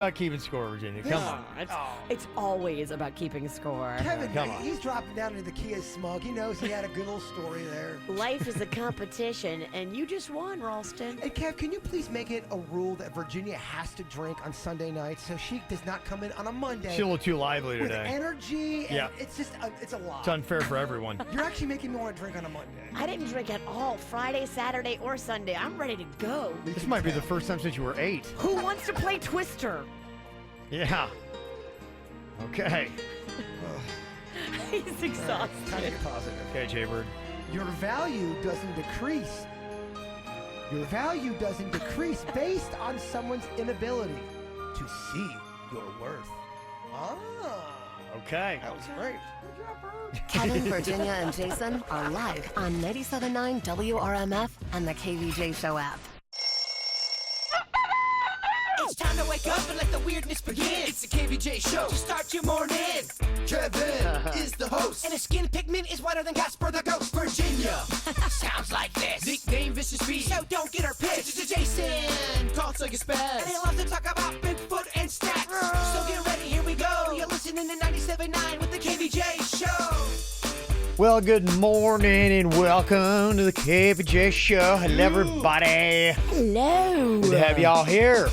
About keeping score, Virginia. Come on. It's always about keeping score. Kevin, Come on. he's dropping down into the Kia smug. He knows he had a good little story there. Life is a competition, and you just won, Ralston. Hey, Kev, can you please make it a rule that Virginia has to drink on Sunday nights so she does not come in on a Monday She's a little too lively with today. energy? And Yeah. it's just, it's a lot. It's unfair for everyone. You're actually making me want to drink on a Monday. I didn't drink at all Friday, Saturday, or Sunday. I'm ready to go. This might be the first time since you were 8. Who wants to play Twister? Yeah. Okay. He's Time exhausted. to get positive. Okay, Jaybird. Your value doesn't decrease. Your value doesn't decrease based on someone's inability to see your worth. Ah, Okay. that was great. Good job, Bird. Kevin, Virginia, and Jason are live on 97.9 WRMF and the KVJ Show app. It's time to wake up and let the weirdness begin. It's the KVJ show to start your morning. Kevin is the host, and his skin pigment is whiter than Casper the Ghost. Virginia sounds like this. Nickname Vicious Beast, so don't get her pissed. Jason talks like a spaz, and he loves to talk about Bigfoot and stats. So get ready, here we go. You're listening to 97.9 with the KVJ show. Well, good morning and welcome to the KVJ Show. Hello, everybody. Hello. Good to have y'all here.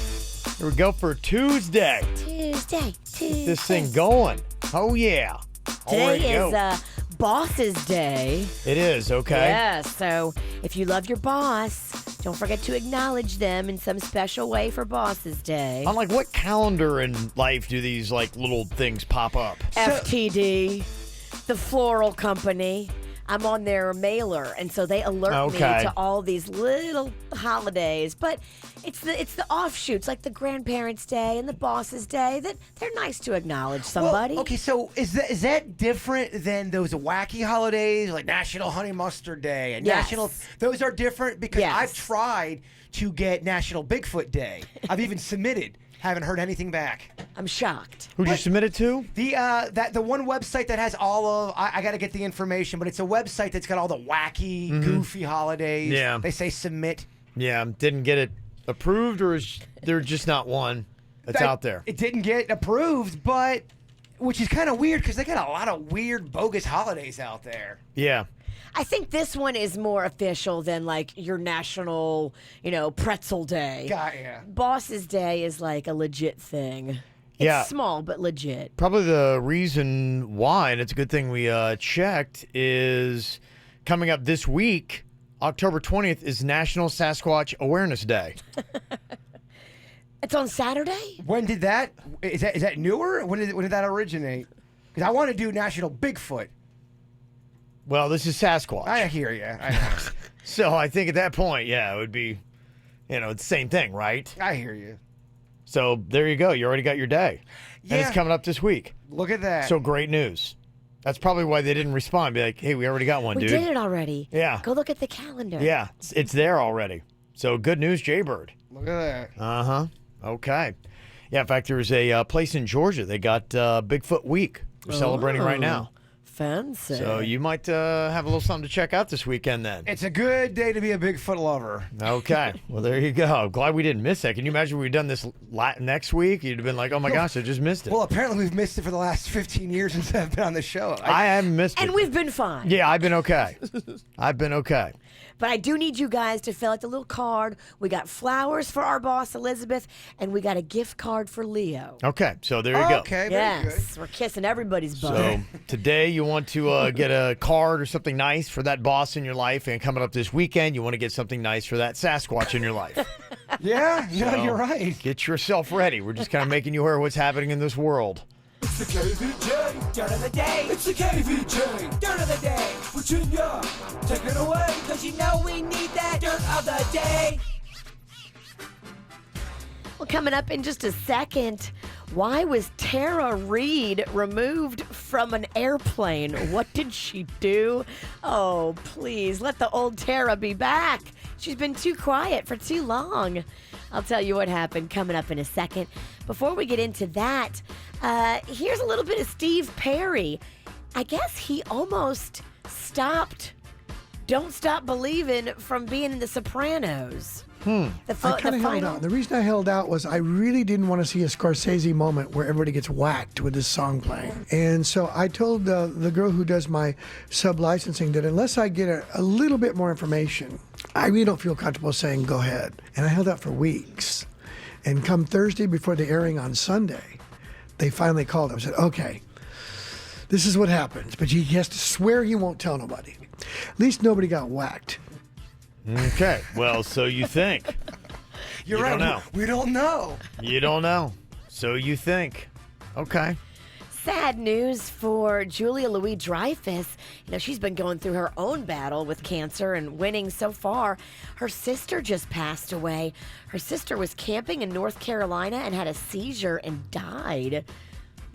Here we go for Tuesday. Tuesday. Get this thing going. Oh, yeah. Already Today go. is Boss's Day. It is, okay. Yeah, so if you love your boss, don't forget to acknowledge them in some special way for Boss's Day. I'm like, what calendar in life do these, like, little things pop up? FTD, the floral company. I'm on their mailer, and so they alert me Okay. to all these little holidays. But it's the offshoots, like the Grandparents' Day and the Boss's Day, that they're nice to acknowledge somebody. Well, okay, so is that different than those wacky holidays like National Honey Mustard Day and Yes. National? Those are different because Yes. I've tried to get National Bigfoot Day. I've even submitted. Haven't heard anything back. I'm shocked. Who'd you submit it to? The one website that has all of I got to get the information, but it's a website that's got all the wacky, goofy holidays. Yeah. They say submit. Yeah, didn't get it approved, or is there just not one that's out there? It didn't get approved, but which is kind of weird because they got a lot of weird, bogus holidays out there. Yeah. I think this one is more official than like your national, pretzel day. Yeah. Boss's Day is like a legit thing. It's Yeah. small but legit. Probably the reason why, and it's a good thing we checked, is coming up this week, October 20th, is National Sasquatch Awareness Day. It's on Saturday? When did that? Is that newer? When did that originate? Because I want to do National Bigfoot. Well, this is Sasquatch. I hear you. I know. So I think at that point, yeah, it would be, it's the same thing, right? I hear you. So there you go. You already got your day. And Yeah. it's coming up this week. Look at that. So great news. That's probably why they didn't respond. Be like, hey, we already got one, We dude. did it already. Yeah. Go look at the calendar. Yeah, it's there already. So good news, Jaybird. Look at that. Uh-huh. Okay. Yeah, in fact, there's a place in Georgia. They got Bigfoot Week. They're celebrating right now. Fancy. So you might have a little something to check out this weekend then. It's a good day to be a Bigfoot lover. Okay. Well, there you go. Glad we didn't miss that. Can you imagine if we'd done this next week? You'd have been like, oh my gosh, I just missed it. Well, apparently we've missed it for the last 15 years since I've been on the show. I haven't missed it. And we've been fine. Yeah, I've been okay. I've been okay. But I do need you guys to fill out the little card. We got flowers for our boss, Elizabeth, and we got a gift card for Leo. Okay. So there you go. Okay, very good. Yes, we're kissing everybody's butt. So today you want to get a card or something nice for that boss in your life, and coming up this weekend you want to get something nice for that Sasquatch in your life. Yeah, no, So, you're right. Get yourself ready. We're just kind of making you aware of what's happening in this world. It's the KVJ Dirt of the Day. It's the KVJ Dirt of the Day. Virginia, take it away, because you know we need that Dirt of the Day. Well, coming up in just a second, why was Tara Reid removed from an airplane? What did she do? Oh, please, let the old Tara be back. She's been too quiet for too long. I'll tell you what happened coming up in a second. Before we get into that, here's a little bit of Steve Perry. I guess he almost stopped Don't Stop Believing from being in The Sopranos. The I kind of held out. The reason I held out was I really didn't want to see a Scorsese moment where everybody gets whacked with this song playing. And so I told the girl who does my sub-licensing that unless I get a little bit more information, I really don't feel comfortable saying go ahead. And I held out for weeks. And come Thursday before the airing on Sunday, they finally called him and said, okay, this is what happens, but he has to swear he won't tell nobody. At least nobody got whacked. Okay. Well, so you think. You're You right. don't know. We don't know. You don't know. So you think. Okay. Sad news for Julia Louis-Dreyfus. You know, she's been going through her own battle with cancer and winning so far. Her sister just passed away. Her sister was camping in North Carolina and had a seizure and died.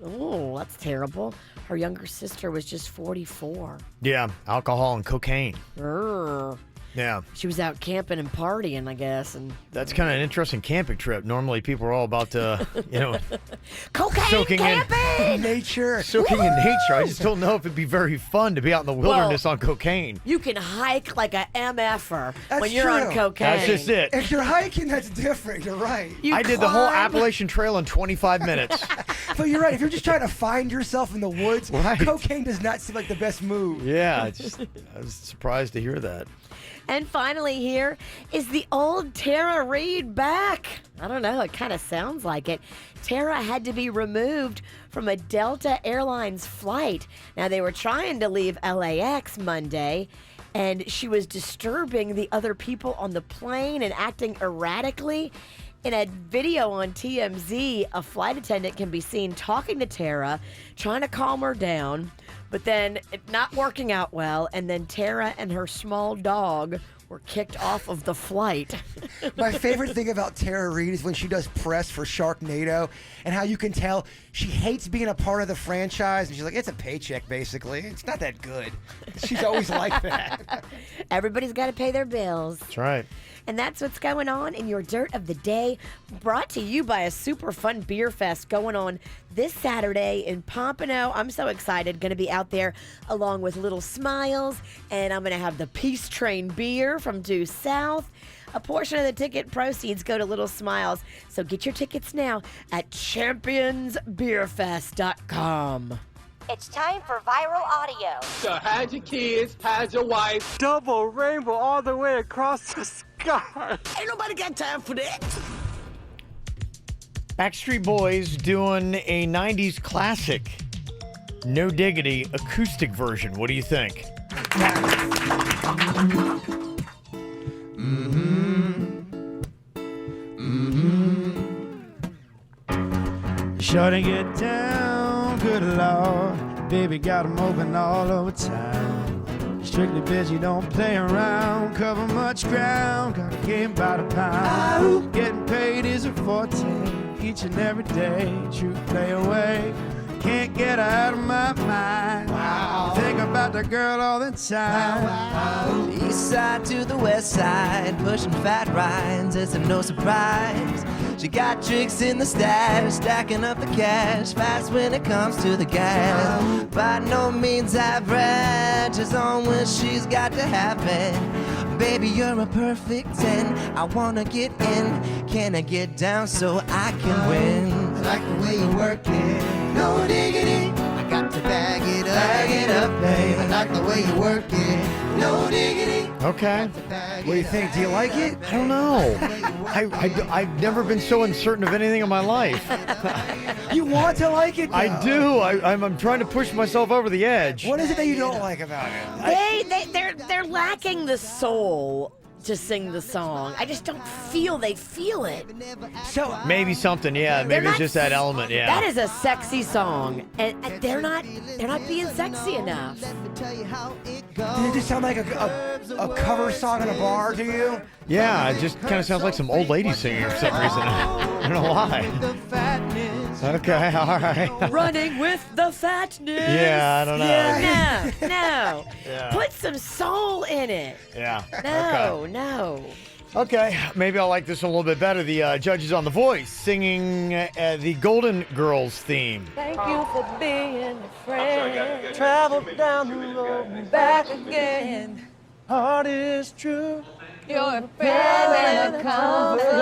Oh, that's terrible. Her younger sister was just 44. Yeah. Alcohol and cocaine. Urgh. Yeah. She was out camping and partying, I guess, and That's kind of an interesting camping trip. Normally, people are all about to, cocaine Soaking in. camping. Nature. soaking in nature. I just don't know if it'd be very fun to be out in the wilderness on cocaine. You can hike like a MFer That's when you're on true. cocaine. That's just it. If you're hiking, that's different. You're right. You I did the whole climb. Appalachian Trail in 25 minutes. But you're right. If you're just trying to find yourself in the woods, Right. cocaine does not seem like the best move. Yeah, I was surprised to hear that. And finally, here is the old Tara Reid back. I don't know, it kind of sounds like it. Tara had to be removed from a Delta Airlines flight. Now, they were trying to leave LAX Monday, and she was disturbing the other people on the plane and acting erratically. In a video on TMZ, a flight attendant can be seen talking to Tara, trying to calm her down, but then it not working out well, and then Tara and her small dog were kicked off of the flight. My favorite thing about Tara Reid is when she does press for Sharknado and how you can tell she hates being a part of the franchise. And she's like, it's a paycheck, basically. It's not that good. She's always like that. Everybody's got to pay their bills. That's right. And that's what's going on in your Dirt of the Day, brought to you by a super fun beer fest going on this Saturday in Pompano. I'm so excited. Going to be out there along with Little Smiles, and I'm going to have the Peace Train beer from Due South. A portion of the ticket proceeds go to Little Smiles. So get your tickets now at championsbeerfest.com. It's time for viral audio. So how's your kids? How's your wife? Double rainbow all the way across the sky. Ain't nobody got time for that. Backstreet Boys doing a 90s classic, No Diggity acoustic version. What do you think? Shorty get down, good lord. Baby got 'em open all over town. Strictly busy, don't play around. Cover much ground, got a game by the pound. Getting paid is a forte, each and every day. True play away, can't get her out of my mind. Think about the girl all the time. East side to the west side, pushing fat rides, it's no surprise. She got tricks in the stash, stacking up the cash, fast when it comes to the gas. By no means average, it's on when she's got to have it. Baby, you're a perfect 10, I wanna get in. Can I get down so I can win? I like the way you work it, no diggity. I got to bag it up, babe. I like the way you work it, no diggity. Okay. What do you think? Do you like it? I don't know. I've never been so uncertain of anything in my life. You want to like it, though. I do. I'm trying to push myself over the edge. What is it that you don't like about it? They're lacking the soul to sing the song. I just don't feel they feel it. So Maybe something, yeah. Maybe it's just that element, yeah. That is a sexy song, and they're not being sexy enough. did it just sound like a cover song in a bar to you? Yeah, it just kind of sounds like some old lady singing for some reason. I don't know why. Okay, all right. Running with the fatness. Yeah, I don't know. No. Yeah. Put some soul in it. Yeah. No. Okay, maybe I'll like this one a little bit better. The judges on The Voice singing the Golden Girls theme. Thank you for being a friend. Travel down the road and back again. Heart is true. You're feeling comfortable.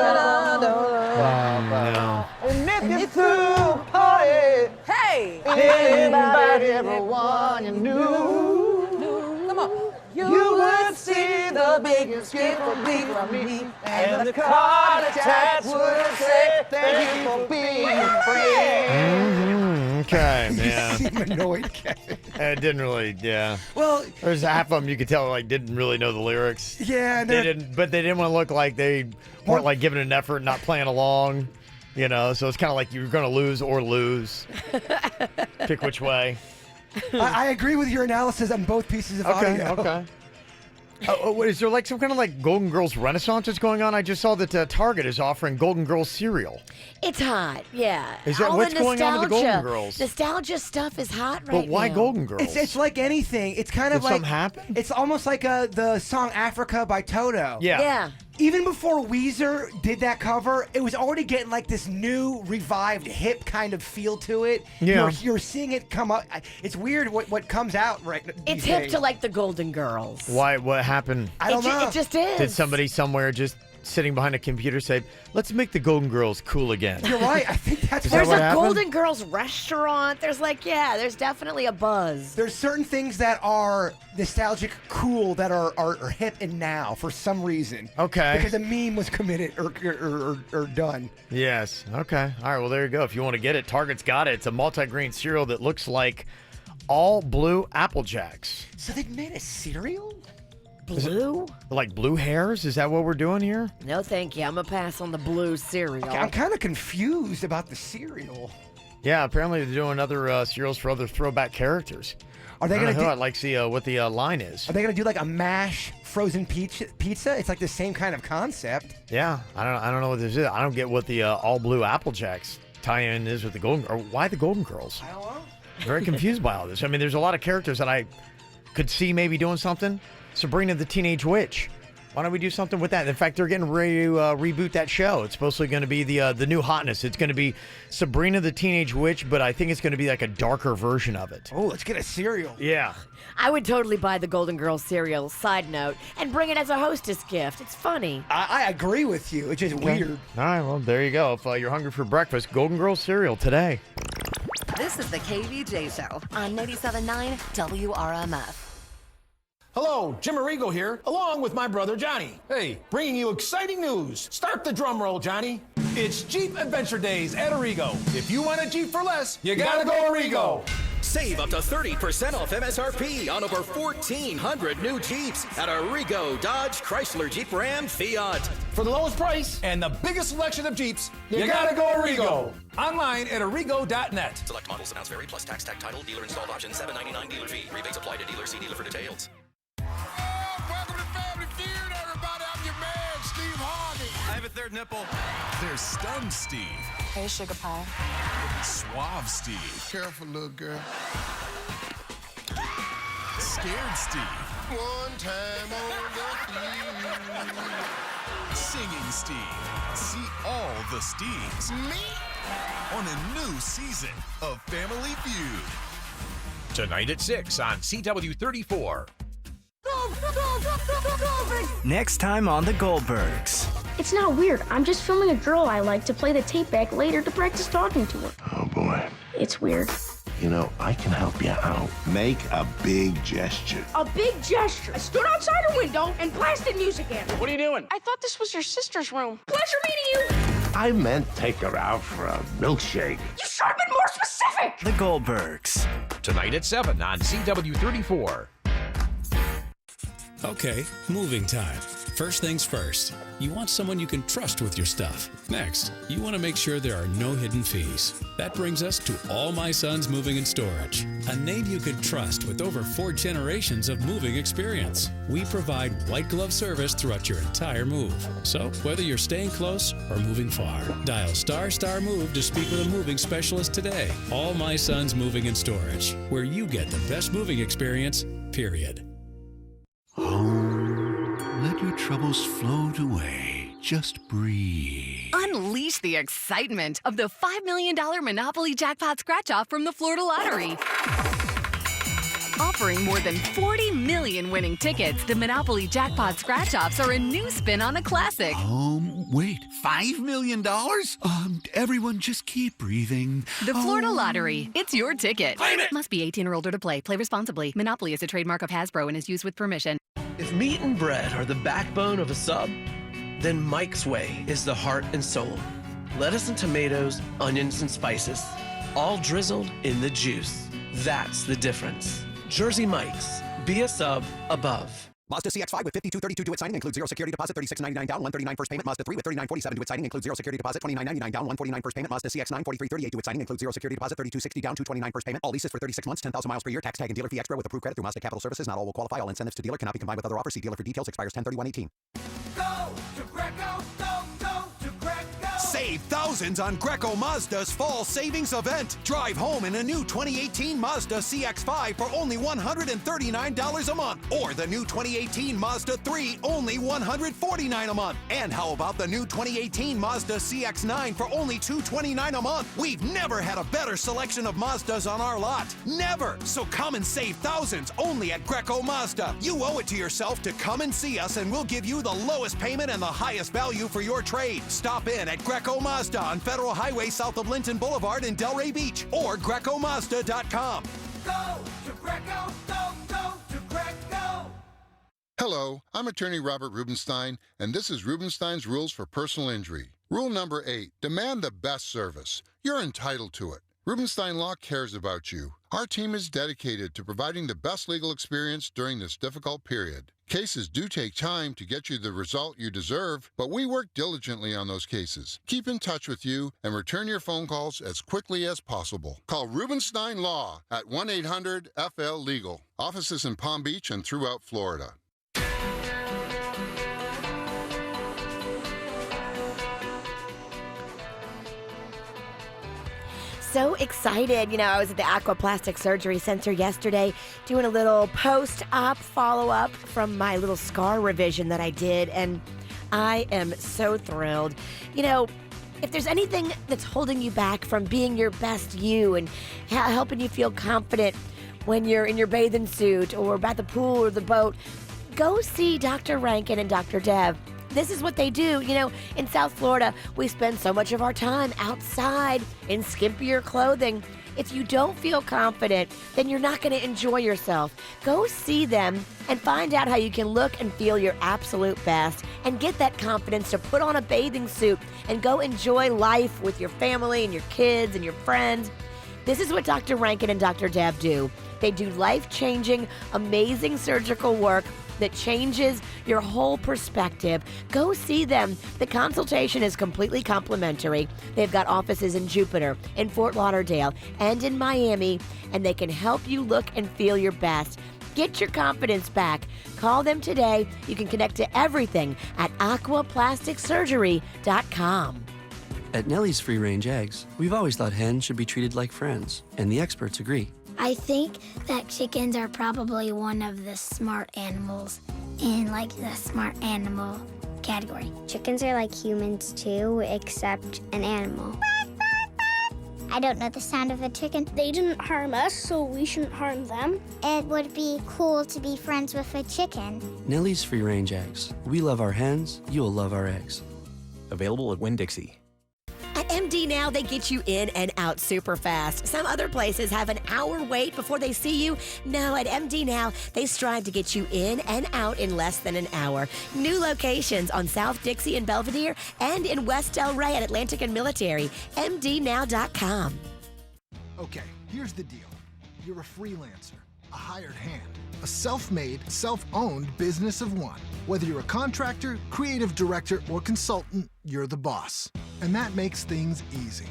No. And if you threw a party, hey, invite everyone you knew. Come on. You would see the biggest gift from me, and the card attached would say, thank you for being a friend. Okay, yeah. You seem annoyed, Kevin. It didn't really, yeah. Well, There's half of them you could tell like didn't really know the lyrics. yeah, They didn't, but they didn't want to look like they weren't like giving it an effort, not playing along. You know, so it's kind of like you're going to lose or lose. Pick which way. I agree with your analysis on both pieces of audio. Okay. What, is there like some kind of like Golden Girls renaissance that's going on? I just saw that Target is offering Golden Girls cereal. It's hot, yeah. Is that All what's the going on with the nostalgia. Golden Girls? Nostalgia stuff is hot right But why now. Golden Girls? It's like anything. It's kind of Did like something happen? It's almost like the song "Africa" by Toto. Yeah. Even before Weezer did that cover, it was already getting like this new, revived, hip kind of feel to it. Yeah. You're seeing it come up. It's weird what comes out right now. It's hip to like the Golden Girls. Why? What happened? I don't know. It just is. Did somebody somewhere just sitting behind a computer say, "Let's make the Golden Girls cool again"? You're right. I think that's Is that There's what a happened? Golden Girls restaurant. There's there's definitely a buzz. There's certain things that are nostalgic, cool, that are hip and now for some reason. Okay. Because a meme was committed or done. Yes. Okay. All right. Well, there you go. If you want to get it, Target's got it. It's a multi-grain cereal that looks like all blue Apple Jacks. So they made a cereal? Blue? Like blue hairs? Is that what we're doing here? No, thank you. I'm going to pass on the blue cereal. Okay, I'm kind of confused about the cereal. Yeah. Apparently they're doing other cereals for other throwback characters. Are they going to I'd like to see what the line is. Are they going to do like a mash frozen pizza? It's like the same kind of concept. Yeah. I don't know what this is. I don't get what the all blue Apple Jacks tie-in is with the Golden. Or why the Golden Girls? I don't know. Very confused by all this. I mean, there's a lot of characters that I could see maybe doing something. Sabrina the Teenage Witch. Why don't we do something with that? In fact, they're getting ready to reboot that show. It's supposedly going to be the new hotness. It's going to be Sabrina the Teenage Witch, but I think it's going to be like a darker version of it. Oh, let's get a cereal. Yeah. I would totally buy the Golden Girls cereal, side note, and bring it as a hostess gift. It's funny. I agree with you. It's just weird. All right, well, there you go. If you're hungry for breakfast, Golden Girls cereal today. This is the KVJ Show on 97.9 WRMF. Hello, Jim Arrigo here, along with my brother Johnny. Hey, bringing you exciting news. Start the drum roll, Johnny. It's Jeep Adventure Days at Arrigo. If you want a Jeep for less, you gotta go Arrigo. Save up to 30% off MSRP on over 1,400 new Jeeps at Arrigo, Dodge, Chrysler, Jeep, Ram, Fiat. For the lowest price and the biggest selection of Jeeps, you gotta go Arrigo. Online at arrigo.net. Select models, amounts vary, plus tax, tag, title, dealer installed option, $7.99 dealer fee. Rebates apply to dealer. See dealer for details. Welcome to Family Feud, everybody. I'm your man, Steve Harvey. I have a third nipple. There's Stunned Steve. Hey, Sugar Pie. Suave Steve. Careful, little girl. Scared Steve. One time on the field. Singing Steve. See all the Steves. Me? On a new season of Family Feud. Tonight at 6 on CW34. Next time on The Goldbergs. It's not weird. I'm just filming a girl I like to play the tape back later to practice talking to her. Oh, boy. It's weird. You know, I can help you out. Make a big gesture. A big gesture. I stood outside her window and blasted music at her. What are you doing? I thought this was your sister's room. Pleasure meeting you. I meant take her out for a milkshake. You should have been more specific. The Goldbergs. Tonight at 7 on CW34. Okay, moving time. First things first, you want someone you can trust with your stuff. Next, you want to make sure there are no hidden fees. That brings us to All My Sons Moving and Storage, a name you can trust with over 4 generations of moving experience. We provide white glove service throughout your entire move. So, whether you're staying close or moving far, dial ** move to speak with a moving specialist today. All My Sons Moving and Storage, where you get the best moving experience, period. Let your troubles float away. Just breathe. Unleash the excitement of the $5 million Monopoly Jackpot Scratch-Off from the Florida Lottery. Offering more than 40 million winning tickets, the Monopoly Jackpot Scratch-Offs are a new spin on a classic. Wait, $5 million? Everyone just keep breathing. The Florida Lottery. It's your ticket. Claim it! Must be 18 or older to play. Play responsibly. Monopoly is a trademark of Hasbro and is used with permission. If meat and bread are the backbone of a sub, then Mike's Way is the heart and soul. Lettuce and tomatoes, onions and spices, all drizzled in the juice. That's the difference. Jersey Mike's. Be a sub above. Mazda CX-5 with 5232 to its signing includes 0 security deposit, $36.99 down, $139 first payment. Mazda 3 with $39.47 to its signing includes 0 security deposit, $29.99 down, $149 first payment. Mazda CX-9 $43.38 to its signing includes 0 security deposit, $32.60 down, $229 first payment. All leases for 36 months, 10,000 miles per year. Tax tag and dealer fee extra with approved credit through Mazda Capital Services. Not all will qualify. All incentives to dealer cannot be combined with other offers. See dealer for details. Expires 10/31/18. Go to Greco, go to Greco. Save thousands on Greco Mazda's fall savings event. Drive home in a new 2018 Mazda CX-5 for only $139 a month. Or the new 2018 Mazda 3, only $149 a month. And how about the new 2018 Mazda CX-9 for only $229 a month? We've never had a better selection of Mazdas on our lot. Never! So come and save thousands only at Greco Mazda. You owe it to yourself to come and see us, and we'll give you the lowest payment and the highest value for your trade. Stop in at Greco Mazda on Federal Highway south of Linton Boulevard in Delray Beach or GrecoMazda.com. Go to Greco, go to Greco. Hello, I'm attorney Robert Rubenstein, and this is Rubenstein's Rules for Personal Injury. Rule number 8, demand the best service. You're entitled to it. Rubenstein Law cares about you. Our team is dedicated to providing the best legal experience during this difficult period. Cases do take time to get you the result you deserve, but we work diligently on those cases. Keep in touch with you and return your phone calls as quickly as possible. Call Rubenstein Law at 1-800-FL-LEGAL. Offices in Palm Beach and throughout Florida. So excited. You know, I was at the Aquaplastic Surgery Center yesterday doing a little post-op follow-up from my little scar revision that I did, and I am so thrilled. You know, if there's anything that's holding you back from being your best you and helping you feel confident when you're in your bathing suit or at the pool or the boat, go see Dr. Rankin and Dr. Deb. This is what they do. You know, in South Florida, we spend so much of our time outside in skimpier clothing. If you don't feel confident, then you're not going to enjoy yourself. Go see them and find out how you can look and feel your absolute best and get that confidence to put on a bathing suit and go enjoy life with your family and your kids and your friends. This is what Dr. Rankin and Dr. Deb do. They do life-changing, amazing surgical work that changes your whole perspective. Go see them. The consultation is completely complimentary. They've got offices in Jupiter, in Fort Lauderdale, and in Miami, and they can help you look and feel your best. Get your confidence back. Call them today. You can connect to everything at aquaplasticsurgery.com. At Nellie's Free Range Eggs, we've always thought hens should be treated like friends, and the experts agree. I think that chickens are probably one of the smart animals in like the smart animal category. Chickens are like humans too, except an animal. I don't know the sound of a chicken. They didn't harm us, so we shouldn't harm them. It would be cool to be friends with a chicken. Nellie's Free Range Eggs. We love our hens, you'll love our eggs. Available at Winn-Dixie. At MD Now, they get you in and out super fast. Some other places have an hour wait before they see you. No, at MD Now, they strive to get you in and out in less than an hour. New locations on South Dixie and Belvedere and in West Delray at Atlantic and Military. MDNow.com. Okay, here's the deal. You're a freelancer, a hired hand, a self-made, self-owned business of one. Whether you're a contractor, creative director, or consultant, you're the boss. And that makes things easy.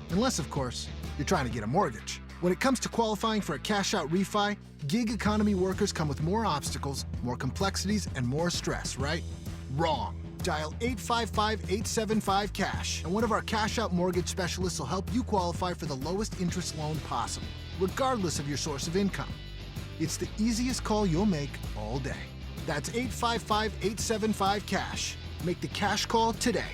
Unless, of course, you're trying to get a mortgage. When it comes to qualifying for a cash-out refi, gig economy workers come with more obstacles, more complexities, and more stress, right? Wrong. Dial 855-875-CASH, and one of our cash-out mortgage specialists will help you qualify for the lowest interest loan possible, regardless of your source of income. It's the easiest call you'll make all day. That's 855-875-CASH. Make the cash call today.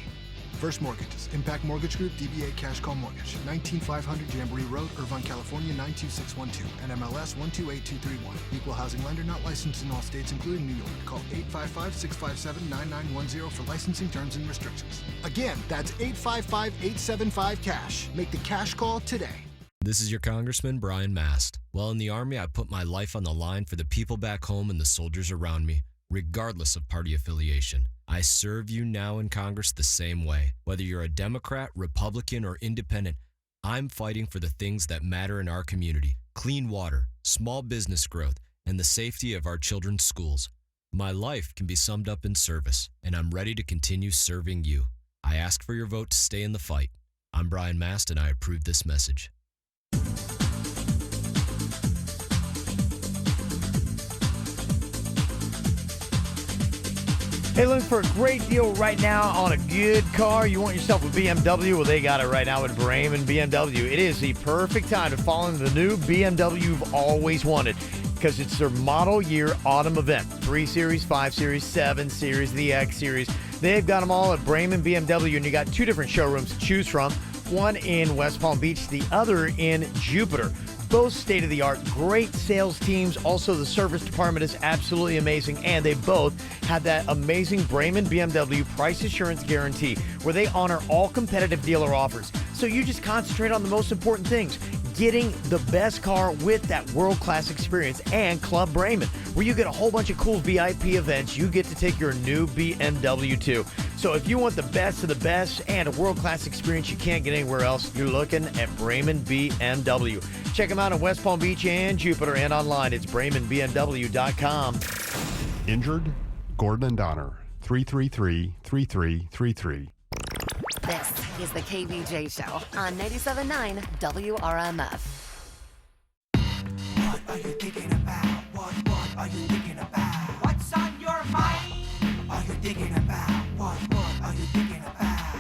First Mortgages, Impact Mortgage Group, DBA Cash Call Mortgage, 19500 Jamboree Road, Irvine, California, 92612, NMLS 128231. Equal housing lender not licensed in all states, including New York. Call 855-657-9910 for licensing terms and restrictions. Again, that's 855-875-CASH. Make the cash call today. This is your Congressman, Brian Mast. While in the Army, I put my life on the line for the people back home and the soldiers around me, regardless of party affiliation. I serve you now in Congress the same way. Whether you're a Democrat, Republican, or independent, I'm fighting for the things that matter in our community. Clean water, small business growth, and the safety of our children's schools. My life can be summed up in service, and I'm ready to continue serving you. I ask for your vote to stay in the fight. I'm Brian Mast, and I approve this message. Hey, looking for a great deal right now on a good car? You want yourself a BMW? Well, they got it right now at Bremen BMW. It is the perfect time to fall into the new BMW you've always wanted because it's their model year autumn event. 3 Series, 5 Series, 7 Series, the X Series. They've got them all at Bremen BMW, and you got 2 different showrooms to choose from. One in West Palm Beach, the other in Jupiter. Both state-of-the-art, great sales teams. Also, the service department is absolutely amazing, and they both have that amazing Bremen BMW price assurance guarantee where they honor all competitive dealer offers. So you just concentrate on the most important things, getting the best car with that world-class experience. And Club Bremen, where you get a whole bunch of cool VIP events. You get to take your new BMW too. So if you want the best of the best and a world-class experience you can't get anywhere else, you're looking at Bremen BMW. Check them out in West Palm Beach and Jupiter, and online it's BremenBMW.com. Injured? Gordon and Donner, 333-3333. This is the KVJ Show on 97.9 WRMF. What are you thinking about? What are you thinking about? What's on your mind? Are you thinking about? What are you thinking about?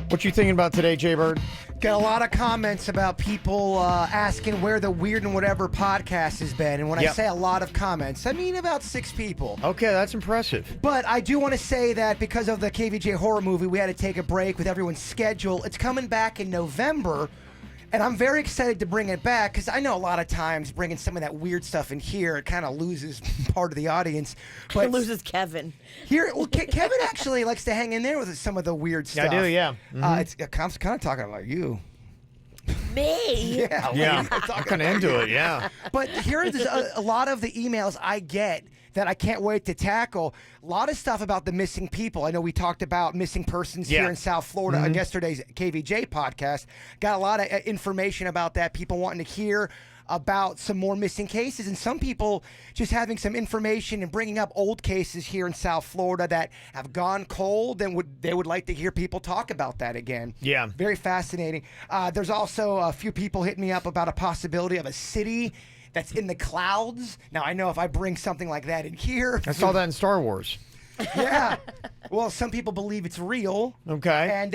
What you thinking about today, Jay Bird? Got a lot of comments about people asking where the Weird and Whatever podcast has been. And when I say a lot of comments, I mean about 6 people. Okay, that's impressive. But I do want to say that because of the KVJ horror movie, we had to take a break with everyone's schedule. It's coming back in November. And I'm very excited to bring it back because I know a lot of times bringing some of that weird stuff in here, it kind of loses part of the audience. But it loses Kevin. Here, well, Kevin actually likes to hang in there with some of the weird stuff. I do, yeah. I'm kind of talking about you. Me? Yeah. I'm kind of into it, yeah. But here's a lot of the emails I get that I can't wait to tackle. A lot of stuff about the missing people. I know we talked about missing persons here in South Florida on yesterday's KVJ podcast. Got a lot of information about that. People wanting to hear about some more missing cases, and some people just having some information and bringing up old cases here in South Florida that have gone cold, and they would like to hear people talk about that again. Yeah. Very fascinating. There's also a few people hitting me up about a possibility of a city that's in the clouds. Now, I know if I bring something like that in here. I saw that in Star Wars. Yeah. Well, some people believe it's real. Okay. And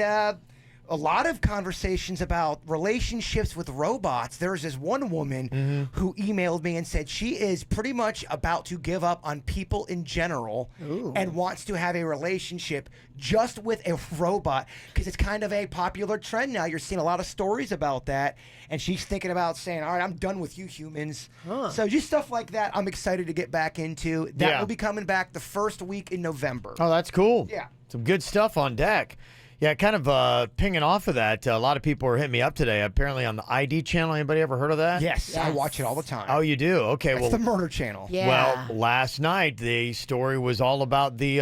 a lot of conversations about relationships with robots. There's this one woman who emailed me and said she is pretty much about to give up on people in general and wants to have a relationship just with a robot because it's kind of a popular trend now. You're seeing a lot of stories about that. And she's thinking about saying, all right, I'm done with you humans. So just stuff like that I'm excited to get back into. That will be coming back the first week in November. Oh, that's cool. Yeah. Some good stuff on deck. Yeah, kind of pinging off of that, a lot of people are hitting me up today, apparently on the ID channel. Anybody ever heard of that? Yes. I watch it all the time. Oh, you do? Okay. It's the murder channel. Yeah. Well, last night, the story was all about the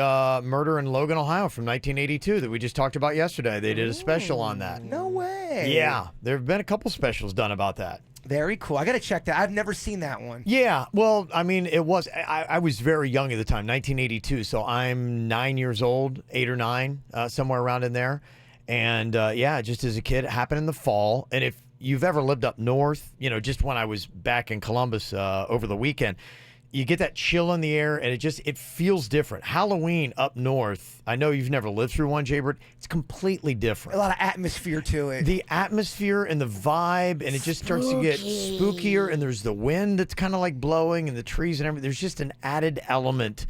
murder in Logan, Ohio from 1982 that we just talked about yesterday. They did a special on that. No way. Yeah. There have been a couple specials done about that. Very cool. I got to check that. I've never seen that one. Yeah. Well, I mean, it was, I was very young at the time, 1982. So I'm 9 years old, 8 or 9, somewhere around in there. And just as a kid, it happened in the fall. And if you've ever lived up north, just when I was back in Columbus over the weekend, you get that chill in the air and it feels different. Halloween up north, I know you've never lived through one, Jaybird. It's completely different. A lot of atmosphere to it. The atmosphere and the vibe, and it just starts to get spookier. And there's the wind that's kind of like blowing and the trees and everything. There's just an added element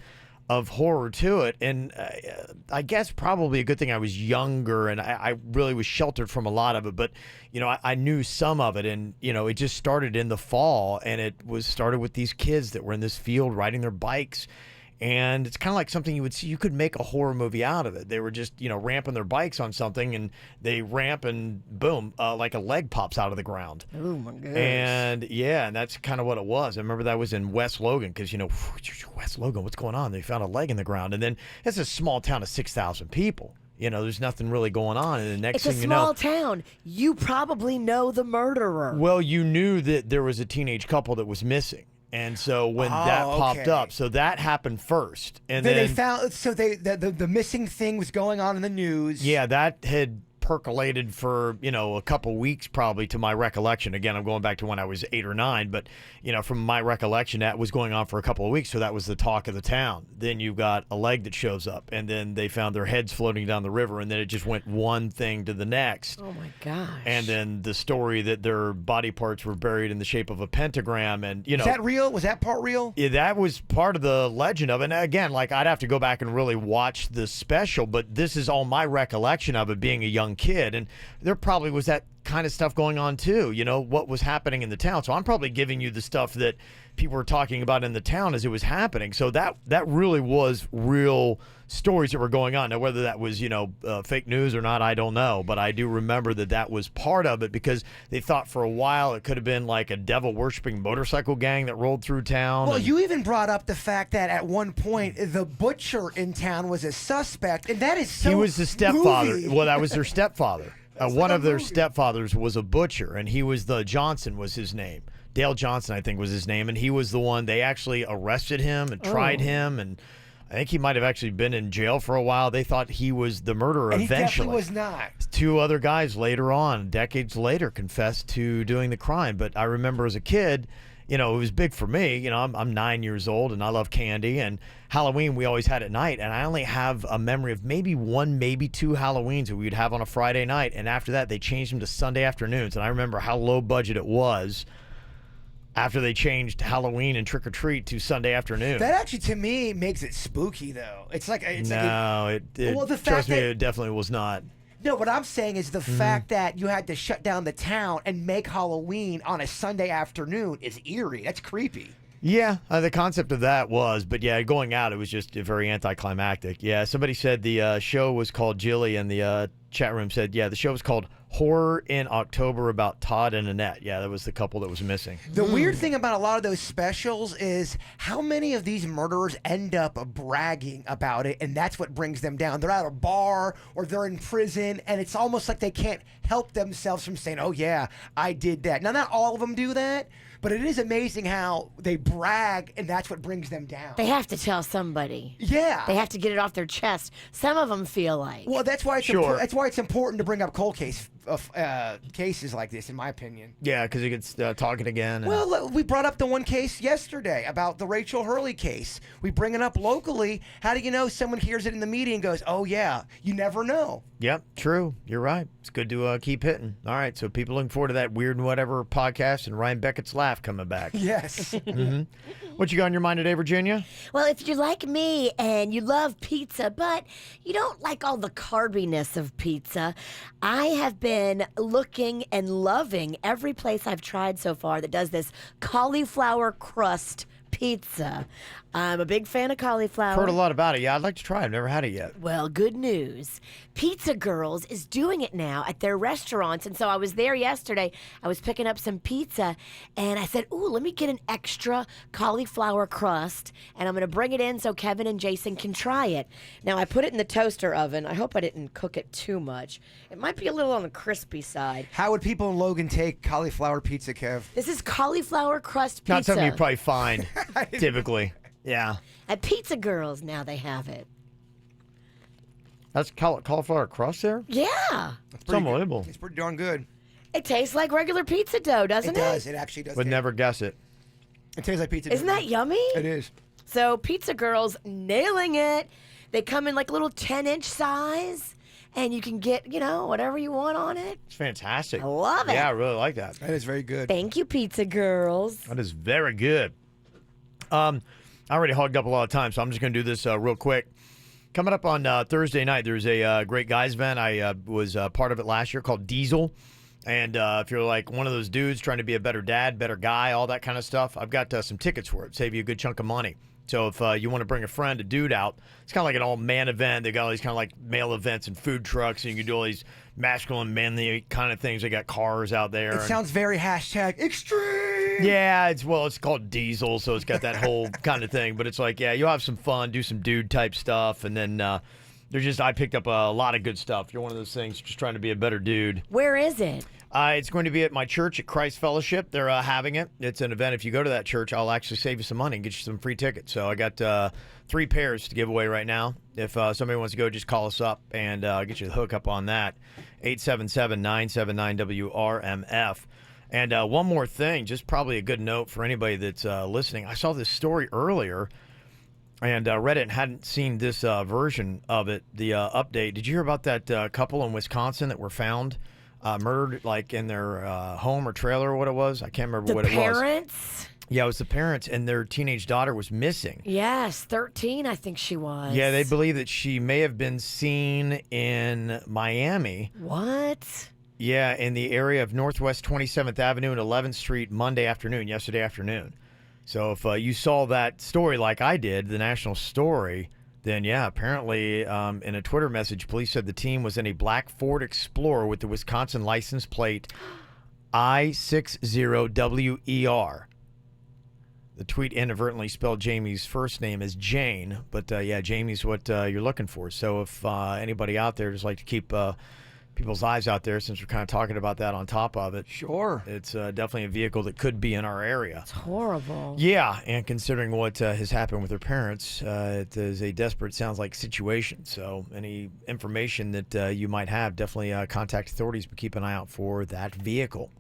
of horror to it. And I guess probably a good thing I was younger and I really was sheltered from a lot of it. But, I knew some of it. And, it just started in the fall. And it was started with these kids that were in this field riding their bikes. And it's kind of like something you would see. You could make a horror movie out of it. They were just, ramping their bikes on something, and they ramp, and boom, like a leg pops out of the ground. Oh my goodness! And and that's kind of what it was. I remember that was in West Logan because West Logan, what's going on? They found a leg in the ground, and then it's a small town of 6,000 people. There's nothing really going on, and the next It's thing a you know, small town. You probably know the murderer. well, you knew that there was a teenage couple that was missing. And so when that popped up, so that happened first, and then they found the missing thing was going on in the news. Yeah, that had percolated for a couple weeks probably, to my recollection. Again, I'm going back to when I was 8 or 9, but from my recollection, that was going on for a couple of weeks. So that was the talk of the town. Then you've got a leg that shows up, and then they found their heads floating down the river, and then it just went one thing to the next. Oh my gosh! And then the story that their body parts were buried in the shape of a pentagram, and Is that real? Was that part real? Yeah, that was part of the legend of it. And again, I'd have to go back and really watch the special, but this is all my recollection of it, being a young kid. And there probably was that kind of stuff going on too, what was happening in the town. So I'm probably giving you the stuff that people were talking about in the town as it was happening. So that really was real stories that were going on. Now, whether that was, fake news or not, I don't know. But I do remember that was part of it, because they thought for a while it could have been like a devil-worshipping motorcycle gang that rolled through town. Well, you even brought up the fact that at one point the butcher in town was a suspect, and that is so He was the stepfather. movie. Well, that was their stepfather. One of their stepfathers was a butcher, and he was Johnson was his name. Dale Johnson, I think, was his name, and he was the one. They actually arrested him and tried him, and I think he might have actually been in jail for a while. They thought he was the murderer And he eventually. definitely was not. 2 other guys later on, decades later, confessed to doing the crime. But I remember as a kid, it was big for me. I'm 9 years old, and I love candy. And Halloween we always had at night, and I only have a memory of maybe 1, maybe 2 Halloweens that we would have on a Friday night. And after that, they changed them to Sunday afternoons. And I remember how low budget it was after they changed Halloween and Trick or Treat to Sunday afternoon. That actually, to me, makes it spooky, though. It's like it the fact trust me, that- it definitely was not. No, what I'm saying is the fact that you had to shut down the town and make Halloween on a Sunday afternoon is eerie. That's creepy. Yeah, the concept of that was, but yeah, going out, it was just very anticlimactic. Yeah, somebody said the show was called Jilly, and the chat room said, yeah, the show was called Horror in October about Todd and Annette. Yeah, that was the couple that was missing. The weird thing about a lot of those specials is how many of these murderers end up bragging about it, and that's what brings them down. They're at a bar or they're in prison, and it's almost like they can't help themselves from saying, oh, yeah, I did that. Now, not all of them do that, but it is amazing how they brag, and that's what brings them down. They have to tell somebody. Yeah. They have to get it off their chest. Some of them feel like. Well, that's why it's Sure. that's why it's important to bring up cold cases like this, in my opinion. Yeah, because it gets talking again. Well, look, we brought up the one case yesterday about the Rachel Hurley case. We bring it up locally. How do you know someone hears it in the media and goes, oh, yeah, you never know. Yep, true. You're right. It's good to keep hitting. All right, so people looking forward to that Weird and Whatever podcast and Ryan Beckett's laugh coming back. Yes. What you got on your mind today, Virginia? Well, if you're like me and you love pizza, but you don't like all the carbiness of pizza, I have been looking and loving every place I've tried so far that does this cauliflower crust pizza. I'm a big fan of cauliflower. Heard a lot about it. Yeah, I'd like to try it. I've never had it yet. Well, good news. Pizza Girls is doing it now at their restaurants. And so I was there yesterday. I was picking up some pizza, and I said, ooh, let me get an extra cauliflower crust, and I'm going to bring it in so Kevin and Jason can try it. Now, I put it in the toaster oven. I hope I didn't cook it too much. It might be a little on the crispy side. How would people in Logan take cauliflower pizza, Kev? This is cauliflower crust pizza. Not something you probably find, typically. Yeah. At Pizza Girls, now they have it. That's cauliflower crust there? Yeah. It's unbelievable. It's pretty darn good. It tastes like regular pizza dough, doesn't it? It does. It actually does. Would never guess it. It tastes like pizza. Isn't that yummy? It is. So Pizza Girls nailing it. They come in like little 10-inch size, and you can get, whatever you want on it. It's fantastic. I love it. Yeah, I really like that. That is very good. Thank you, Pizza Girls. That is very good. I already hogged up a lot of time, so I'm just going to do this real quick. Coming up on Thursday night, there's a great guys event. I was part of it last year called Diesel. And if you're like one of those dudes trying to be a better dad, better guy, all that kind of stuff, I've got some tickets for it. Save you a good chunk of money. So if you want to bring a dude out, it's kind of like an all-man event. They got all these kind of like male events and food trucks, and you can do all these masculine, manly kind of things. They got cars out there. It sounds very #extreme. Yeah, it's called Diesel, so it's got that whole kind of thing. But it's like, yeah, you'll have some fun, do some dude-type stuff, and then I picked up a lot of good stuff. If you're one of those things just trying to be a better dude. Where is it? It's going to be at my church at Christ Fellowship. They're having it. It's an event. If you go to that church, I'll actually save you some money and get you some free tickets. So I got 3 pairs to give away right now. If somebody wants to go, just call us up and get you the hook up on that. 877-979-WRMF. And one more thing, just probably a good note for anybody that's listening. I saw this story earlier and read it and hadn't seen this version of it, the update. Did you hear about that couple in Wisconsin that were found murdered like in their home or trailer or what it was? I can't remember what it was. The parents? Yeah, it was the parents, and their teenage daughter was missing. Yes, 13 I think she was. Yeah, they believe that she may have been seen in Miami. What? Yeah, in the area of Northwest 27th Avenue and 11th Street yesterday afternoon. So if you saw that story like I did, the national story, then yeah, apparently in a Twitter message, police said the team was in a black Ford Explorer with the Wisconsin license plate I60WER. The tweet inadvertently spelled Jamie's first name as Jane, but yeah, Jamie's what you're looking for. So if anybody out there just like to keep people's eyes out there, since we're kind of talking about that on top of it. Sure. It's definitely a vehicle that could be in our area. It's horrible. Yeah, and considering what has happened with their parents, it is a desperate, sounds like, situation. So any information that you might have, definitely contact authorities, but keep an eye out for that vehicle.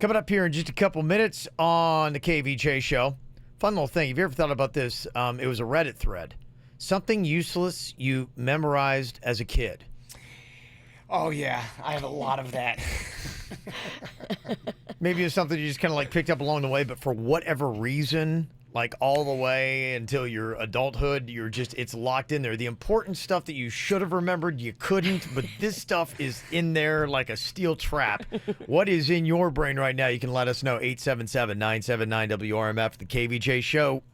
Coming up here in just a couple minutes on the KVJ show. Fun little thing. Have you ever thought about this? It was a Reddit thread. Something useless you memorized as a kid. Oh, yeah. I have a lot of that. Maybe it's something you just kind of like picked up along the way, but for whatever reason, like all the way until your adulthood, it's locked in there. The important stuff that you should have remembered, you couldn't, but this stuff is in there like a steel trap. What is in your brain right now? You can let us know. 877-979-WRMF, the KVJ show.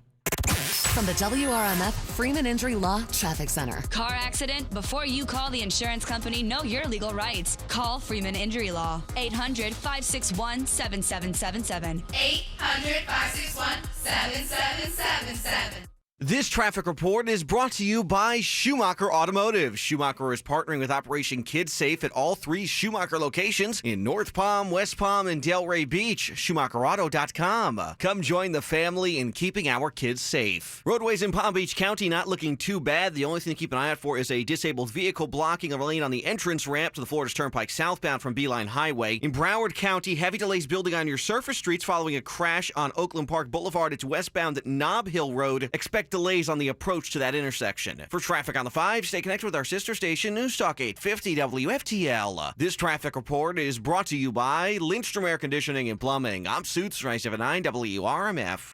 From the WRMF Freeman Injury Law Traffic Center. Car accident? Before you call the insurance company, know your legal rights. Call Freeman Injury Law. 800-561-7777. 800-561-7777. This traffic report is brought to you by Schumacher Automotive. Schumacher is partnering with Operation Kids Safe at all 3 Schumacher locations in North Palm, West Palm, and Delray Beach. SchumacherAuto.com. Come join the family in keeping our kids safe. Roadways in Palm Beach County not looking too bad. The only thing to keep an eye out for is a disabled vehicle blocking a lane on the entrance ramp to the Florida Turnpike southbound from Beeline Highway. In Broward County, heavy delays building on your surface streets following a crash on Oakland Park Boulevard. It's westbound at Nob Hill Road. Expect delays on the approach to that intersection. For traffic on the 5, stay connected with our sister station, News Talk 850 WFTL. This traffic report is brought to you by Lindstrom Air Conditioning and Plumbing. I'm Suits, 979 WRMF.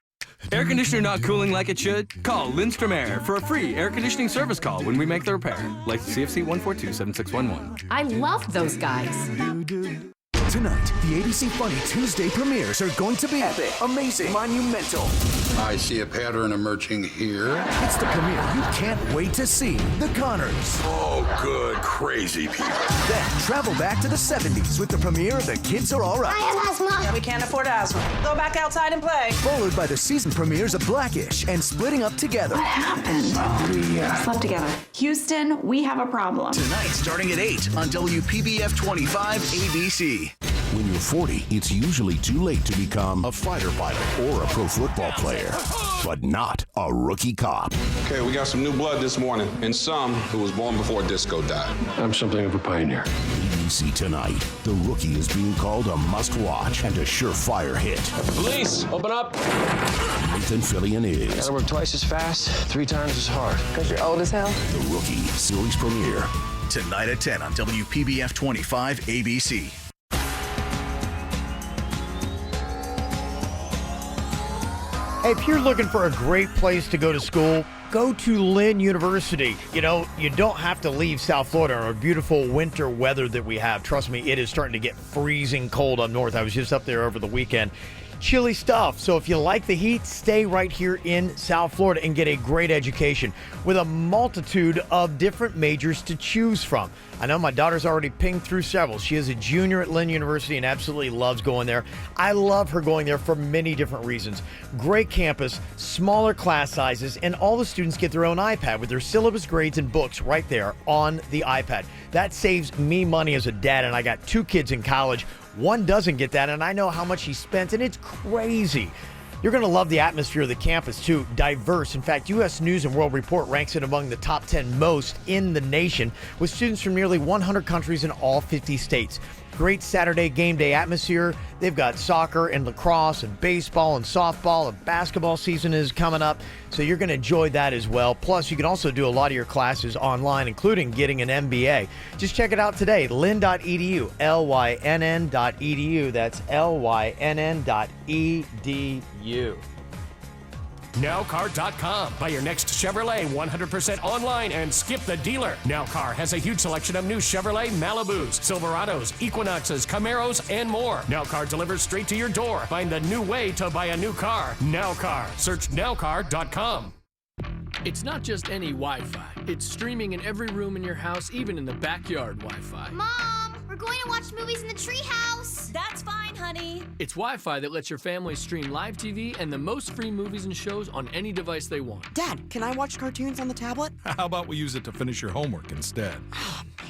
Air conditioner not cooling like it should? Call Lindstrom Air for a free air conditioning service call when we make the repair. Like CFC 142-7611. I love those guys. Tonight, the ABC Funny Tuesday premieres are going to be epic, amazing, monumental. I see a pattern emerging here. It's the premiere you can't wait to see. The Connors. Oh, good, crazy people. Then travel back to the 70s with the premiere of The Kids Are All Right. I have asthma. Yeah, we can't afford asthma. Go back outside and play. Followed by the season premieres of Blackish and Splitting Up Together. What happened? We slept together. Houston, we have a problem. Tonight, starting at 8 on WPBF 25 ABC. When you're 40, it's usually too late to become a fighter pilot or a pro football player, but not a rookie cop. Okay, we got some new blood this morning, and some who was born before disco died. I'm something of a pioneer. ABC Tonight, The Rookie is being called a must-watch and a surefire hit. Police, open up. Nathan Fillion is. Gotta work twice as fast, 3 times as hard. Because you're old as hell? The Rookie, series premiere. Tonight at 10 on WPBF 25 ABC. Hey, if you're looking for a great place to go to school, go to Lynn University. You know, you don't have to leave South Florida or beautiful winter weather that we have. Trust me, it is starting to get freezing cold up north. I was just up there over the weekend. Chilly stuff. So if you like the heat, stay right here in South Florida and get a great education with a multitude of different majors to choose from. I know my daughter's already pinged through several. She is a junior at Lynn University and absolutely loves going there. I love her going there for many different reasons. Great campus, smaller class sizes, and all the students get their own iPad with their syllabus, grades, and books right there on the iPad. That saves me money as a dad, and I got 2 kids in college. One doesn't get that, and I know how much he spent, and it's crazy. You're going to love the atmosphere of the campus, too. Diverse. In fact, U.S. News & World Report ranks it among the top 10 most in the nation, with students from nearly 100 countries in all 50 states. Great Saturday game day atmosphere. They've got soccer and lacrosse and baseball and softball, and basketball season is coming up, so you're going to enjoy that as well. Plus, you can also do a lot of your classes online, including getting an MBA. Just check it out today, lynn.edu, lynn.edu. That's lynn.edu. Nowcar.com. Buy your next Chevrolet 100% online and skip the dealer. Nowcar has a huge selection of new Chevrolet Malibus, Silverados, Equinoxes, Camaros, and more. Nowcar delivers straight to your door. Find the new way to buy a new car. Nowcar. Search Nowcar.com. It's not just any Wi-Fi. It's streaming in every room in your house, even in the backyard Wi-Fi. Mom, we're going to watch movies in the treehouse. That's fine, honey. It's Wi-Fi that lets your family stream live TV and the most free movies and shows on any device they want. Dad, can I watch cartoons on the tablet? How about we use it to finish your homework instead?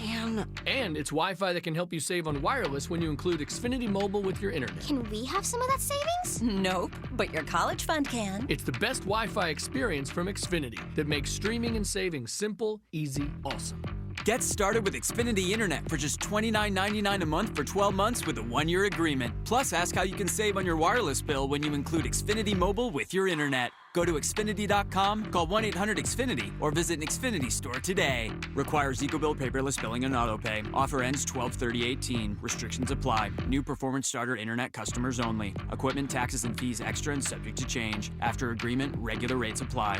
Man. And it's Wi-Fi that can help you save on wireless when you include Xfinity Mobile with your internet. Can we have some of that savings? Nope, but your college fund can. It's the best Wi-Fi experience from Xfinity that makes streaming and saving simple, easy, awesome. Get started with Xfinity Internet for just $29.99 a month for 12 months with a 1-year agreement. Plus, ask how you can save on your wireless bill when you include Xfinity Mobile with your internet. Go to Xfinity.com, call 1-800-XFINITY, or visit an Xfinity store today. Requires EcoBill paperless billing and autopay. Offer ends 12/30/18. Restrictions apply. New performance starter internet customers only. Equipment, taxes, and fees extra and subject to change. After agreement, regular rates apply.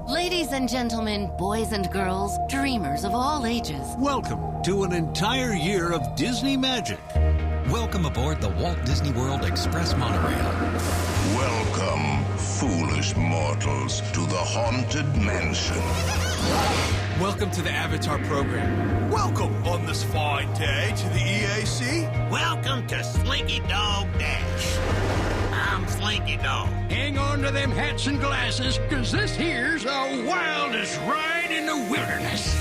Ladies and gentlemen, boys and girls, dreamers of all ages. Welcome to an entire year of Disney magic. Welcome aboard the Walt Disney World Express monorail. Welcome, foolish mortals, to the Haunted Mansion. Welcome to the Avatar program. Welcome on this fine day to the EAC. Welcome to Slinky Dog Dash. I'm Slinky Dog. Hang on to them hats and glasses, because this here's the wildest ride in the wilderness.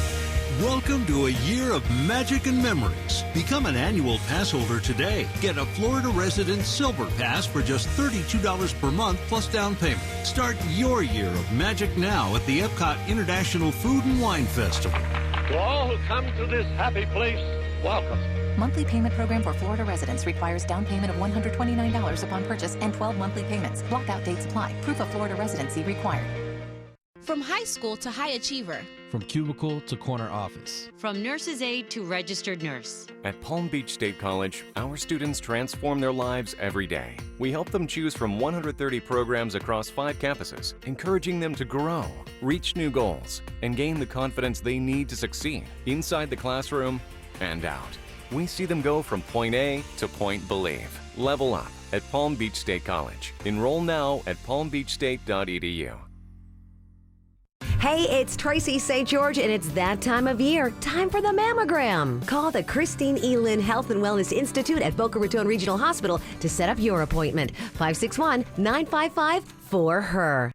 Welcome to a year of magic and memories. Become an annual pass holder today. Get a Florida Resident Silver Pass for just $32 per month plus down payment. Start your year of magic now at the Epcot International Food and Wine Festival. To all who come to this happy place, welcome. Monthly payment program for Florida residents requires down payment of $129 upon purchase and 12 monthly payments. Blockout dates apply. Proof of Florida residency required. From high school to high achiever. From cubicle to corner office. From nurse's aide to registered nurse. At Palm Beach State College, our students transform their lives every day. We help them choose from 130 programs across 5 campuses, encouraging them to grow, reach new goals, and gain the confidence they need to succeed inside the classroom and out. We see them go from point A to point believe. Level up at Palm Beach State College. Enroll now at palmbeachstate.edu. Hey, it's Tracy St. George, and it's that time of year. Time for the mammogram. Call the Christine E. Lynn Health and Wellness Institute at Boca Raton Regional Hospital to set up your appointment. 561-955-4HER.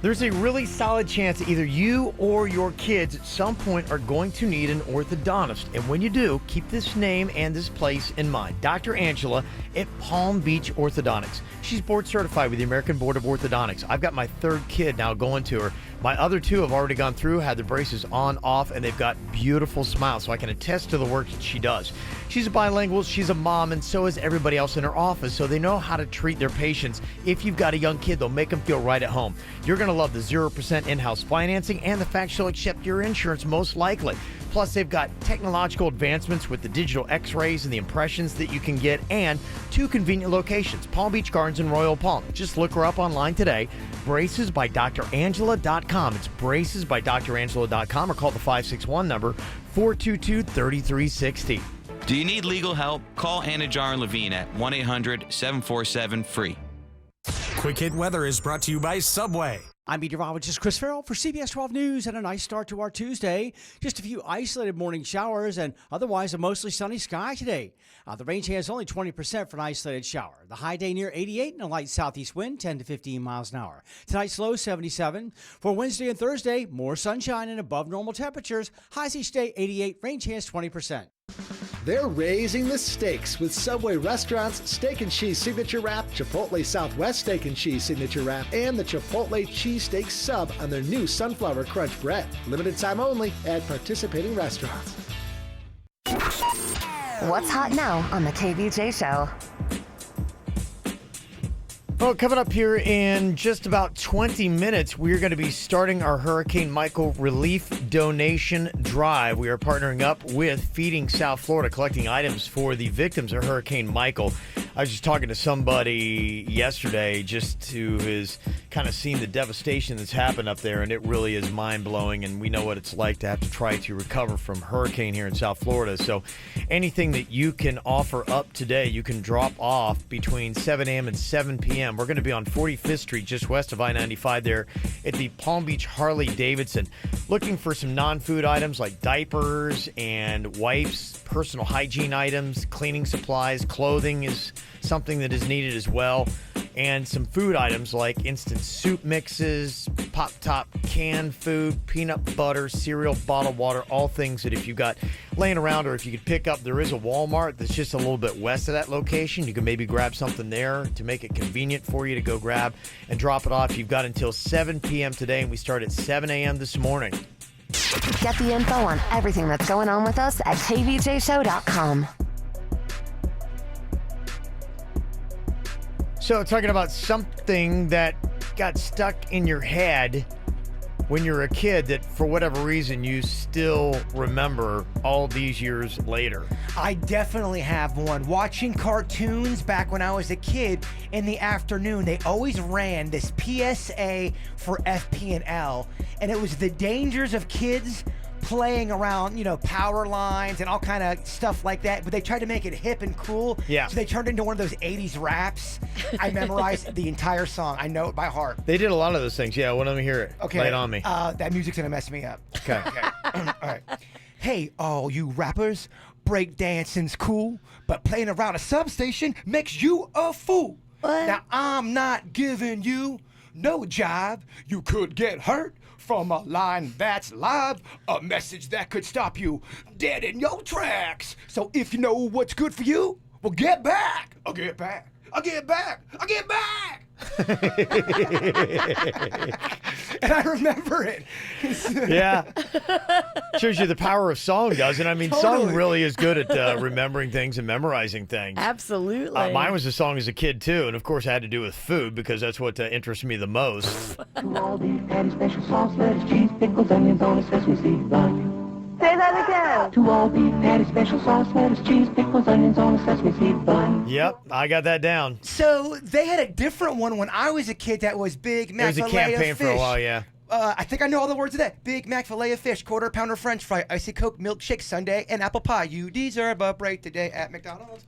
There's a really solid chance that either you or your kids at some point are going to need an orthodontist. And when you do, keep this name and this place in mind. Dr. Angela at Palm Beach Orthodontics. She's board certified with the American Board of Orthodontics. I've got my 3rd kid now going to her. My other 2 have already gone through, had their braces on, off, and they've got beautiful smiles, so I can attest to the work that she does. She's a bilingual, she's a mom, and so is everybody else in her office, so they know how to treat their patients. If you've got a young kid, they'll make them feel right at home. You're going to love the 0% in-house financing and the fact she'll accept your insurance most likely. Plus, they've got technological advancements with the digital x-rays and the impressions that you can get, and 2 convenient locations, Palm Beach Gardens and Royal Palm. Just look her up online today, bracesbydrangela.com. It's bracesbydrangela.com, or call the 561 number, 422-3360. Do you need legal help? Call Anajar and Levine at 1-800-747-FREE. Quick Hit Weather is brought to you by Subway. I'm meteorologist Chris Farrell for CBS 12 News, and a nice start to our Tuesday. Just a few isolated morning showers and otherwise a mostly sunny sky today. The rain chance is only 20% for an isolated shower. The high day near 88 and a light southeast wind 10 to 15 miles an hour. Tonight's low 77. For Wednesday and Thursday, more sunshine and above normal temperatures. Highs each day 88, rain chance 20%. They're raising the stakes with Subway restaurants, Steak and Cheese Signature Wrap, Chipotle Southwest Steak and Cheese Signature Wrap, and the Chipotle Cheesesteak Sub on their new Sunflower Crunch Bread. Limited time only at participating restaurants. What's hot now on the KVJ Show? Well, coming up here in just about 20 minutes, we're going to be starting our Hurricane Michael relief donation drive. We are partnering up with Feeding South Florida, collecting items for the victims of Hurricane Michael. I was just talking to somebody yesterday just who has kind of seen the devastation that's happened up there, and it really is mind-blowing, and we know what it's like to have to try to recover from hurricane here in South Florida. So anything that you can offer up today, you can drop off between 7 a.m. and 7 p.m. We're going to be on 45th Street, just west of I-95 there at the Palm Beach Harley-Davidson. Looking for some non-food items like diapers and wipes, personal hygiene items, cleaning supplies, clothing is something that is needed as well, and some food items like instant soup mixes, pop-top canned food, peanut butter, cereal, bottled water, all things that if you got laying around or if you could pick up. There is a Walmart that's just a little bit west of that location. You can maybe grab something there to make it convenient for you to go grab and drop it off. You've got until 7 p.m. today, and we start at 7 a.m. this morning. Get the info on everything that's going on with us at kvjshow.com. So, talking about something that got stuck in your head when you were a kid that, for whatever reason, you still remember all these years later. I definitely have one. Watching cartoons back when I was a kid in the afternoon, they always ran this PSA for FP&L, and it was the dangers of kids playing around, power lines and all kind of stuff like that, but they tried to make it hip and cool. Yeah. So they turned into one of those 80s raps. I memorized the entire song. I know it by heart. They did a lot of those things. Yeah, let me hear it. Okay. Lay it on me. That music's going to mess me up. Okay. All right. Hey, all you rappers, breakdancing's cool, but playing around a substation makes you a fool. What? Now, I'm not giving you no jive. You could get hurt from a line that's live, a message that could stop you dead in your tracks. So if you know what's good for you, well, get back. I'll get back. I'll get back. I'll get back. And I remember it. Yeah. Shows you the power of song, doesn't it? I mean, Totally. song really is good at remembering things and memorizing things. Absolutely. Mine was a song as a kid, too. And, of course, it had to do with food because that's what interests me the most. To all beef patty, special sauce, lettuce, cheese, pickles, onions on a sesame seed bun. Say that again. To all beef patty, special sauce, lettuce, cheese, pickles, onions on a sesame seed bun. Yep, I got that down. So they had a different one when I was a kid that was Big Mac It was a filet campaign of for a fish. while, yeah. I think I know all the words of that. Big Mac filet of fish, quarter pounder French fry, icy Coke, milkshake sundae, and apple pie. You deserve a break today at McDonald's.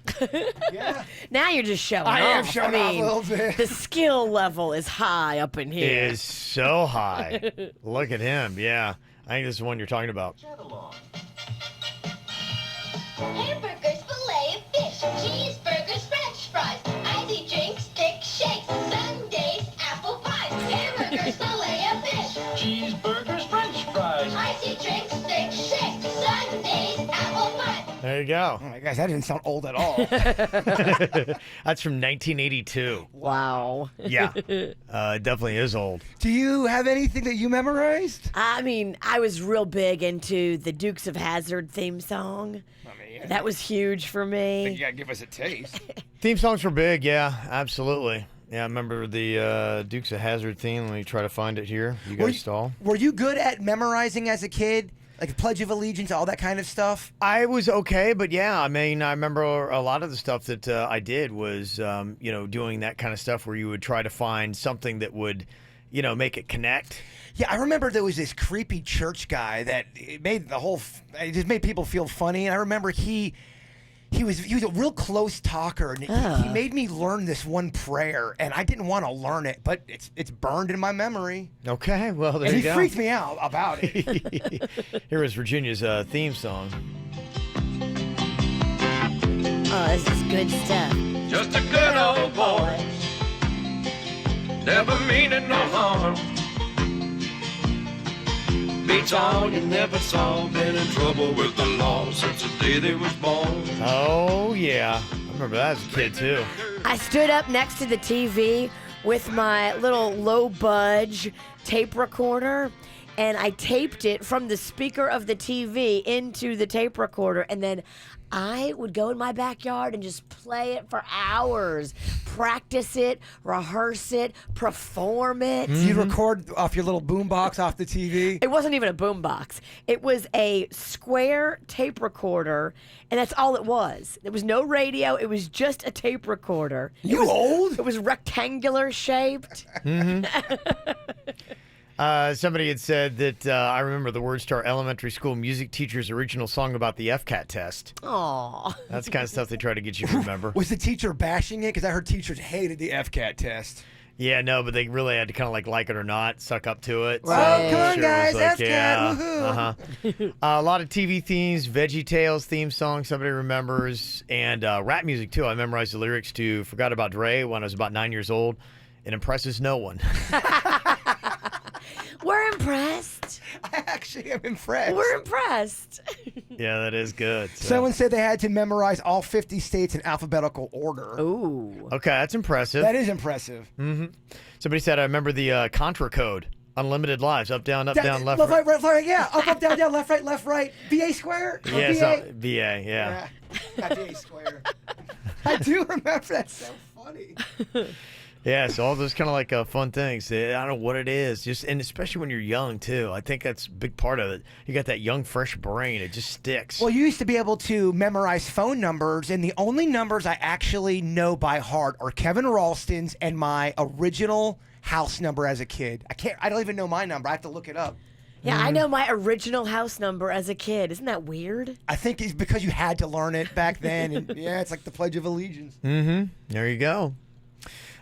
Yeah. Now you're just showing off. I am showing off a little bit. The skill level is high up in here. It is so high. Look at him, yeah. I think this is the one you're talking about. Hamburgers, filet of fish, cheeseburgers, French fries, icy drinks, thick shakes, sundaes, apple pies. Hamburgers, filet of fish, Cheeseburgers, French fries. icy drinks, thick shakes, sundaes, apple pie. There you go. Oh my gosh, that didn't sound old at all. That's from 1982. Wow. Yeah. It definitely is old. Do you have anything that you memorized? I mean, I was real big into the Dukes of Hazzard theme song. That was huge for me. You gotta give us a taste. Theme songs were big, yeah, absolutely. Yeah, I remember the Dukes of Hazzard theme. Let me try to find it here. You guys stall. Were you good at memorizing as a kid? Like the Pledge of Allegiance, all that kind of stuff? I was okay, but yeah, I mean, I remember a lot of the stuff that I did was, doing that kind of stuff where you would try to find something that would, make it connect. Yeah, I remember there was this creepy church guy that it just made people feel funny. And I remember he was a real close talker, and he made me learn this one prayer, and I didn't want to learn it, but it's burned in my memory. Okay, well, there and you go. he freaked me out about it. Here is Virginia's theme song. Oh, this is good stuff. Just a good old boy, never meaning no harm. Beats all you never saw, been in trouble with the law since the day they was born. Oh, yeah. I remember that as a kid, too. I stood up next to the TV with my little low budge tape recorder, and I taped it from the speaker of the TV into the tape recorder, and then I would go in my backyard and just play it for hours, practice it, rehearse it, perform it. You'd record off your little boombox off the TV? It wasn't even a boombox. It was a square tape recorder, and that's all it was. There was no radio. It was just a tape recorder. Old? It was rectangular shaped. Somebody had said that I remember the words to our elementary school music teacher's original song about the FCAT test. Aww. That's the kind of stuff they try to get you to remember. Was the teacher bashing it? Because I heard teachers hated the FCAT test. Yeah, no, but they really had to kind of like it or not, suck up to it. Right. So Come on, sure guys, was like, FCAT, yeah, woohoo. a lot of TV themes, Veggie Tales theme song, somebody remembers, and rap music too. I memorized the lyrics to Forgot About Dre when I was about 9 years old. It impresses no one. We're impressed. I actually am impressed. We're impressed. Yeah, that is good. So. Someone said they had to memorize all 50 states in alphabetical order. Ooh. Okay, that's impressive. That is impressive. Mm-hmm. Somebody said, I remember the Contra code. Unlimited lives. Up, down, down, left, right, right. Yeah. Up, down, left, right. VA square? Yeah, VA? VA, yeah. Not VA square. I do remember that. So funny. Yeah, so all those kind of like fun things. I don't know what it is, and especially when you're young too. I think that's a big part of it. You got that young, fresh brain; it just sticks. Well, you used to be able to memorize phone numbers, and the only numbers I actually know by heart are Kevin Ralston's and my original house number as a kid. I don't even know my number. I have to look it up. Yeah, I know my original house number as a kid. Isn't that weird? I think it's because you had to learn it back then, and yeah, it's like the Pledge of Allegiance. Mm-hmm. There you go.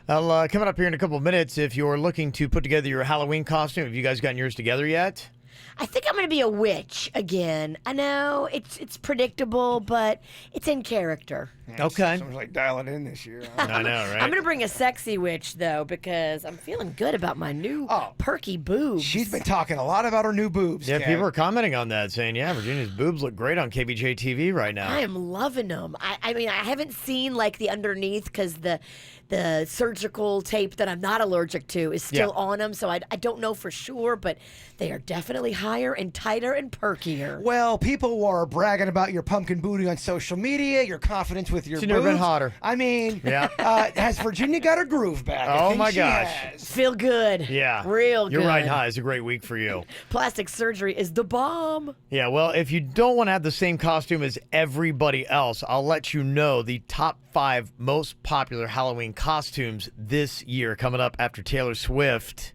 Well, coming up here in a couple of minutes, if you're looking to put together your Halloween costume, have you guys gotten yours together yet? I think I'm going to be a witch again. I know it's predictable, but it's in character. Yeah, okay. Someone's like dialing in this year. I know, right? I'm going to bring a sexy witch, though, because I'm feeling good about my new perky boobs. She's been talking a lot about her new boobs. Yeah, Kev. people are commenting on that, saying, yeah, Virginia's boobs look great on Kvj TV right now. I am loving them. I mean, I haven't seen, like, the underneath because the surgical tape that I'm not allergic to is still on them, so I don't know for sure, but they are definitely higher and tighter and perkier. Well, people were bragging about your pumpkin booty on social media, your confidence with your She's boobs. never been hotter. I mean, Yeah. Has Virginia got her groove back? I Oh, think my she gosh. has. Feel good. Yeah. Real good. You're riding high. It's a great week for you. Plastic surgery is the bomb. Yeah, well, if you don't want to have the same costume as everybody else, I'll let you know the top 5 most popular Halloween costumes this year coming up after Taylor Swift.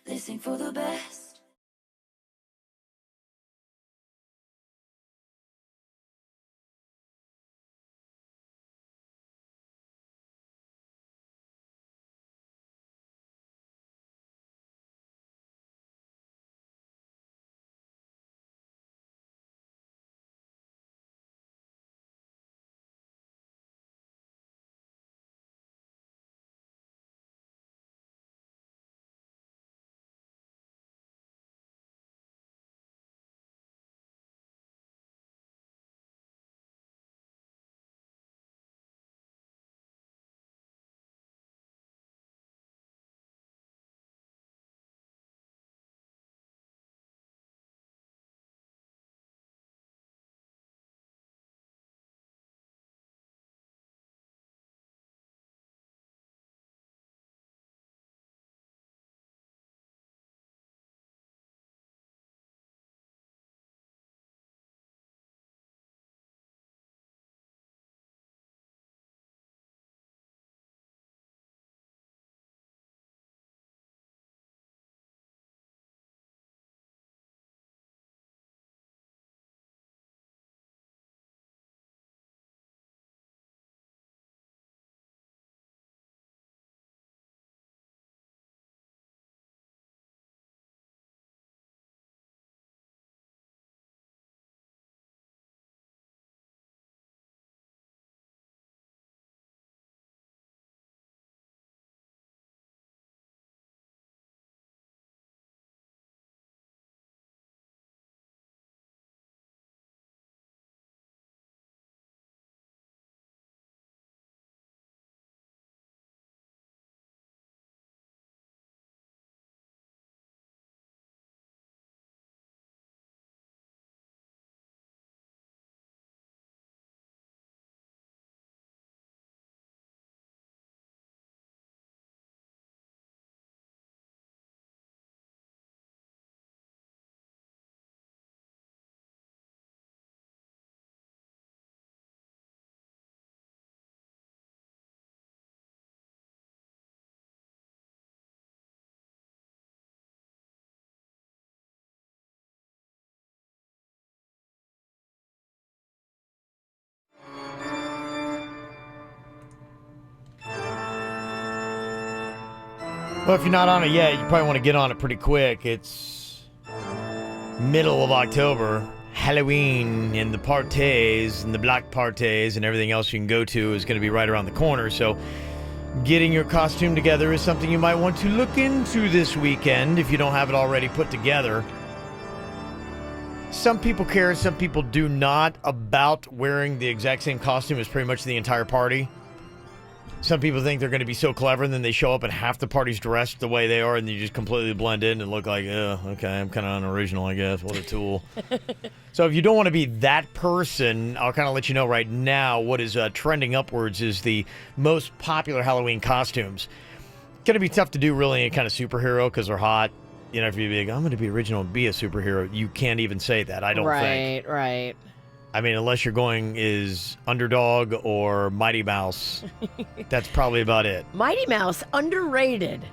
They sing for the best. Well, if you're not on it yet, you probably want to get on it pretty quick. It's middle of October. Halloween and the parties and the black parties and everything else you can go to is going to be right around the corner. So getting your costume together is something you might want to look into this weekend if you don't have it already put together. Some people care, some people do not about wearing the exact same costume as pretty much the entire party. Some people think they're going to be so clever, and then they show up and half the party's dressed the way they are, and you just completely blend in and look like, okay, I'm kind of unoriginal, I guess. What a tool. So if you don't want to be that person, I'll kind of let you know right now what is trending upwards is the most popular Halloween costumes. Going to be tough to do really any kind of superhero because they're hot. You know, if you're like, I'm going to be original and be a superhero, you can't even say that, I don't think. Right. I mean, unless you're going is Underdog or Mighty Mouse. That's probably about it. Mighty Mouse, underrated.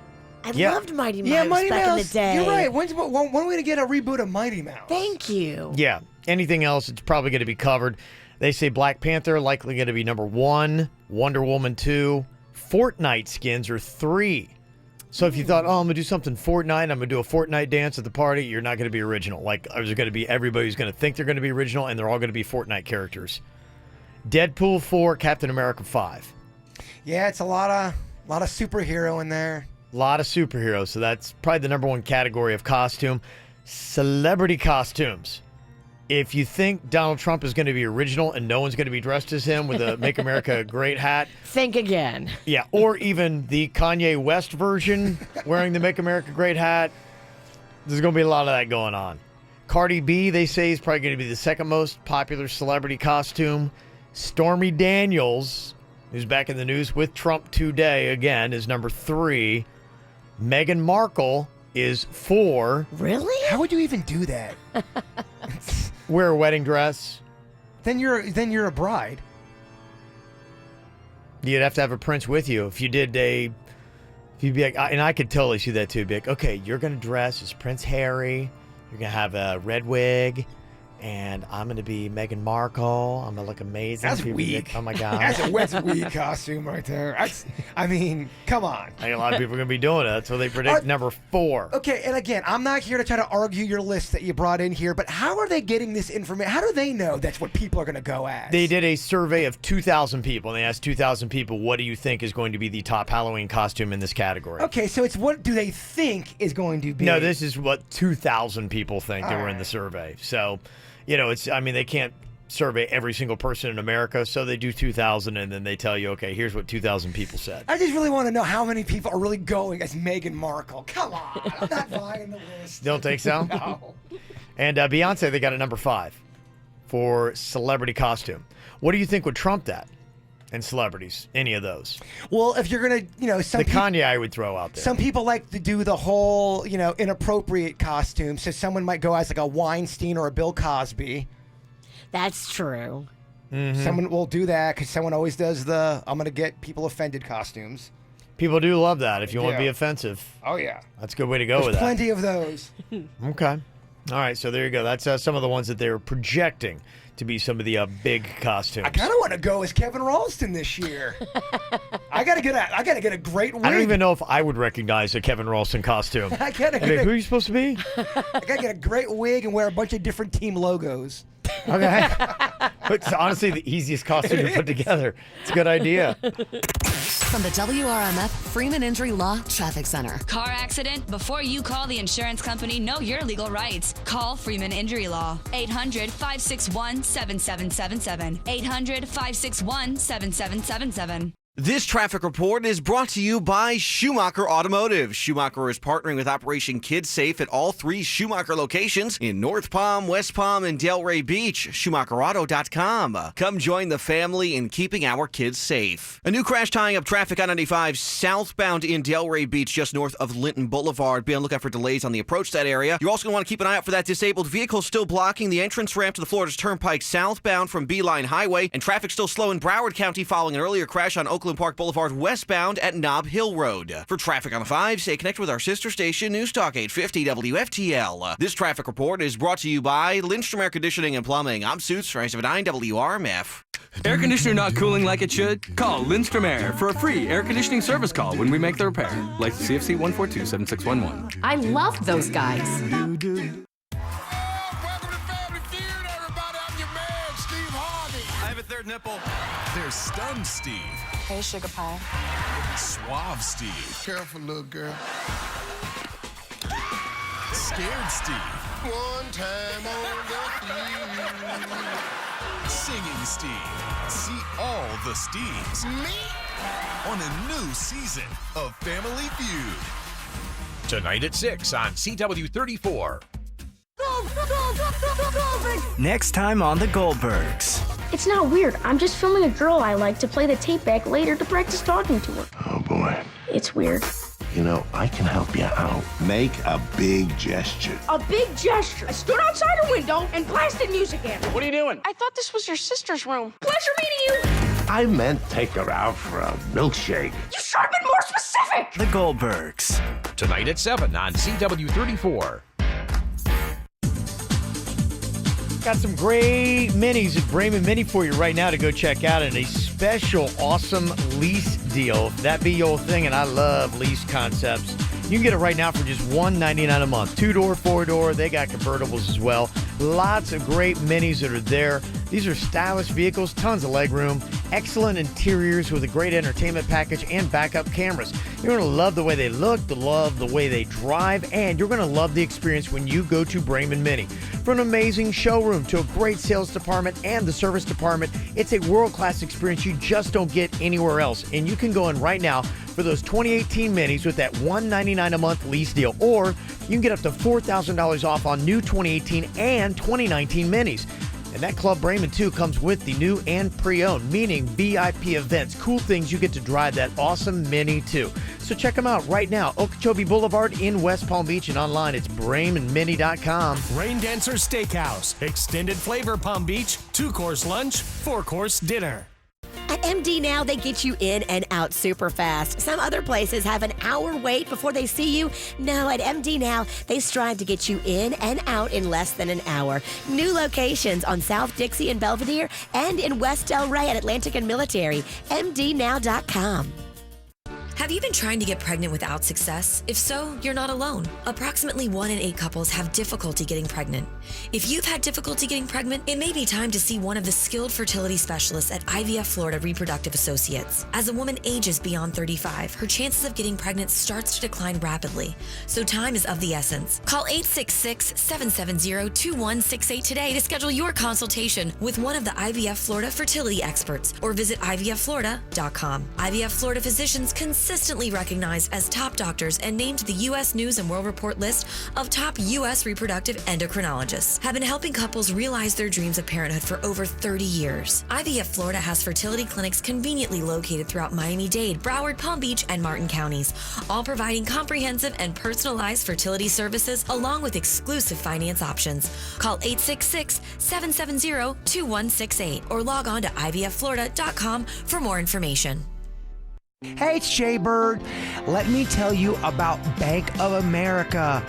I loved Mighty Mouse Mighty back Mouse, in the day. You're right. When are we going to get a reboot of Mighty Mouse? Thank you. Yeah. Anything else, it's probably going to be covered. They say Black Panther likely going to be number 1, Wonder Woman 2, Fortnite skins are 3. So if you thought, I'm going to do something Fortnite, I'm going to do a Fortnite dance at the party, you're not going to be original. Like, there's going to be everybody's going to think they're going to be original, and they're all going to be Fortnite characters. Deadpool 4, Captain America 5. Yeah, it's a lot of superhero in there. A lot of superheroes, so that's probably the number 1 category of costume. Celebrity costumes. If you think Donald Trump is going to be original and no one's going to be dressed as him with a Make America Great hat. Think again. Yeah, or even the Kanye West version wearing the Make America Great hat. There's going to be a lot of that going on. Cardi B, they say, is probably going to be the second most popular celebrity costume. Stormy Daniels, who's back in the news with Trump today again, is number 3. Meghan Markle is 4. Really? How would you even do that? Wear a wedding dress. Then you're a bride. You'd have to have a prince with you. If you did you'd be like, and I could totally see that too. Be like, okay, you're going to dress as Prince Harry. You're going to have a red wig. And I'm going to be Meghan Markle. I'm going to look amazing. That's weak. Like, oh, my God. That's a weak costume right there. I mean, come on. I think a lot of people are going to be doing it. That's what they predict. Number 4. Okay, and again, I'm not here to try to argue your list that you brought in here, but how are they getting this information? How do they know that's what people are going to go as? They did a survey of 2,000 people, and they asked 2,000 people, what do you think is going to be the top Halloween costume in this category? Okay, so it's what do they think is going to be? No, this is what 2,000 people think that were in the survey. So... they can't survey every single person in America, so they do 2,000, and then they tell you, okay, here's what 2,000 people said. I just really want to know how many people are really going as Meghan Markle. Come on, I'm not buying the list. Don't think so? No. And Beyonce, they got a number 5 for celebrity costume. What do you think would trump that in celebrities, any of those? Well, if you're going to, Kanye I would throw out there. Some people like to do the whole, inappropriate costume. So someone might go as like a Weinstein or a Bill Cosby. That's true. Mm-hmm. Someone will do that because someone always does the I'm going to get people offended costumes. People do love that if you want to be offensive. Oh, yeah. That's a good way to go with that. Plenty of those. Okay. All right, so there you go. That's some of the ones that they're projecting to be some of the big costumes. I kind of want to go as Kevin Ralston this year. I gotta get a great wig. I don't even know if I would recognize a Kevin Ralston costume. I gotta who are you supposed to be? I gotta get a great wig and wear a bunch of different team logos. Okay. It's honestly the easiest costume to put together. It's a good idea. From the WRMF Freeman Injury Law Traffic Center. Car accident? Before you call the insurance company, know your legal rights. Call Freeman Injury Law. 800-561-7777. 800-561-7777. This traffic report is brought to you by Schumacher Automotive. Schumacher is partnering with Operation Kids Safe at all 3 Schumacher locations in North Palm, West Palm, and Delray Beach. SchumacherAuto.com. Come join the family in keeping our kids safe. A new crash tying up traffic on 95 southbound in Delray Beach, just north of Linton Boulevard. Be on the lookout for delays on the approach to that area. You're also going to want to keep an eye out for that disabled vehicle still blocking the entrance ramp to the Florida's Turnpike southbound from Beeline Highway, and traffic still slow in Broward County following an earlier crash on Oakland Park Boulevard westbound at Nob Hill Road. For traffic on the 5, stay connected with our sister station, News Talk 850 WFTL. This traffic report is brought to you by Lindstrom Air Conditioning and Plumbing. I'm Suits, 979 WRMF. Air conditioner not cooling like it should? Call Lindstrom Air for a free air conditioning service call when we make the repair. Like CFC 142-7611. I love those guys. I have a third nipple. There's Stunned Steve. Hey, Sugar Pie. Suave Steve. Careful, little girl. Scared Steve. One time on the field. Singing Steve. See all the Steves. Me? On a new season of Family Feud. Tonight at 6 on CW34. Next time on The Goldbergs. It's not weird. I'm just filming a girl I like to play the tape back later to practice talking to her. Oh, boy. It's weird. You know, I can help you out. Make a big gesture. A big gesture. I stood outside her window and blasted music at her. What are you doing? I thought this was your sister's room. Pleasure meeting you. I meant take her out for a milkshake. You should have been more specific. The Goldbergs. Tonight at 7 on CW34. Got some great minis at Bremen Mini for you right now to go check out, and a special awesome lease deal. If that be your thing, and I love lease concepts. You can get it right now for just $199 a month. 2-door, 4-door. They got convertibles as well. Lots of great minis that are there. These are stylish vehicles, tons of legroom, excellent interiors with a great entertainment package and backup cameras. You're going to love the way they look, love the way they drive, and you're going to love the experience when you go to Bremen Mini. From an amazing showroom to a great sales department and the service department, it's a world-class experience you just don't get anywhere else. And you can go in right now for those 2018 Minis with that $199 a month lease deal, or you can get up to $4,000 off on new 2018 and 2019 Minis. And that Club Bremen, too, comes with the new and pre-owned, meaning VIP events, cool things you get to drive that awesome Mini, too. So check them out right now. Okeechobee Boulevard in West Palm Beach, and online it's BremenMini.com. Rain Dancer Steakhouse. Extended flavor Palm Beach. 2-course lunch, 4-course dinner. At MD Now, they get you in and out super fast. Some other places have an hour wait before they see you. No, at MD Now, they strive to get you in and out in less than an hour. New locations on South Dixie and Belvedere and in West Del Rey at Atlantic and Military. MDNow.com. Have you been trying to get pregnant without success? If so, you're not alone. Approximately 1 in 8 couples have difficulty getting pregnant. If you've had difficulty getting pregnant, it may be time to see one of the skilled fertility specialists at IVF Florida Reproductive Associates. As a woman ages beyond 35, her chances of getting pregnant starts to decline rapidly. So time is of the essence. Call 866-770-2168 today to schedule your consultation with one of the IVF Florida fertility experts, or visit IVFFlorida.com. IVF Florida physicians consistently recognized as top doctors and named to the U.S. News and World Report list of top U.S. reproductive endocrinologists, have been helping couples realize their dreams of parenthood for over 30 years. IVF Florida has fertility clinics conveniently located throughout Miami-Dade, Broward, Palm Beach, and Martin counties, all providing comprehensive and personalized fertility services along with exclusive finance options. Call 866-770-2168 or log on to IVFFlorida.com for more information. Hey, it's Jay Bird. Let me tell you about Bank of America.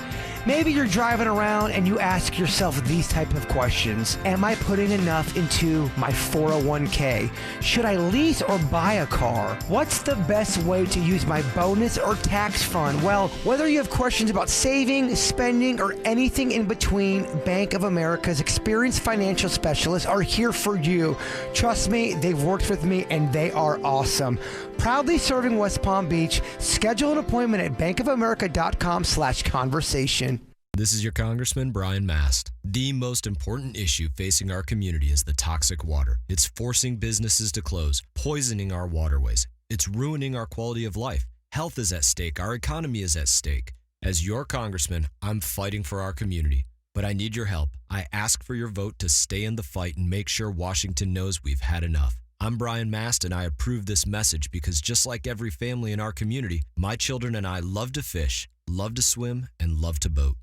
Maybe you're driving around and you ask yourself these type of questions. Am I putting enough into my 401k? Should I lease or buy a car? What's the best way to use my bonus or tax fund? Well, whether you have questions about saving, spending, or anything in between, Bank of America's experienced financial specialists are here for you. Trust me, they've worked with me and they are awesome. Proudly serving West Palm Beach. Schedule an appointment at bankofamerica.com/conversation. This is your Congressman, Brian Mast. The most important issue facing our community is the toxic water. It's forcing businesses to close, poisoning our waterways. It's ruining our quality of life. Health is at stake. Our economy is at stake. As your Congressman, I'm fighting for our community. But I need your help. I ask for your vote to stay in the fight and make sure Washington knows we've had enough. I'm Brian Mast, and I approve this message because just like every family in our community, my children and I love to fish, love to swim, and love to boat.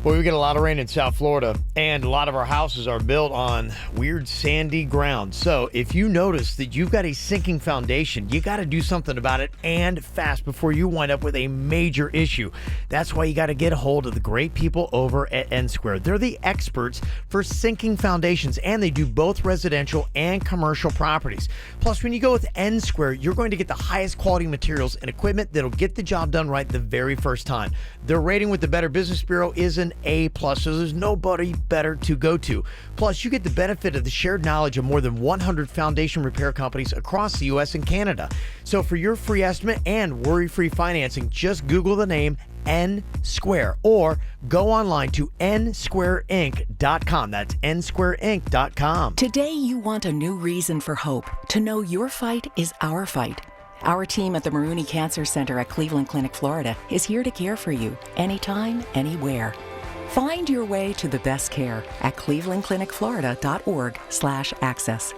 Boy, we get a lot of rain in South Florida, and a lot of our houses are built on weird sandy ground. So if you notice that you've got a sinking foundation, you got to do something about it and fast before you wind up with a major issue. That's why you got to get a hold of the great people over at N Square. They're the experts for sinking foundations, and they do both residential and commercial properties. Plus, when you go with N Square, you're going to get the highest quality materials and equipment that'll get the job done right the very first time. Their rating with the Better Business Bureau is an A+, so there's nobody better to go to. Plus, you get the benefit of the shared knowledge of more than 100 foundation repair companies across the U.S. and Canada. So for your free estimate and worry-free financing, just Google the name N Square or go online to nsquareinc.com. That's nsquareinc.com. Today, you want a new reason for hope, to know your fight is our fight. Our team at the Maroney Cancer Center at Cleveland Clinic, Florida, is here to care for you anytime, anywhere. Find your way to the best care at clevelandclinicflorida.org/access.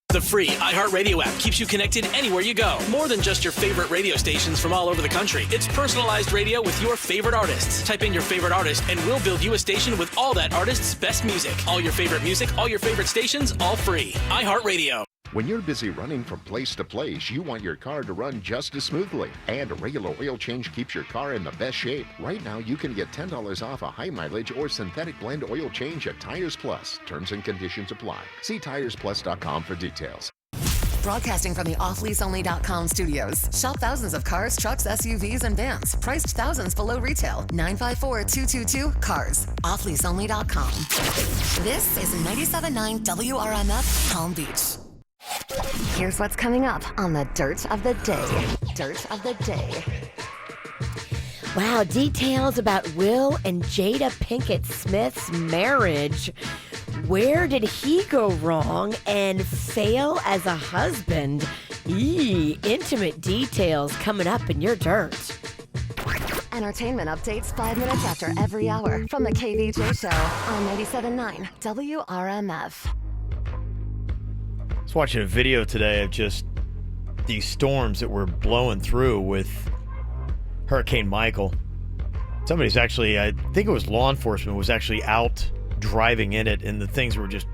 The free iHeartRadio app keeps you connected anywhere you go. More than just your favorite radio stations from all over the country. It's personalized radio with your favorite artists. Type in your favorite artist and we'll build you a station with all that artist's best music. All your favorite music, all your favorite stations, all free. iHeartRadio. When you're busy running from place to place, you want your car to run just as smoothly. And a regular oil change keeps your car in the best shape. Right now, you can get $10 off a high mileage or synthetic blend oil change at Tires Plus. Terms and conditions apply. See tiresplus.com for details. Broadcasting from the offleaseonly.com studios. Shop thousands of cars, trucks, SUVs, and vans. Priced thousands below retail. 954-222-CARS. Offleaseonly.com. This is 97.9 WRMF Palm Beach. Here's what's coming up on the Dirt of the Day. Dirt of the Day. Wow, details about Will and Jada Pinkett Smith's marriage. Where did he go wrong and fail as a husband? Intimate details coming up in your dirt. Entertainment updates 5 minutes after every hour from the KVJ Show on 97.9 WRMF. I was watching a video today of just these storms that were blowing through with Hurricane Michael. Somebody's actually, I think it was law enforcement, was actually out driving in it, and the things were just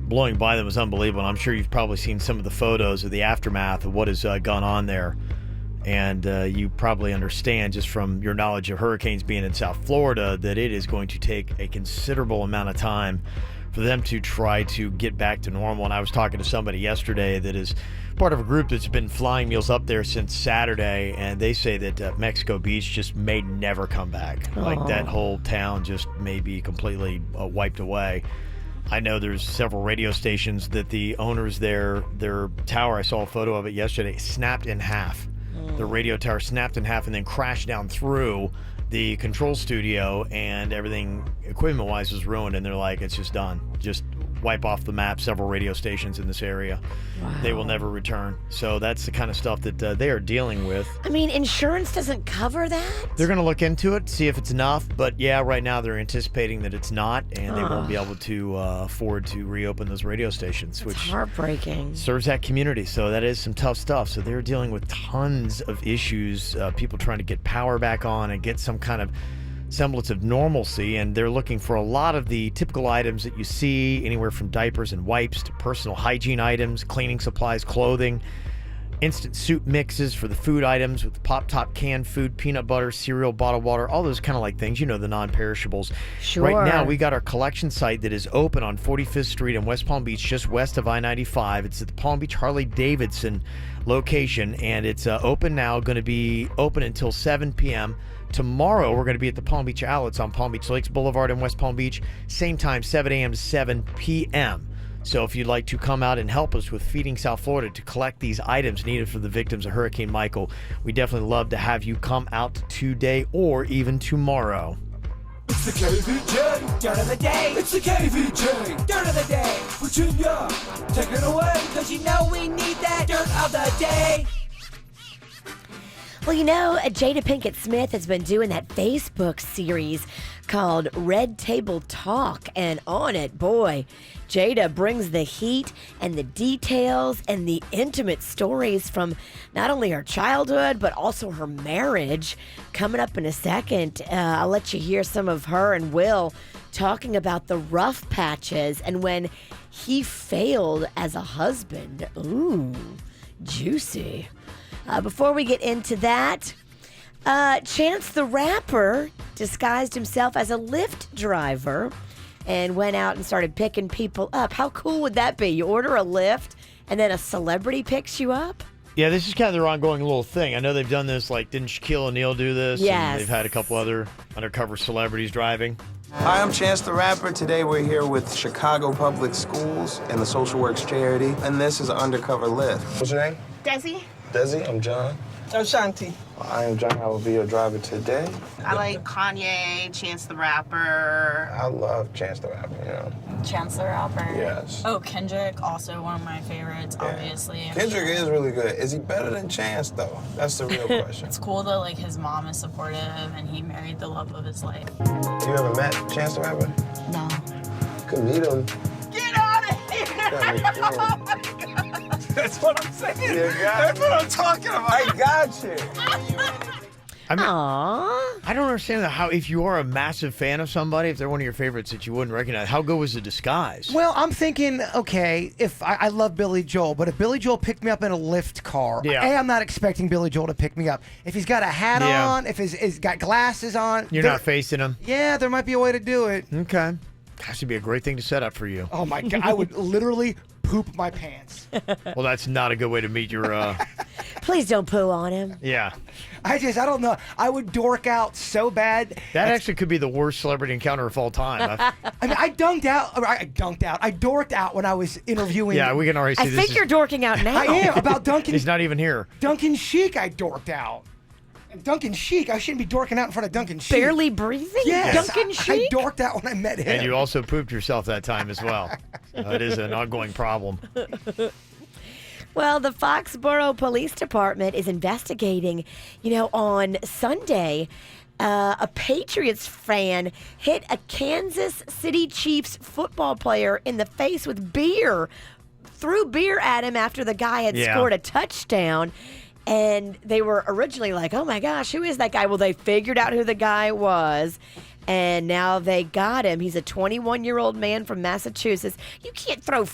blowing by them. It was unbelievable. And I'm sure you've probably seen some of the photos of the aftermath of what has gone on there. And you probably understand just from your knowledge of hurricanes being in South Florida that it is going to take a considerable amount of time for them to try to get back to normal. And I was talking to somebody yesterday that is part of a group that's been flying meals up there since Saturday, and they say that Mexico Beach just may never come back. Aww. Like that whole town just may be completely wiped away. I know there's several radio stations that the owners there, their tower, I saw a photo of it yesterday, snapped in half. The radio tower snapped in half and then crashed down through the control studio, and everything equipment-wise was ruined, and they're like, it's just done. Just wipe off the map several radio stations in this area. Wow. They will never return. So that's the kind of stuff that they are dealing with. I mean, insurance doesn't cover that? They're going to look into it, see if it's enough. But yeah, right now they're anticipating that it's not, and they won't be able to afford to reopen those radio stations, which heartbreaking. Serves that community. So that is some tough stuff. So they're dealing with tons of issues, people trying to get power back on and get some kind of semblance of normalcy, and they're looking for a lot of the typical items that you see, anywhere from diapers and wipes to personal hygiene items, cleaning supplies, clothing, instant soup mixes for the food items with pop-top canned food, peanut butter, cereal, bottled water, all those kind of like things, you know, the non-perishables. Sure. Right now, we got our collection site that is open on 45th Street in West Palm Beach, just west of I-95. It's at the Palm Beach Harley-Davidson location, and it's open now, going to be open until 7 p.m. Tomorrow, we're going to be at the Palm Beach Outlets on Palm Beach Lakes Boulevard in West Palm Beach. Same time, 7 a.m. to 7 p.m. So if you'd like to come out and help us with Feeding South Florida to collect these items needed for the victims of Hurricane Michael, we definitely love to have you come out today or even tomorrow. It's the KVJ Dirt of the Day. It's the KVJ Dirt of the Day. Virginia, take it away. Cause you know we need that Dirt of the Day. Well, you know, Jada Pinkett Smith has been doing that Facebook series called Red Table Talk, and on it, boy, Jada brings the heat and the details and the intimate stories from not only her childhood, but also her marriage. Coming up in a second, I'll let you hear some of her and Will talking about the rough patches and when he failed as a husband. Ooh, juicy. Before we get into that, Chance the Rapper disguised himself as a Lyft driver and went out and started picking people up. How cool would that be? You order a Lyft and then a celebrity picks you up? Yeah, this is kind of their ongoing little thing. I know they've done this, like, didn't Shaquille O'Neal do this? Yes. And they've had a couple other undercover celebrities driving. Hi, I'm Chance the Rapper. Today we're here with Chicago Public Schools and the Social Works Charity, and this is an undercover Lyft. What's your name? Desi. Desi, I'm John. I'm Shanti. I am John. I will be your driver today. I like Kanye, Chance the Rapper. I love Chance the Rapper, you know. Chance the Rapper. Yes. Oh, Kendrick, also one of my favorites, obviously. Kendrick is really good. Is he better than Chance, though? That's the real question. It's cool that, like, his mom is supportive and he married the love of his life. You ever met Chance the Rapper? No. You could meet him. Get out of here! Oh my God. That's what I'm saying. That's what I'm talking about. I got you. I mean, I don't understand how, if you are a massive fan of somebody, if they're one of your favorites that you wouldn't recognize, how good was the disguise? Well, I'm thinking, okay, if I love Billy Joel, but if Billy Joel picked me up in a Lyft car, I'm not expecting Billy Joel to pick me up. If he's got a hat on, if he's got glasses on. You're not facing him? Yeah, there might be a way to do it. Okay. That should be a great thing to set up for you. Oh, my God. I would literally poop my pants. Well, that's not a good way to meet your... Please don't poo on him. Yeah. I don't know. I would dork out so bad. That actually could be the worst celebrity encounter of all time. I mean, I dorked out when I was interviewing. Yeah, we can already see I think you're dorking out now. I am. About Duncan. He's not even here. Duncan Sheik, I dorked out. And Duncan Sheik, I shouldn't be dorking out in front of Duncan Sheik. Barely breathing? Yes, Duncan I Sheik? dorked out when I met him. And you also pooped yourself that time as well. It is an ongoing problem. Well, the Foxborough Police Department is investigating, on Sunday, a Patriots fan hit a Kansas City Chiefs football player in the face with beer, threw beer at him after the guy had scored a touchdown. And they were originally like, oh my gosh, who is that guy? Well, they figured out who the guy was. And now they got him. He's a 21-year-old man from Massachusetts. You can't throw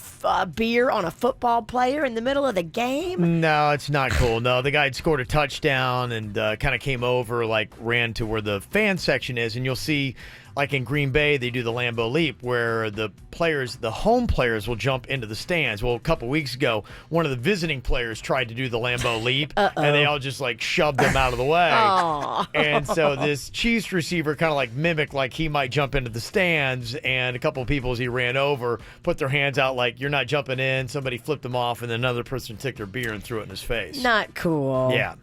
beer on a football player in the middle of the game. No, it's not cool. No, the guy had scored a touchdown and kind of came over, ran to where the fan section is. And you'll see, like in Green Bay, they do the Lambeau Leap where the home players will jump into the stands. Well, a couple weeks ago, one of the visiting players tried to do the Lambeau Leap, and they all just shoved him out of the way. And so this Chiefs receiver kind of mimicked he might jump into the stands, and a couple of people as he ran over put their hands out like, you're not jumping in. Somebody flipped him off, and then another person took their beer and threw it in his face. Not cool. Yeah.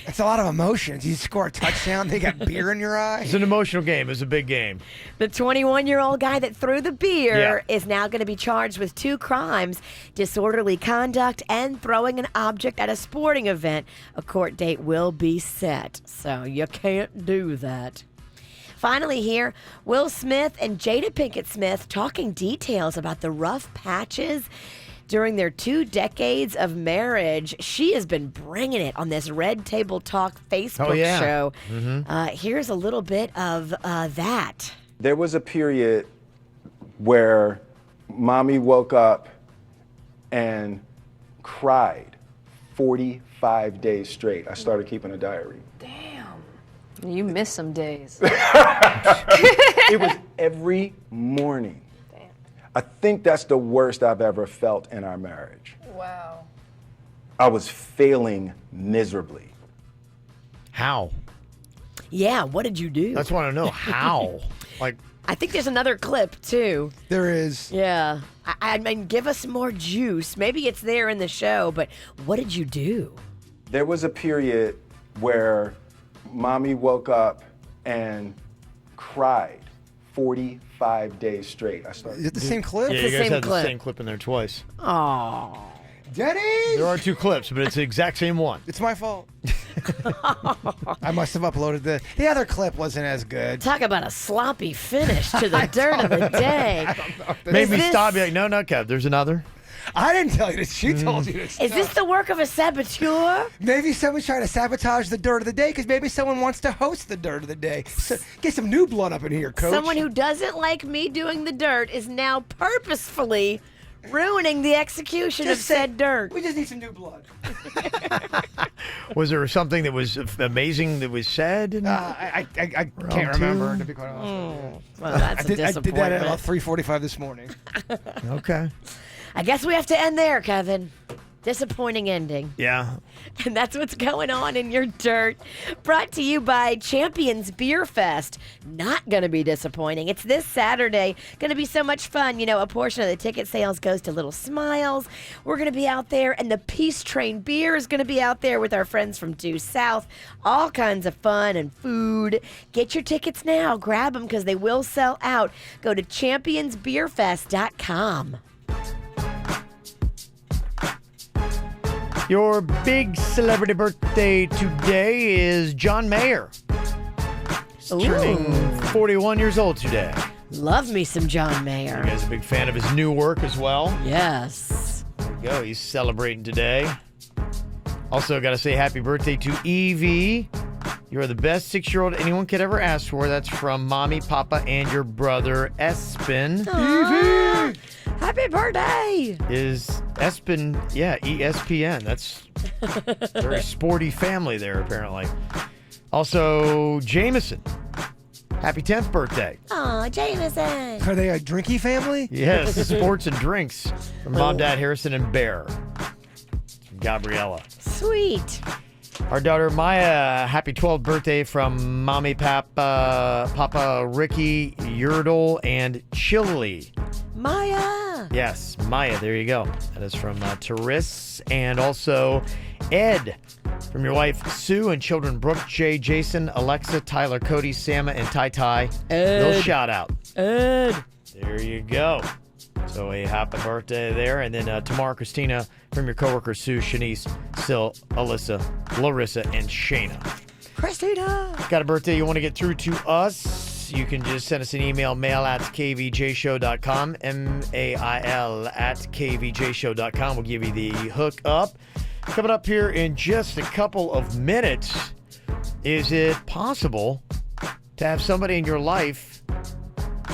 It's a lot of emotions. You score a touchdown, they got beer in your eye. It's an emotional game. It's a big game. The 21-year-old guy that threw the beer is now going to be charged with 2 crimes, disorderly conduct and throwing an object at a sporting event. A court date will be set, so you can't do that. Finally here, Will Smith and Jada Pinkett Smith talking details about the rough patches during their 2 decades of marriage. She has been bringing it on this Red Table Talk Facebook show. Mm-hmm. Here's a little bit of that. There was a period where mommy woke up and cried 45 days straight. I started keeping a diary. You missed some days. It was every morning. Damn. I think that's the worst I've ever felt in our marriage. Wow. I was failing miserably. How? Yeah, what did you do? That's what I want to know. How? I think there's another clip, too. There is. Yeah. I mean, give us more juice. Maybe it's there in the show, but what did you do? There was a period where mommy woke up and cried 45 days straight. I started. Is it the same clip? Yeah, It's you the guys same had clip. the same clip in there twice. Oh. Denny! There are 2 clips, but it's the exact same one. It's my fault. I must have uploaded the other clip wasn't as good. Talk about a sloppy finish to the dirt of the day. Made me stop. Be like, no, Kev. There's another. I didn't tell you this. She told you this. Is this the work of a saboteur? Maybe someone's trying to sabotage the dirt of the day because maybe someone wants to host the dirt of the day. So, get some new blood up in here, Coach. Someone who doesn't like me doing the dirt is now purposefully ruining the execution of said dirt. We just need some new blood. Was there something that was amazing that was said? I can't remember, to be quite honest. Well, that's a I did that at disappointment. about 3:45 this morning. Okay. I guess we have to end there, Kevin. Disappointing ending. Yeah. And that's what's going on in your dirt. Brought to you by Champions Beer Fest. Not going to be disappointing. It's this Saturday. Going to be so much fun. You know, a portion of the ticket sales goes to Little Smiles. We're going to be out there, and the Peace Train Beer is going to be out there with our friends from Due South. All kinds of fun and food. Get your tickets now. Grab them because they will sell out. Go to championsbeerfest.com. Your big celebrity birthday today is John Mayer. He's turning 41 years old today. Love me some John Mayer. You guys a big fan of his new work as well? Yes. There you go. He's celebrating today. Also, got to say happy birthday to Evie. You're the best 6-year-old anyone could ever ask for. That's from Mommy, Papa, and your brother, Espen. Evie! Happy birthday! Is Espen, yeah, ESPN. That's a very sporty family there, apparently. Also, Jameson. Happy 10th birthday. Aw, Jameson. Are they a drinky family? Yes, sports and drinks from Mom, Dad, Harrison, and Bear. From Gabriella. Sweet. Our daughter Maya, happy 12th birthday from Mommy, Papa Ricky, Yurdle, and Chili. Maya. Yes, Maya, there you go. That is from Therese. And also Ed, from your wife Sue and children Brooke, Jay, Jason, Alexa, Tyler, Cody, Sama, and Ty Ty. Little shout out. Ed. There you go. So a happy birthday there. And then tomorrow, Christina, from your coworkers Sue, Shanice, Sil, Alyssa, Larissa, and Shayna. Christina. Got a birthday you want to get through to us? You can just send us an email, mail@kvjshow.com, mail@kvjshow.com. We'll give you the hook up. Coming up here in just a couple of minutes, is it possible to have somebody in your life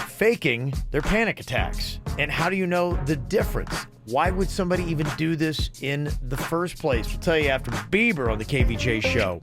faking their panic attacks? And how do you know the difference? Why would somebody even do this in the first place? We'll tell you after Bieber on the KVJ Show.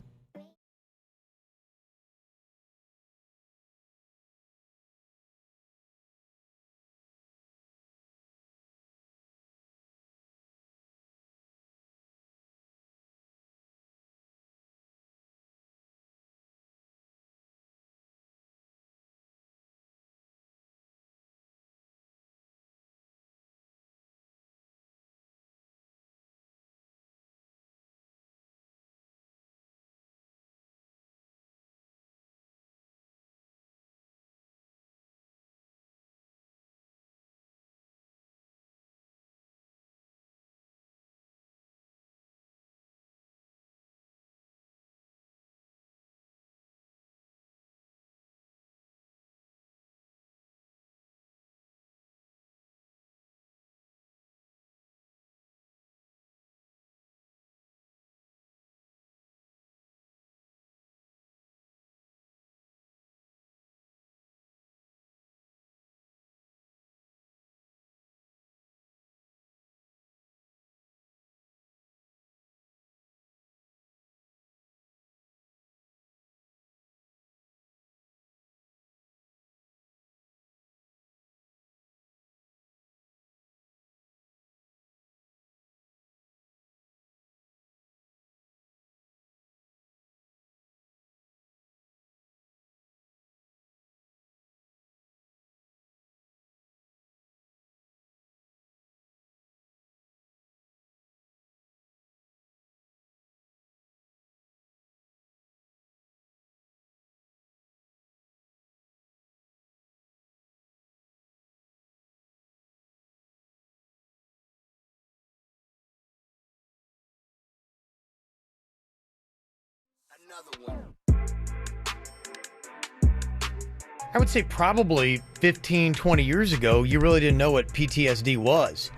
I would say probably 15, 20 years ago, you really didn't know what PTSD was.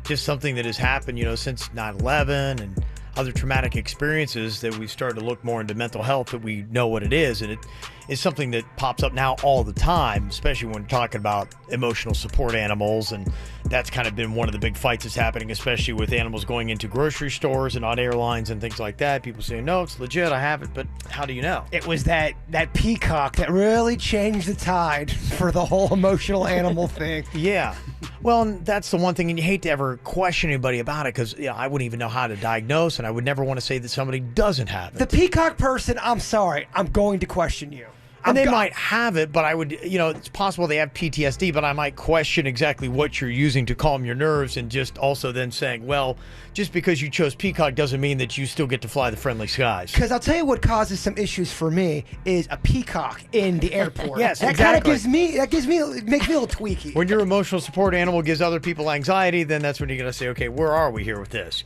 Just something that has happened, since 9/11 and other traumatic experiences that we've started to look more into mental health, that we know what it is. And it is something that pops up now all the time, especially when we're talking about emotional support animals. And that's kind of been one of the big fights that's happening, especially with animals going into grocery stores and on airlines and things like that. People saying, no, it's legit, I have it, but how do you know? It was that peacock that really changed the tide for the whole emotional animal thing. Yeah. Well, and that's the one thing, and you hate to ever question anybody about it because I wouldn't even know how to diagnose, and I would never want to say that somebody doesn't have it. The peacock person, I'm sorry, I'm going to question you. And they might have it, but I would, it's possible they have PTSD, but I might question exactly what you're using to calm your nerves, and just also then saying, well, just because you chose peacock doesn't mean that you still get to fly the friendly skies. Because I'll tell you what causes some issues for me is a peacock in the airport. Yes, that exactly. Makes me a little tweaky. When your emotional support animal gives other people anxiety, then that's when you're going to say, okay, where are we here with this?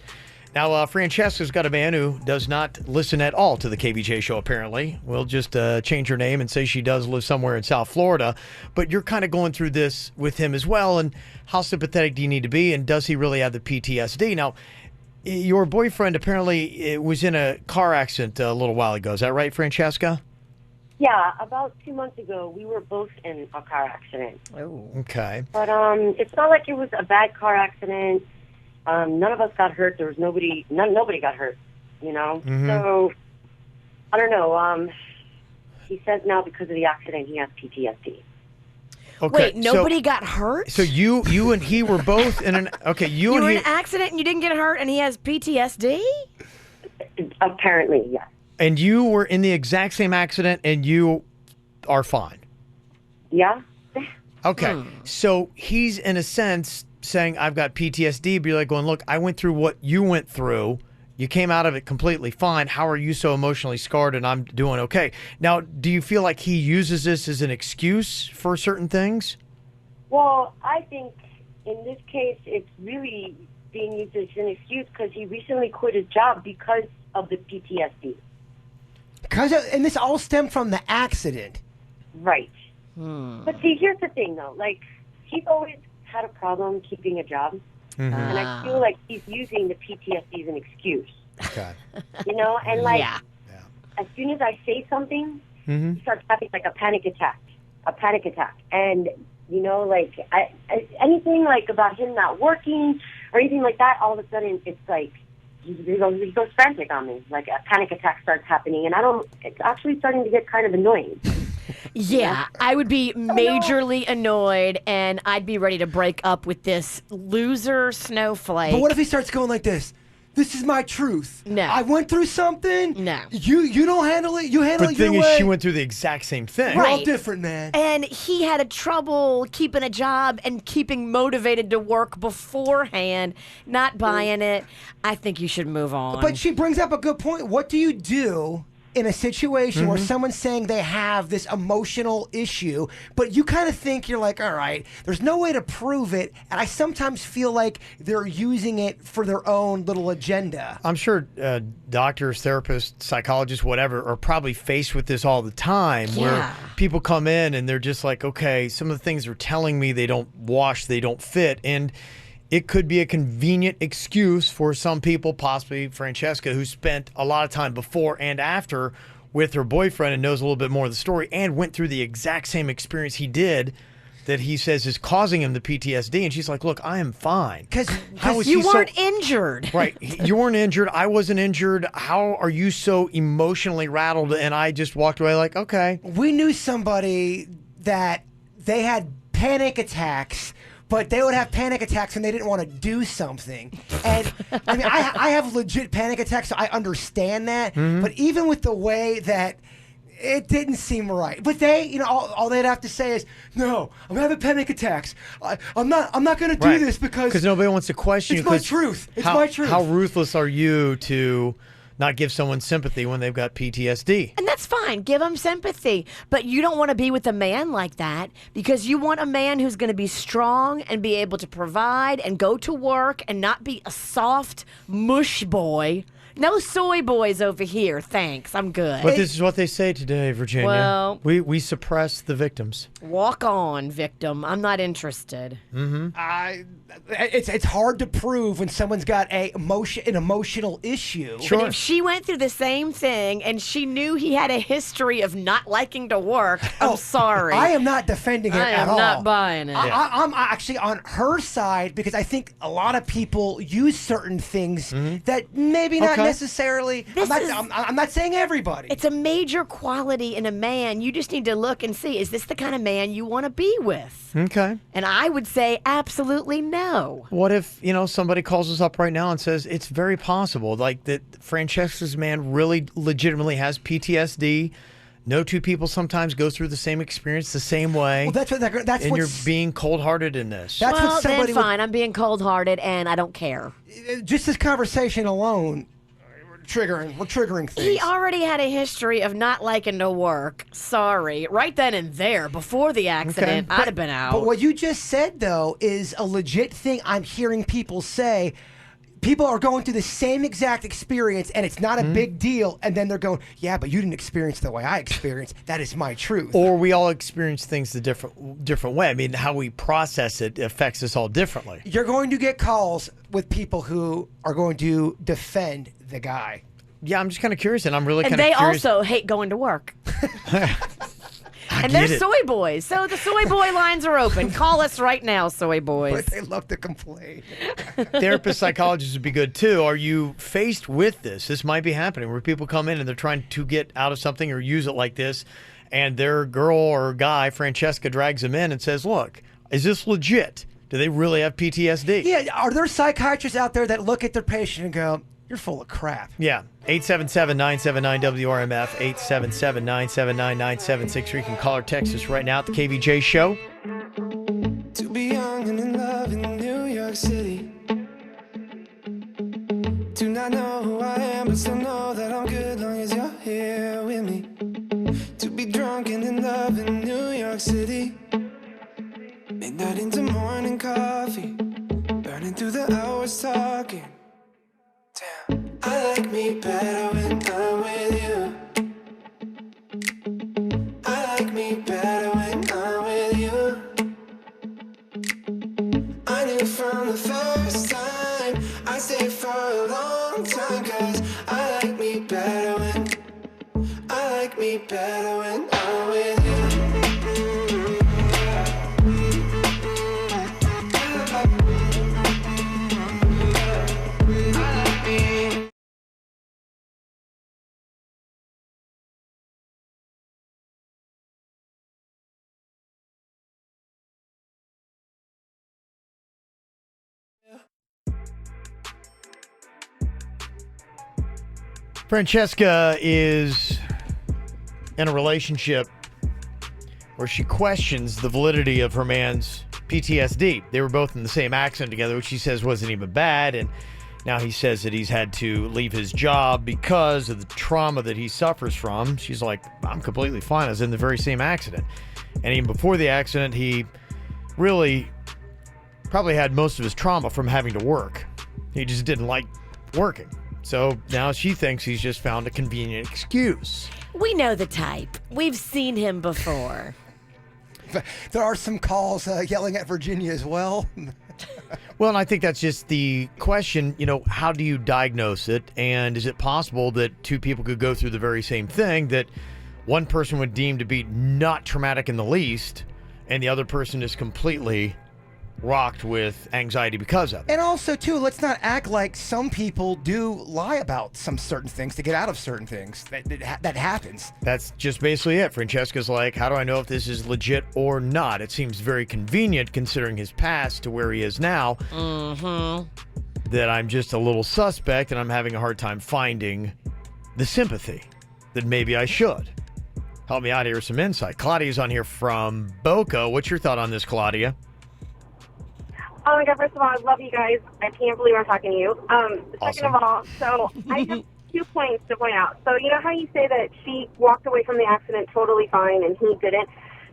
Now, Francesca's got a man who does not listen at all to the KVJ show, apparently. We'll just change her name and say she does live somewhere in South Florida. But you're kind of going through this with him as well. And how sympathetic do you need to be? And does he really have the PTSD? Now, your boyfriend apparently was in a car accident a little while ago. Is that right, Francesca? Yeah, about 2 months ago, we were both in a car accident. Oh. Okay. But it's not like it was a bad car accident. None of us got hurt. There was nobody got hurt, Mm-hmm. So, I don't know. He says now because of the accident, he has PTSD. Okay, wait, nobody got hurt? So you and he were both in an... Okay, you were in an accident and you didn't get hurt and he has PTSD? Apparently, yes. And you were in the exact same accident and you are fine? Yeah. Okay, so he's in a sense saying, I've got PTSD, but you're like going, look, I went through what you went through. You came out of it completely fine. How are you so emotionally scarred and I'm doing okay? Now, do you feel like he uses this as an excuse for certain things? Well, I think in this case, it's really being used as an excuse because he recently quit his job because of the PTSD. And this all stemmed from the accident. Right. But see, here's the thing, though. Like, he's always had a problem keeping a job. Mm-hmm. And I feel like he's using the PTSD as an excuse. Okay. And like, as soon as I say something, he starts having like a panic attack. And, like, anything like about him not working or anything like that, all of a sudden it's like, he goes frantic on me. Like a panic attack starts happening and it's actually starting to get kind of annoying. Yeah, I would be majorly annoyed, and I'd be ready to break up with this loser snowflake. But what if he starts going like this? This is my truth. No. I went through something. No. You don't handle it. You handle But it the your thing way. is, she went through the exact same thing. We're all different, man. And he had a trouble keeping a job and keeping motivated to work beforehand, not buying it. I think you should move on. But she brings up a good point. What do you do in a situation where someone's saying they have this emotional issue, but you kind of think you're like, all right, there's no way to prove it, and I sometimes feel like they're using it for their own little agenda. I'm sure doctors, therapists, psychologists, whatever, are probably faced with this all the time where people come in and they're just like, okay, some of the things they're telling me, they don't wash, they don't fit, and it could be a convenient excuse for some people, possibly Francesca, who spent a lot of time before and after with her boyfriend and knows a little bit more of the story and went through the exact same experience he did that he says is causing him the PTSD. And she's like, look, I am fine. Because you weren't injured. Right. You weren't injured. I wasn't injured. How are you so emotionally rattled? And I just walked away like, okay. We knew somebody that they had panic attacks, but they would have panic attacks when they didn't want to do something. And I mean, I have legit panic attacks, so I understand that. But even with the way that it didn't seem right. But they, all they'd have to say is, no, I'm having panic attacks. I'm not going to do this because nobody wants to question you. It's my truth. It's my truth. How ruthless are you to not give someone sympathy when they've got PTSD? And that's fine. Give them sympathy. But you don't want to be with a man like that because you want a man who's going to be strong and be able to provide and go to work and not be a soft mush boy No soy boys over here, thanks. I'm good. But this is what they say today, Virginia. Well- we suppress the victims. Walk on, victim. I'm not interested. Mm-hmm. It's hard to prove when someone's got an emotional issue. But if she went through the same thing and she knew he had a history of not liking to work, I'm sorry. I am not defending it at all. I am not buying it. I'm actually on her side because I think a lot of people use certain things that maybe not necessarily. I'm not saying everybody. It's a major quality in a man. You just need to look and see, is this the kind of man you want to be with? Okay. And I would say absolutely no. What if, somebody calls us up right now and says it's very possible, like that Francesca's man really legitimately has PTSD. No two people sometimes go through the same experience the same way. Well, that's and you're what's being cold-hearted in this. That's well, what somebody then fine. I'm being cold-hearted and I don't care. Just this conversation alone, we're triggering things. He already had a history of not liking to work. Sorry. Right then and there, before the accident, I'd have been out. But what you just said, though, is a legit thing I'm hearing people say. People are going through the same exact experience, and it's not a big deal. And then they're going, yeah, but you didn't experience the way I experienced. That is my truth. Or we all experience things the different way. I mean, how we process it affects us all differently. You're going to get calls with people who are going to defend the guy. Yeah, I'm just kind of curious, and I'm really and kind of they curious. also hate going to work. And they're soy boys. So the soy boy lines are open. Call us right now, soy boys. But they love to complain. Therapist, psychologists would be good too. Are you faced with this? This might be happening where people come in and they're trying to get out of something or use it like this, and their girl or guy, Francesca, drags them in and says, look, is this legit? Do they really have PTSD? Yeah, are there psychiatrists out there that look at their patient and go, you're full of crap? Yeah. 877-979-WRMF, 877-979-9763. You can call or text us right now at the KVJ Show. To be young and in love in New York City. Do not know who I am, but still know that I'm good long as you're here with me. To be drunk and in love in New York City. Midnight into morning coffee. Burning through the hours talking. Damn. I like me better when I'm with you. I like me better when I'm with you. I knew from the first time I stayed for a long time, 'cause I like me better when I'm with you. Francesca is in a relationship where she questions the validity of her man's PTSD. They were both in the same accident together, which she says wasn't even bad, and now he says that he's had to leave his job because of the trauma that he suffers from. She's like, I'm completely fine. I was in the very same accident. And even before the accident, he really probably had most of his trauma from having to work. He just didn't like working. So now she thinks he's just found a convenient excuse. We know the type. We've seen him before. There are some calls yelling at Virginia as well. Well, and I think that's just the question, how do you diagnose it? And is it possible that two people could go through the very same thing, that one person would deem to be not traumatic in the least, and the other person is completely rocked with anxiety because of it? And also, too, let's not act like some people do lie about some certain things to get out of certain things. That happens. That's just basically it. Francesca's like, how do I know if this is legit or not? It seems very convenient, considering his past to where he is now, that I'm just a little suspect, and I'm having a hard time finding the sympathy that maybe I should. Help me out here with some insight. Claudia's on here from Boca. What's your thought on this, Claudia? Oh my God, first of all, I love you guys. I can't believe I'm talking to you. Second of all, so I have 2 points to point out. So you know how you say that she walked away from the accident totally fine and he didn't?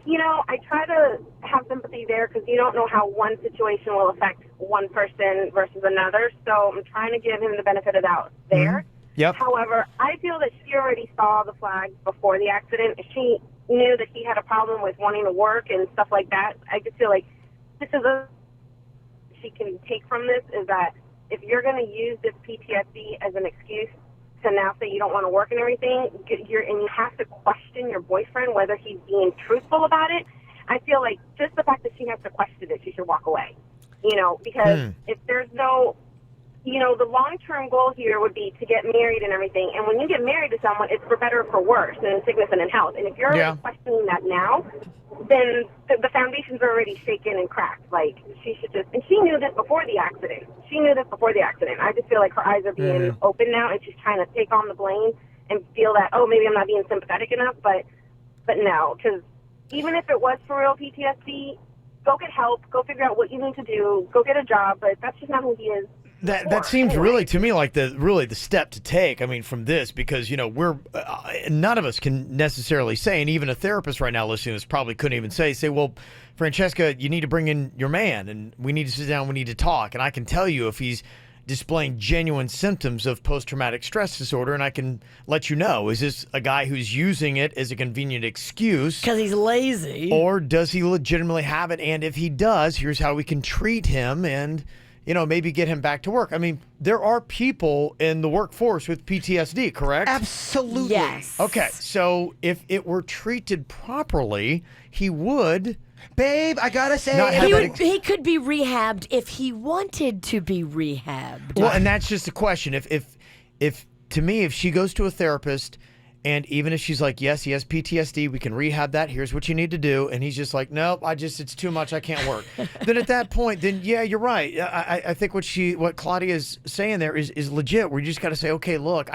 I try to have sympathy there because you don't know how one situation will affect one person versus another. So I'm trying to give him the benefit of the doubt there. Yep. However, I feel that she already saw the flags before the accident. She knew that he had a problem with wanting to work and stuff like that. I just feel like this is she can take from this is that if you're going to use this PTSD as an excuse to now say you don't want to work and everything, and you have to question your boyfriend whether he's being truthful about it, I feel like just the fact that she has to question it, she should walk away. Because if there's no, the long-term goal here would be to get married and everything. And when you get married to someone, it's for better or for worse, and in sickness and in health. And if you're already questioning that now, then the foundation's already shaken and cracked. Like, she should just, and she knew this before the accident. I just feel like her eyes are being open now, and she's trying to take on the blame and feel that, oh, maybe I'm not being sympathetic enough, but no, because even if it was for real PTSD, go get help, go figure out what you need to do, go get a job, but that's just not who he is. That seems really to me like the step to take. I mean, from this, because we're none of us can necessarily say, and even a therapist right now listening to this probably couldn't even say, well, Francesca, you need to bring in your man, and we need to sit down, we need to talk, and I can tell you if he's displaying genuine symptoms of post-traumatic stress disorder, and I can let you know, is this a guy who's using it as a convenient excuse? Because he's lazy. Or does he legitimately have it? And if he does, here's how we can treat him and maybe get him back to work. I mean, there are people in the workforce with PTSD, correct? Absolutely. Yes. Okay, so if it were treated properly, he would... Babe, I gotta say... He could be rehabbed if he wanted to be rehabbed. Well, and that's just a question. If to me, if she goes to a therapist, and even if she's like, yes, he has PTSD, we can rehab that, here's what you need to do, and he's just like, nope, it's too much, I can't work. Then at that point, yeah, you're right. I think what Claudia is saying there is legit, where you just got to say, okay, look,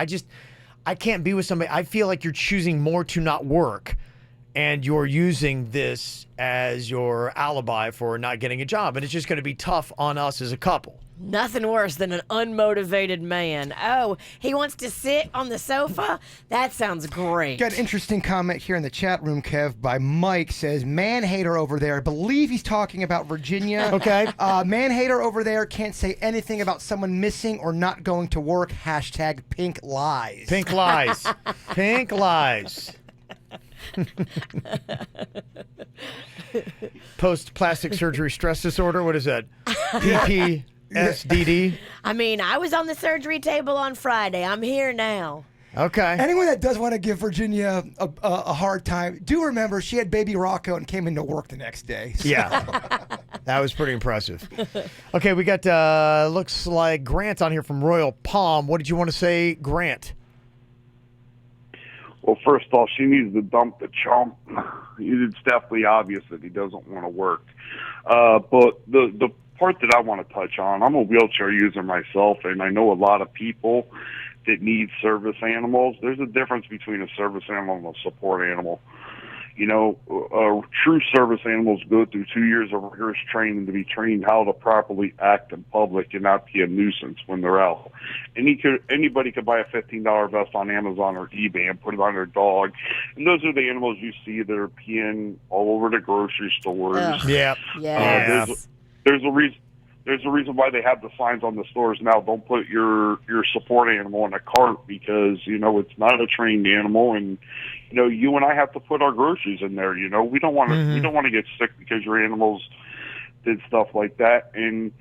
I can't be with somebody. I feel like you're choosing more to not work, and you're using this as your alibi for not getting a job, and it's just going to be tough on us as a couple. Nothing worse than an unmotivated man. Oh, he wants to sit on the sofa? That sounds great. Got an interesting comment here in the chat room, Kev, by Mike. Says, man hater over there. I believe he's talking about Virginia. Okay. Man hater over there can't say anything about someone missing or not going to work. Hashtag pink lies. Pink lies. Pink lies. Post-plastic surgery stress disorder. What is that? PTSD. I mean, I was on the surgery table on Friday. I'm here now. Okay. Anyone that does want to give Virginia a hard time, do remember she had baby Rocco and came into work the next day. So. Yeah. That was pretty impressive. Okay, we got, looks like Grant on here from Royal Palm. What did you want to say, Grant? Well, first off, she needs to dump the chump. It's definitely obvious that he doesn't want to work. But the part that I want to touch on, I'm a wheelchair user myself, and I know a lot of people that need service animals. There's a difference between a service animal and a support animal. True service animals go through 2 years of rigorous training to be trained how to properly act in public and not be a nuisance when they're out. Anybody could buy a $15 vest on Amazon or eBay and put it on their dog. And those are the animals you see that are peeing all over the grocery stores. Yeah. There's a reason. There's a reason why they have the signs on the stores now. Don't put your support animal in a cart because, it's not a trained animal. And, you and I have to put our groceries in there. We don't want to get sick because your animals did stuff like that. And,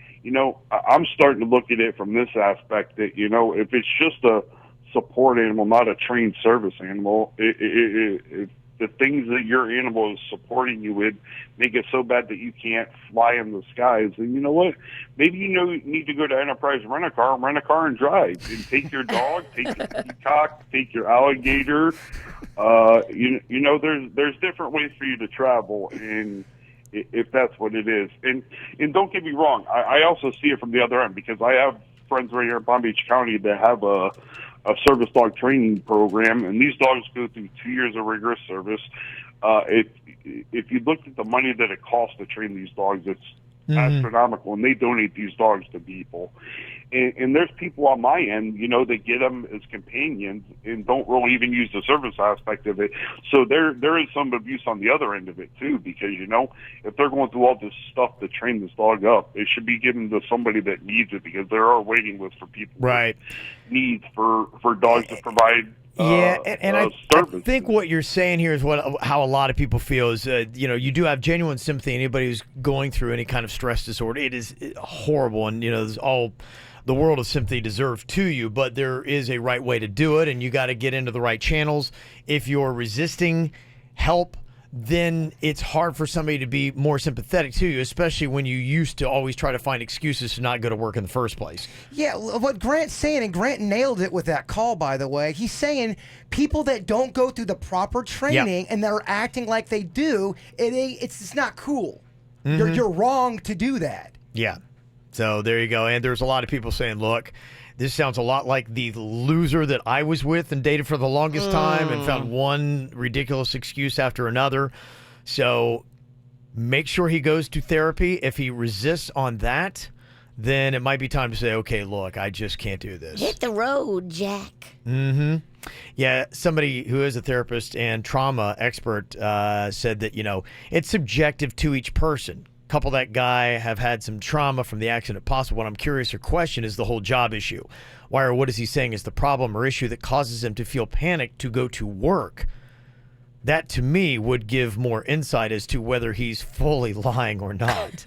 I'm starting to look at it from this aspect that, if it's just a support animal, not a trained service animal, if the things that your animal is supporting you with make it so bad that you can't fly in the skies, then you know what? Maybe you need to go to Enterprise rent a car and drive, and take your dog, take your peacock, take your alligator. There's different ways for you to travel, and if that's what it is. And don't get me wrong, I also see it from the other end because I have friends right here in Palm Beach County that have a service dog training program, and these dogs go through 2 years of rigorous service. If you looked at the money that it costs to train these dogs, astronomical, and they donate these dogs to people. And there's people on my end, that get them as companions and don't really even use the service aspect of it. So there is some abuse on the other end of it too, because if they're going through all this stuff to train this dog up, it should be given to somebody that needs it, because there are waiting lists for people right with needs for dogs to provide. And I think what you're saying here is how a lot of people feel is, you do have genuine sympathy. Anybody who's going through any kind of stress disorder, it is horrible, and there's all the world of sympathy deserves to you, but there is a right way to do it, and you got to get into the right channels. If you're resisting help, then it's hard for somebody to be more sympathetic to you, especially when you used to always try to find excuses to not go to work in the first place. Yeah, what Grant's saying, and Grant nailed it with that call, by the way. He's saying people that don't go through the proper training and that are acting like they do, it's not cool. You're wrong to do that. Yeah. So there you go. And there's a lot of people saying, look, this sounds a lot like the loser that I was with and dated for the longest time and found one ridiculous excuse after another. So make sure he goes to therapy. If he resists on that, then it might be time to say, okay, look, I just can't do this. Hit the road, Jack. Yeah, somebody who is a therapist and trauma expert said that, it's subjective to each person. Couple that guy have had some trauma from the accident possible. What I'm curious or question is the whole job issue. Why or what is he saying is the problem or issue that causes him to feel panicked to go to work? That to me would give more insight as to whether he's fully lying or not.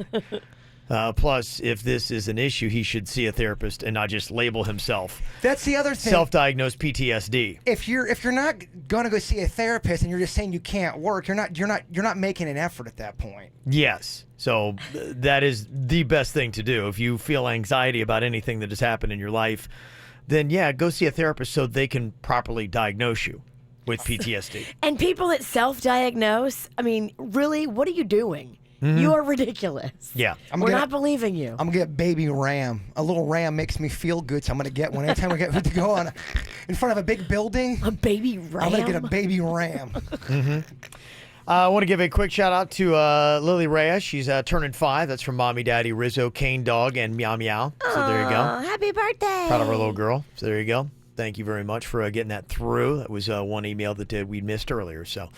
Plus, if this is an issue, he should see a therapist and not just label himself. That's the other thing. Self-diagnosed PTSD. If you're not going to go see a therapist and you're just saying you can't work, you're not making an effort at that point. Yes. So that is the best thing to do. If you feel anxiety about anything that has happened in your life, then go see a therapist so they can properly diagnose you with PTSD. And people that self-diagnose, really, what are you doing? You are ridiculous. Yeah. We're not believing you. I'm going to get baby ram. A little ram makes me feel good, so I'm going to get one. Anytime we get to go in front of a big building. A baby ram? I'm going to get a baby ram. I want to give a quick shout out to Lily Reyes. She's turning 5. That's from Mommy, Daddy, Rizzo, Cane Dog, and Meow Meow. So there you go. Happy birthday. Proud of our little girl. So there you go. Thank you very much for getting that through. That was one email that we missed earlier. So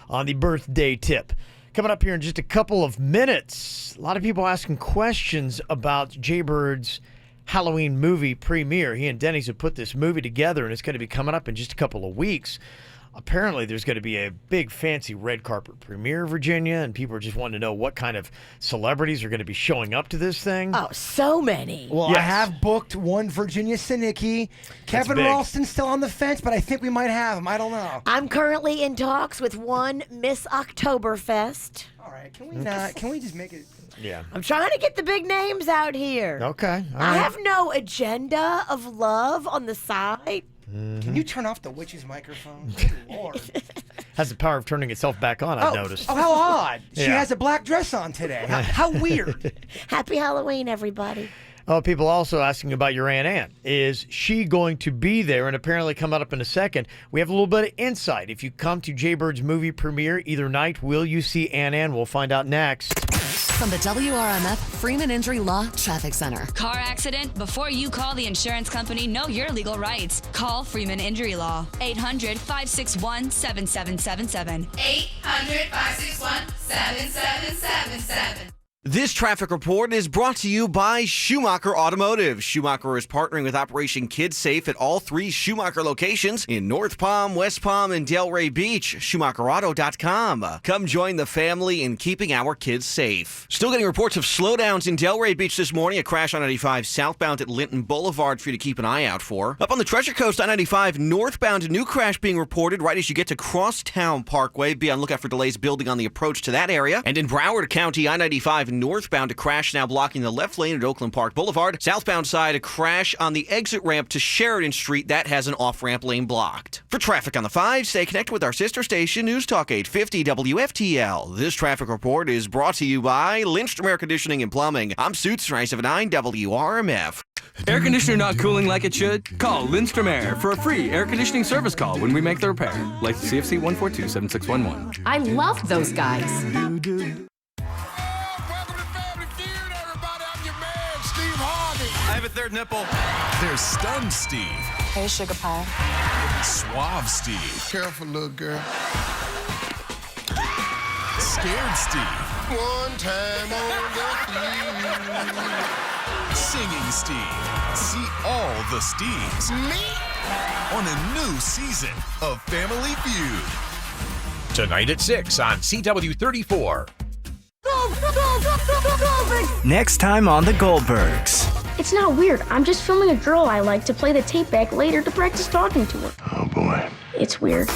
on the birthday tip. Coming up here in just a couple of minutes, a lot of people asking questions about Jaybird's Halloween movie premiere. He and Denny's have put this movie together, and it's going to be coming up in just a couple of weeks. Apparently, there's going to be a big, fancy red carpet premiere, Virginia, and people are just wanting to know what kind of celebrities are going to be showing up to this thing. Oh, so many. Well, I have booked one Virginia Sinicki. Kevin Ralston's still on the fence, but I think we might have him. I don't know. I'm currently in talks with one Miss Oktoberfest. All right, can we not? Can we just make it? Yeah. I'm trying to get the big names out here. Okay. All I right. have no agenda of love on the side. Can you turn off the witch's microphone? Good Lord. Has the power of turning itself back on, I've noticed. Oh, how odd. She Yeah. has a black dress on today. How weird. Happy Halloween, everybody. Oh, people also asking about your Aunt Ann. Is she going to be there? And apparently coming up in a second, we have a little bit of insight. If you come to Jaybird's movie premiere either night, will you see Aunt Ann? We'll find out next. From the WRMF Freeman Injury Law Traffic Center. Car accident? Before you call the insurance company, know your legal rights. Call Freeman Injury Law. 800-561-7777. 800-561-7777. This traffic report is brought to you by Schumacher Automotive. Schumacher is partnering with Operation Kids Safe at all 3 Schumacher locations in North Palm, West Palm, and Delray Beach. SchumacherAuto.com. Come join the family in keeping our kids safe. Still getting reports of slowdowns in Delray Beach this morning. A crash on 95 southbound at Linton Boulevard for you to keep an eye out for. Up on the Treasure Coast on 95 northbound, a new crash being reported right as you get to Crosstown Parkway. Be on lookout for delays building on the approach to that area. And in Broward County, I-95 northbound, a crash now blocking the left lane at Oakland Park Boulevard. Southbound side, a crash on the exit ramp to Sheridan Street. That has an off-ramp lane blocked. For traffic on the 5, stay connected with our sister station, News Talk 850 WFTL. This traffic report is brought to you by Lindstrom Air Conditioning and Plumbing. I'm Suits 979 WRMF. Air conditioner not cooling like it should? Call Lindstrom Air for a free air conditioning service call when we make the repair. License CFC 1427611. I love those guys. with their nipple. There's Stunned Steve. Hey, Sugar Pie. Suave Steve. Careful, little girl. Scared Steve. One time on the field. Singing Steve. See all the Steves. Me? On a new season of Family Feud. Tonight at 6 on CW34. Next time on The Goldbergs. It's not weird. I'm just filming a girl I like to play the tape back later to practice talking to her. Oh, boy. It's weird.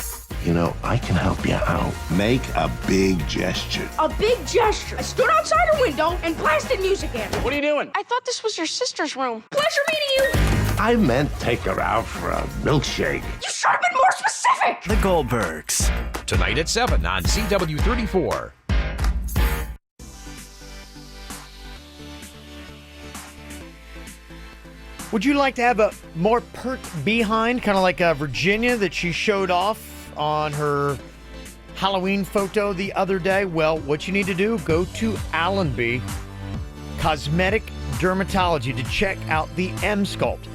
You know, I can help you out. Make a big gesture. A big gesture. I stood outside her window and blasted music at her. What are you doing? I thought this was your sister's room. Pleasure meeting you. I meant take her out for a milkshake. You should have been more specific. The Goldbergs. Tonight at 7 on CW34. Would you like to have a more pert behind, kind of like Virginia that she showed off on her Halloween photo the other day? Well, what you need to do, go to Allenby Cosmetic Dermatology to check out the M-Sculpt.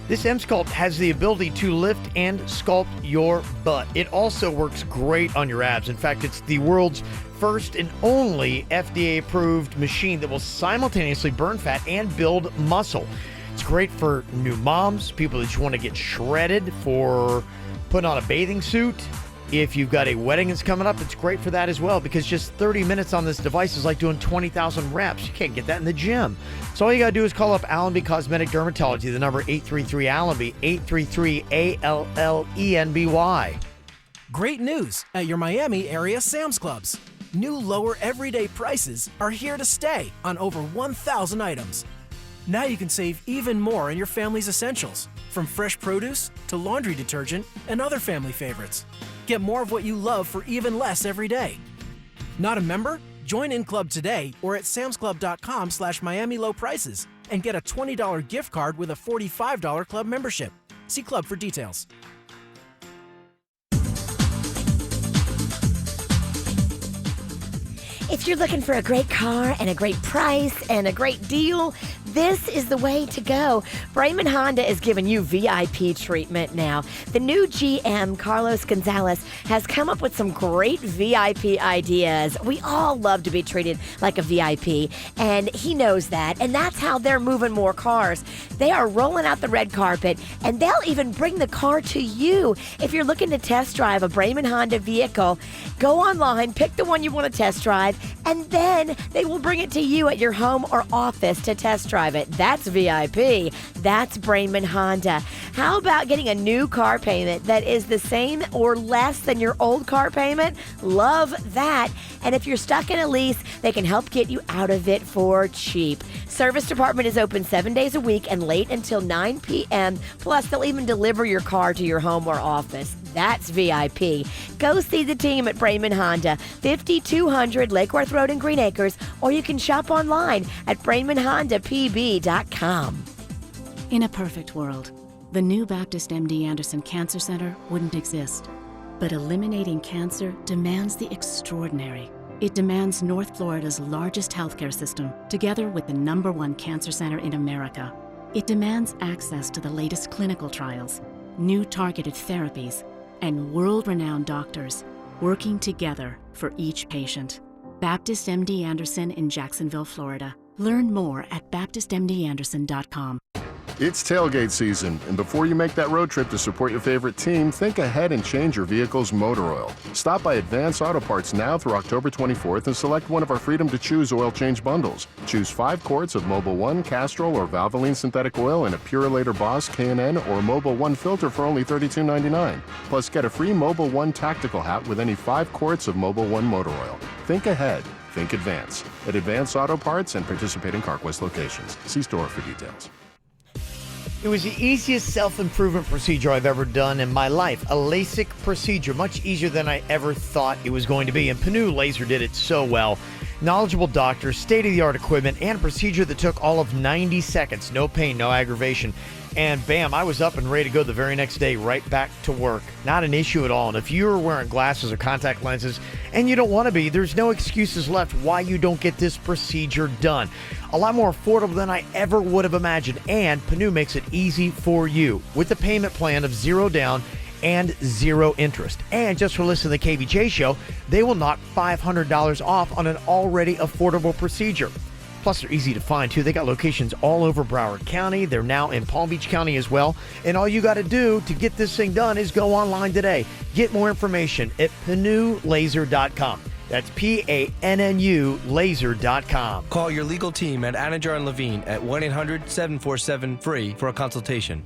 This M-Sculpt has the ability to lift and sculpt your butt. It also works great on your abs. In fact, it's the world's first and only FDA-approved machine that will simultaneously burn fat and build muscle. It's great for new moms, people that just want to get shredded for putting on a bathing suit. If you've got a wedding that's coming up, it's great for that as well, because just 30 minutes on this device is like doing 20,000 reps. You can't get that in the gym. So all you got to do is call up Allenby Cosmetic Dermatology, the number 833-ALLENBY, 833-ALLENBY. Great news at your Miami area Sam's Clubs. New lower everyday prices are here to stay on over 1,000 items. Now you can save even more on your family's essentials, from fresh produce to laundry detergent and other family favorites. Get more of what you love for even less every day. Not a member? Join in club today or at samsclub.com/Miami low prices and get a $20 gift card with a $45 club membership. See club for details. If you're looking for a great car and a great price and a great deal, this is the way to go. Brayman Honda is giving you VIP treatment now. The new GM, Carlos Gonzalez, has come up with some great VIP ideas. We all love to be treated like a VIP, and he knows that, and that's how they're moving more cars. They are rolling out the red carpet, and they'll even bring the car to you. If you're looking to test drive a Brayman Honda vehicle, go online, pick the one you want to test drive, and then they will bring it to you at your home or office to test drive it. That's VIP. That's Brayman Honda. How about getting a new car payment that is the same or less than your old car payment? Love that. And if you're stuck in a lease, they can help get you out of it for cheap. Service department is open 7 days a week and late until 9 p.m. Plus, they'll even deliver your car to your home or office. That's VIP. Go see the team at Brayman Honda, 5200 Lake Worth Road in Green Acres, or you can shop online at BraymanHondaPB.com. In a perfect world, the new Baptist MD Anderson Cancer Center wouldn't exist. But eliminating cancer demands the extraordinary. It demands North Florida's largest healthcare system, together with the #1 cancer center in America. It demands access to the latest clinical trials, new targeted therapies, and world-renowned doctors working together for each patient. Baptist MD Anderson in Jacksonville, Florida. Learn more at baptistmdanderson.com. It's tailgate season, and before you make that road trip to support your favorite team, think ahead and change your vehicle's motor oil. Stop by Advance Auto Parts now through October 24th and select one of our Freedom to Choose oil change bundles. Choose 5 quarts of Mobil 1 Castrol or Valvoline synthetic oil and a Purolator Boss K&N or Mobil 1 filter for only $32.99. Plus, get a free Mobil 1 tactical hat with any 5 quarts of Mobil 1 motor oil. Think ahead. Think Advance. At Advance Auto Parts and participating CarQuest locations. See store for details. It was the easiest self-improvement procedure I've ever done in my life. A LASIK procedure, much easier than I ever thought it was going to be. And Panu Laser did it so well. Knowledgeable doctors, state-of-the-art equipment, and a procedure that took all of 90 seconds. No pain, no aggravation. And bam, I was up and ready to go the very next day, right back to work. Not an issue at all. And if you're wearing glasses or contact lenses and you don't want to be, there's no excuses left why you don't get this procedure done. A lot more affordable than I ever would have imagined. And Panu makes it easy for you with a payment plan of 0 down and 0 interest. And just for listening to the KVJ show, they will knock $500 off on an already affordable procedure. Plus, they're easy to find, too. They got locations all over Broward County. They're now in Palm Beach County as well. And all you got to do to get this thing done is go online today. Get more information at panulaser.com. That's PANNU laser.com. Call your legal team at Anajar and Levine at 1-800-747-FREE for a consultation.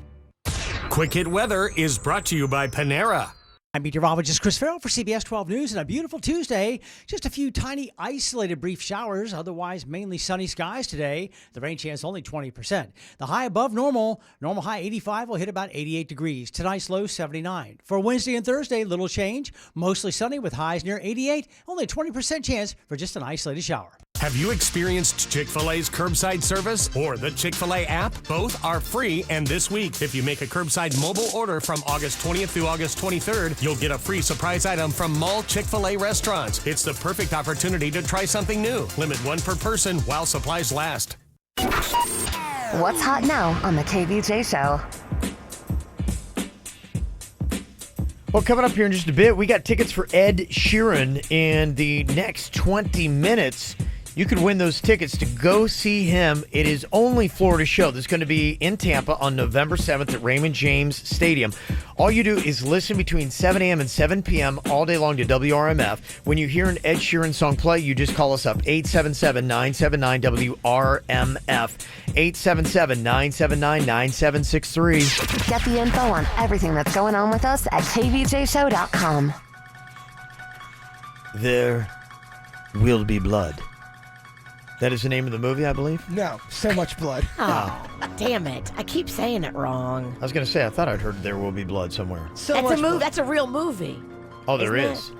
Quick Hit Weather is brought to you by Panera. I'm meteorologist Chris Farrell for CBS 12 News, and a beautiful Tuesday. Just a few tiny isolated brief showers, otherwise mainly sunny skies today. The rain chance only 20%. The high above normal. Normal high 85 will hit about 88 degrees. Tonight's low 79. For Wednesday and Thursday, little change. Mostly sunny with highs near 88. Only a 20% chance for just an isolated shower. Have you experienced Chick-fil-A's curbside service or the Chick-fil-A app? Both are free, and this week, if you make a curbside mobile order from August 20th through August 23rd, you'll get a free surprise item from mall Chick-fil-A restaurants. It's the perfect opportunity to try something new. Limit 1 per person while supplies last. What's hot now on the KVJ show? Well, coming up here in just a bit, we got tickets for Ed Sheeran in the next 20 minutes. You could win those tickets to go see him. It is only Florida show. This is going to be in Tampa on November 7th at Raymond James Stadium. All you do is listen between 7 a.m. and 7 p.m. all day long to WRMF. When you hear an Ed Sheeran song play, you just call us up, 877-979-WRMF, 877-979-9763. Get the info on everything that's going on with us at kvjshow.com. There will be blood. That is the name of the movie, I believe? No, So Much Blood. Oh, damn it. I keep saying it wrong. I was going to say, I thought I'd heard There Will Be Blood somewhere. That's a movie. That's a real movie. Oh, there Isn't is.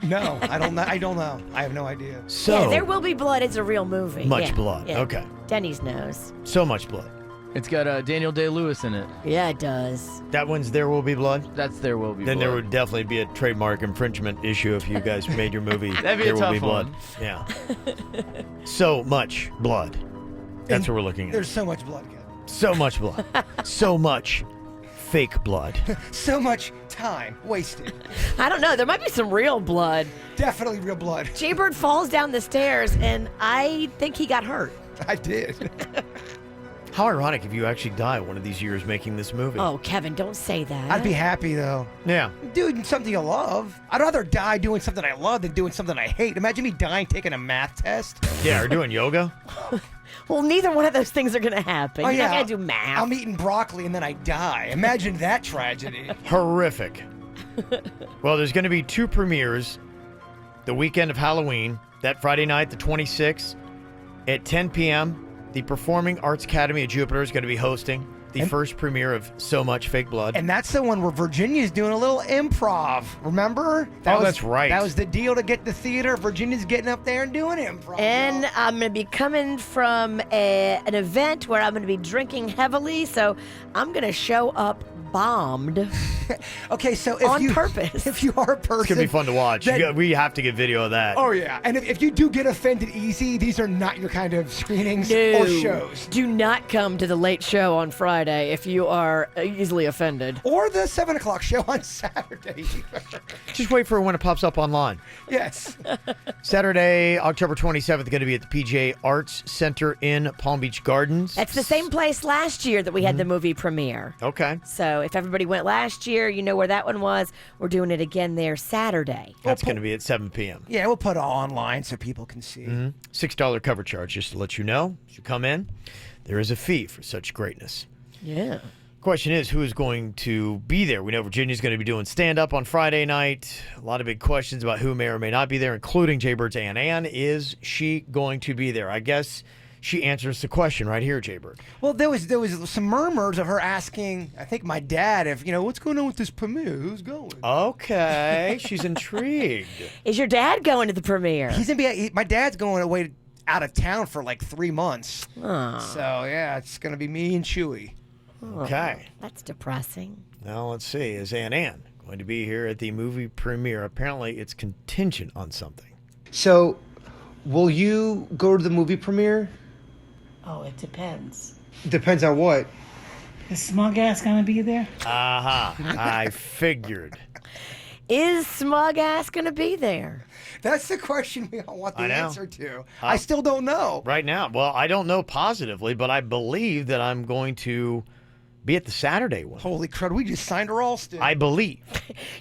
No, I don't know. I don't know. I have no idea. So, yeah, There Will Be Blood is a real movie. Much blood. Yeah. Okay. Denny's knows. So Much Blood. It's got Daniel Day-Lewis in it. Yeah, it does. That one's There Will Be Blood? That's There Will Be Then Blood. there would definitely be a trademark infringement issue if you guys made your movie That'd be There a Will tough Be Blood. one. Yeah. So much blood. That's what we're looking at. There's so much blood, Kevin. So much blood. So much fake blood. So much time wasted. I don't know. There might be some real blood. Definitely real blood. Jaybird falls down the stairs, and I think he got hurt. I did. How ironic if you actually die one of these years making this movie. Oh, Kevin, don't say that. I'd be happy, though. Yeah. Doing something you love. I'd rather die doing something I love than doing something I hate. Imagine me dying taking a math test. Yeah, or doing yoga. Well, neither one of those things are going to happen. Oh, You're not yeah. going to do math. I'm eating broccoli and then I die. Imagine that tragedy. Horrific. Well, there's going to be 2 premieres the weekend of Halloween, that Friday night, the 26th, at 10 p.m. The Performing Arts Academy of Jupiter is going to be hosting the first premiere of So Much Fake Blood. And that's the one where Virginia's doing a little improv. Remember? That's right. That was the deal to get the theater. Virginia's getting up there and doing improv. And I'm going to be coming from an event where I'm going to be drinking heavily, so I'm going to show up bombed. Okay, so if on you, purpose. If you are a person, It's going to be fun to watch. We have to get video of that. Oh, yeah. And if you do get offended easy, these are not your kind of screenings No. or shows. Do not come to the late show on Friday if you are easily offended. Or the 7 o'clock show on Saturday. Just wait for it when it pops up online. Yes. Saturday, October 27th, going to be at the PJ Arts Center in Palm Beach Gardens. That's the same place last year that we had the movie premiere. Okay. So if everybody went last year, you know where that one was. We're doing it again there Saturday. That's going to be at 7 p.m. Yeah, we'll put it all online so people can see. $6 cover charge, just to let you know. As you come in, there is a fee for such greatness. Yeah. Question is, who is going to be there? We know Virginia's going to be doing stand-up on Friday night. A lot of big questions about who may or may not be there, including Jaybird's Ann Ann. Is she going to be there? I guess she answers the question right here, Jaybird. Well, there was some murmurs of her asking, I think, my dad, if, what's going on with this premiere? Who's going? Okay, she's intrigued. Is your dad going to the premiere? He's gonna be. My dad's going away out of town for like 3 months. Oh. So yeah, it's gonna be me and Chewy. Okay. That's depressing. Now, let's see. Is Ann going to be here at the movie premiere? Apparently, it's contingent on something. So, will you go to the movie premiere? Oh, it depends. Depends on what. Is Smug Ass gonna be there? I figured. Is Smug Ass going to be there? That's the question we all want the I know. answer to. I still don't know. Right now. Well, I don't know positively, but I believe that I'm going to be at the Saturday one. Holy crud, we just signed Ralston. I believe.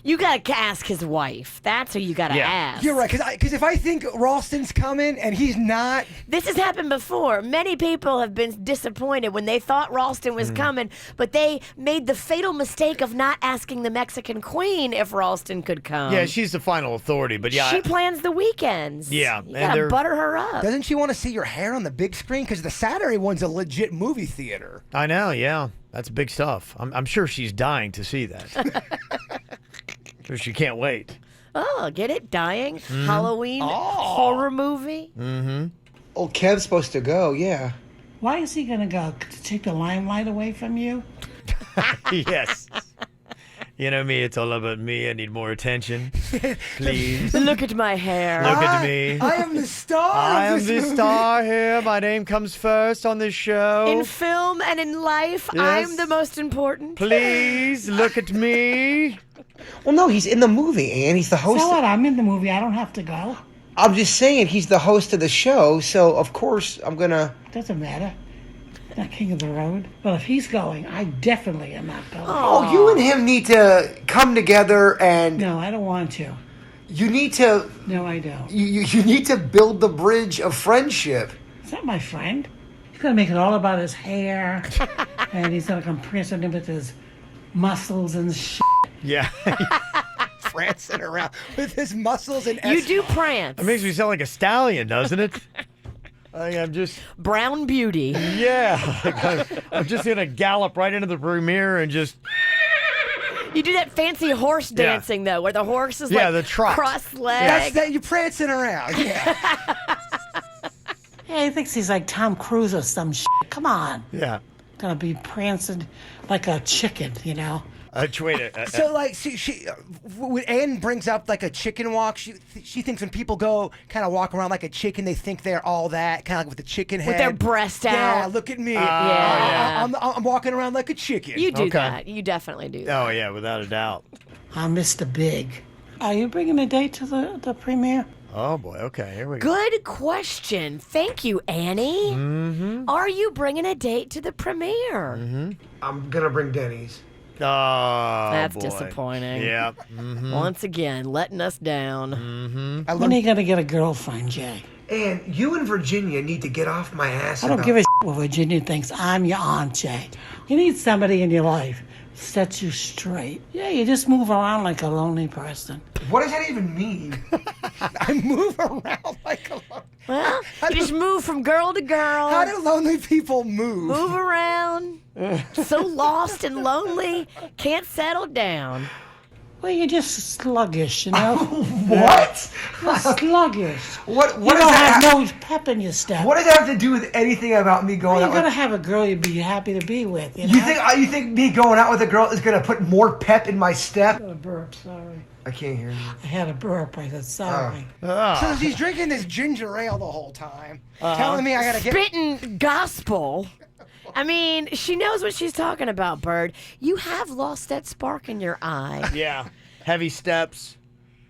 You got to ask his wife. That's who you got to ask. You're right, because if I think Ralston's coming and he's not... This has happened before. Many people have been disappointed when they thought Ralston was coming, but they made the fatal mistake of not asking the Mexican Queen if Ralston could come. Yeah, she's the final authority, but yeah. She plans the weekends. Yeah. You got to butter her up. Doesn't she want to see your hair on the big screen? Because the Saturday one's a legit movie theater. I know, yeah. That's big stuff. I'm sure she's dying to see that. Sure she can't wait. Oh, get it? Dying? Halloween? Horror movie? Mm-hmm. Oh, Kev's supposed to go, yeah. Why is he gonna go? To take the limelight away from you? Yes. You know me, it's all about me. I need more attention. Please. Look at my hair. Look at me. I am the star I of am this the movie. star here. My name comes first on this show. In film and in life, Yes. I'm the most important. Please look at me. Well, no, he's in the movie, Ann. He's the host. So what? I'm in the movie. I don't have to go. I'm just saying he's the host of the show, so of course I'm gonna. Doesn't matter. Not king of the road. Well, if he's going, I definitely am not going. Oh, you and him need to come together and. No, I don't want to. You need to. No, I don't. You need to build the bridge of friendship. He's not my friend. He's gonna make it all about his hair, and he's gonna come prancing in with his muscles and shit. Yeah. Prancing around with his muscles and... You do prance. It makes me sound like a stallion, doesn't it? I'm just... Brown beauty. Yeah. Like I'm just going to gallop right into the premiere and just... You do that fancy horse dancing, though, where the horse is the trot. cross-legged. That's that you prancing around. Yeah. Yeah, he thinks he's like Tom Cruise or some shit. Come on. Yeah. Gonna be prancing like a chicken, you know? So, like, she when Ann brings up, like, a chicken walk, she thinks when people go kind of walk around like a chicken, they think they're all that, kind of like with the chicken head. With their breast out. Yeah, look at me. Yeah. I'm walking around like a chicken. You do that. You definitely do that. Oh, yeah, without a doubt. I'm Mr. Big. Are you bringing a date to the premiere? Oh, boy. Okay, here we go. Good question. Thank you, Annie. Mm-hmm. Are you bringing a date to the premiere? Mm-hmm. I'm gonna bring Denny's. Oh, That's boy. disappointing. Yeah. Mm-hmm. Once again, letting us down. Mm-hmm. When are you gonna get a girlfriend, Jay? And you and Virginia need to get off my ass. I don't give a shit what Virginia thinks. I'm your aunt, Jay. You need somebody in your life to set you straight. Yeah, you just move around like a lonely person. What does that even mean? I move around like a... Well, you just move from girl to girl. How do lonely people move? Move around. So lost and lonely, can't settle down. Well, you're just sluggish, you know? What? You're sluggish. What You does don't that have no pep in your step. What does that have to do with anything about me going Well, out you're with... gonna have a girl you'd be happy to be with. You You think me going out with a girl is gonna put more pep in my step? I had a burp, sorry. I can't hear you. I had a burp, I said sorry. So he's drinking this ginger ale the whole time, telling me I gotta get... Spitting gospel. I mean, she knows what she's talking about, Bird. You have lost that spark in your eye. Yeah. Heavy steps.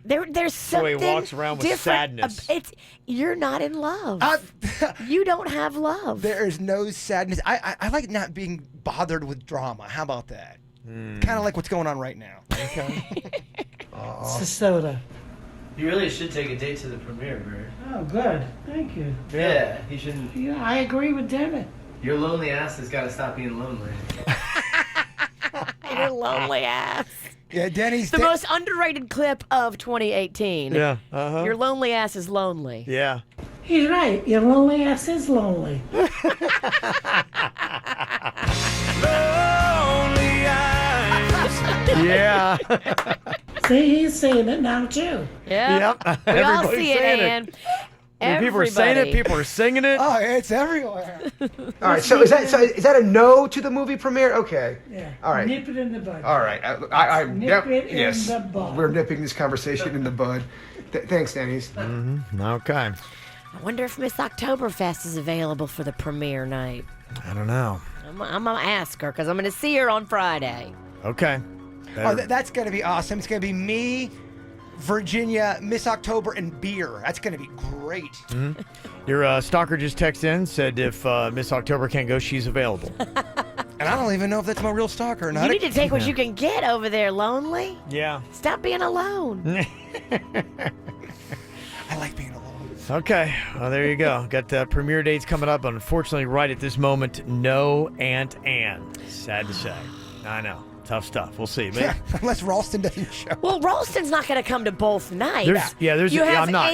There's So he something walks around with different. sadness. You're not in love. You don't have love. There is no sadness. I like not being bothered with drama. How about that? Kind of like what's going on right now. Okay. It's a soda. You really should take a date to the premiere, Bird. Oh, good. Thank you. Yeah, you shouldn't. Yeah, I agree with David. Your lonely ass has got to stop being lonely. Your lonely ass. Yeah, Denny's... The most underrated clip of 2018. Yeah, uh-huh. Your lonely ass is lonely. Yeah. He's right. Your lonely ass is lonely. Yeah. See, he's saying it now, too. Yeah. Yep. We all Everybody's see it, saying it. Ann. People are saying it. Everybody. People are singing it. Oh, it's everywhere. All right. So is that a no to the movie premiere? Okay. Yeah. All right. Nip it in the bud. All right. Nip it yes. in the bud. We're nipping this conversation in the bud. Thanks, Denny's. Mm-hmm. Okay. I wonder if Miss Oktoberfest is available for the premiere night. I don't know. I'm going to ask her because I'm going to see her on Friday. Okay. Oh, that's going to be awesome. It's going to be me, Virginia, Miss October, and beer. That's going to be great. Mm-hmm. Your stalker just texted in, said if Miss October can't go, she's available. And I don't even know if that's my real stalker or not. You need to take what you can get over there, Lonely. Yeah. Stop being alone. I like being alone. Okay. Well, there you go. Got premiere dates coming up. Unfortunately, right at this moment, no Aunt Anne. Sad to say. I know. Tough stuff. We'll see. But unless Ralston doesn't show. Well, Ralston's not going to come to both nights. I'm not.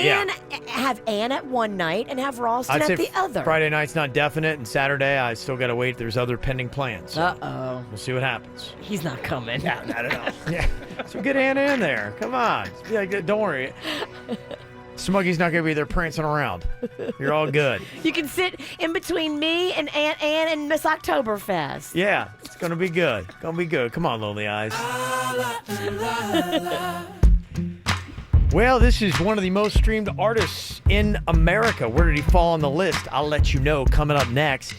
Have Ann at one night and have Ralston I'd say at the other. Friday night's not definite, and Saturday I still got to wait. There's other pending plans. So Uh-oh. We'll see what happens. He's not coming. No, not at all. Yeah. So get Anna in there. Come on. Yeah, don't worry. Smuggy's not going to be there prancing around. You're all good. You can sit in between me and Aunt Ann and Miss Oktoberfest. Yeah, it's going to be good. Going to be good. Come on, Lonely Eyes. Well, this is one of the most streamed artists in America. Where did he fall on the list? I'll let you know coming up next.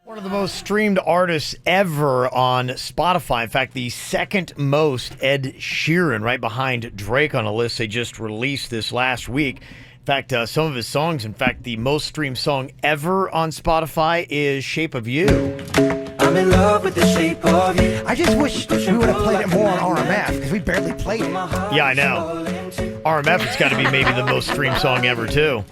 One of the most streamed artists ever on Spotify. In fact, the second most, Ed Sheeran, right behind Drake on a list they just released this last week. In fact, some of his songs, the most streamed song ever on Spotify is Shape of You. I'm in love with the shape of you. I just wish we would have played it more on RMF because we barely played it. Yeah, I know. RMF has got to be maybe the most streamed song ever, too.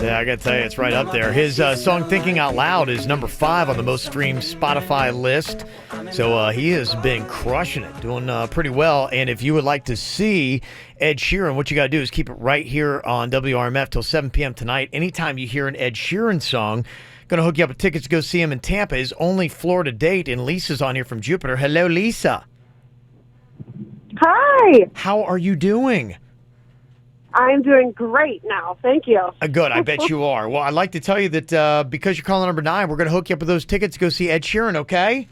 Yeah, I got to tell you, it's right up there. His song Thinking Out Loud is number 5 on the most streamed Spotify list. So he has been crushing it, doing pretty well. And if you would like to see Ed Sheeran, what you got to do is keep it right here on WRMF till 7 p.m. tonight. Anytime you hear an Ed Sheeran song, going to hook you up with tickets to go see him in Tampa. His only Florida date, and Lisa's on here from Jupiter. Hello, Lisa. Hi. How are you doing? I'm doing great now. Thank you. Good. I bet you are. Well, I'd like to tell you that because you're calling number 9, we're going to hook you up with those tickets to go see Ed Sheeran, okay?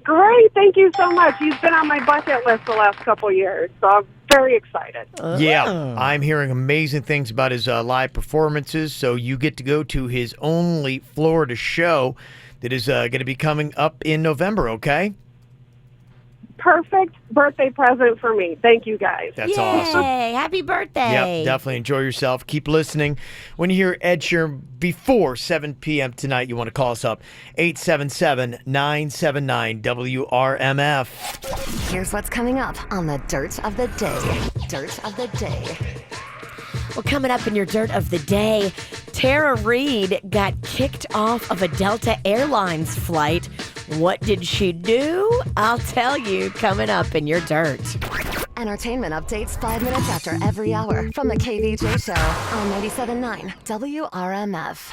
Great. Thank you so much. He's been on my bucket list the last couple years, so I'm very excited. Yeah, I'm hearing amazing things about his live performances, so you get to go to his only Florida show that is going to be coming up in November, okay? Perfect birthday present for me. Thank you, guys. That's awesome. Yay, happy birthday. Yep, definitely enjoy yourself. Keep listening. When you hear Ed Sheeran before 7 p.m. tonight, you want to call us up, 877-979-WRMF. Here's what's coming up on the Dirt of the Day. Dirt of the Day. Well, coming up in your Dirt of the Day, Tara Reid got kicked off of a Delta Airlines flight. What did she do? I'll tell you coming up in your Dirt. Entertainment updates 5 minutes after every hour from the KVJ Show on 97.9 WRMF.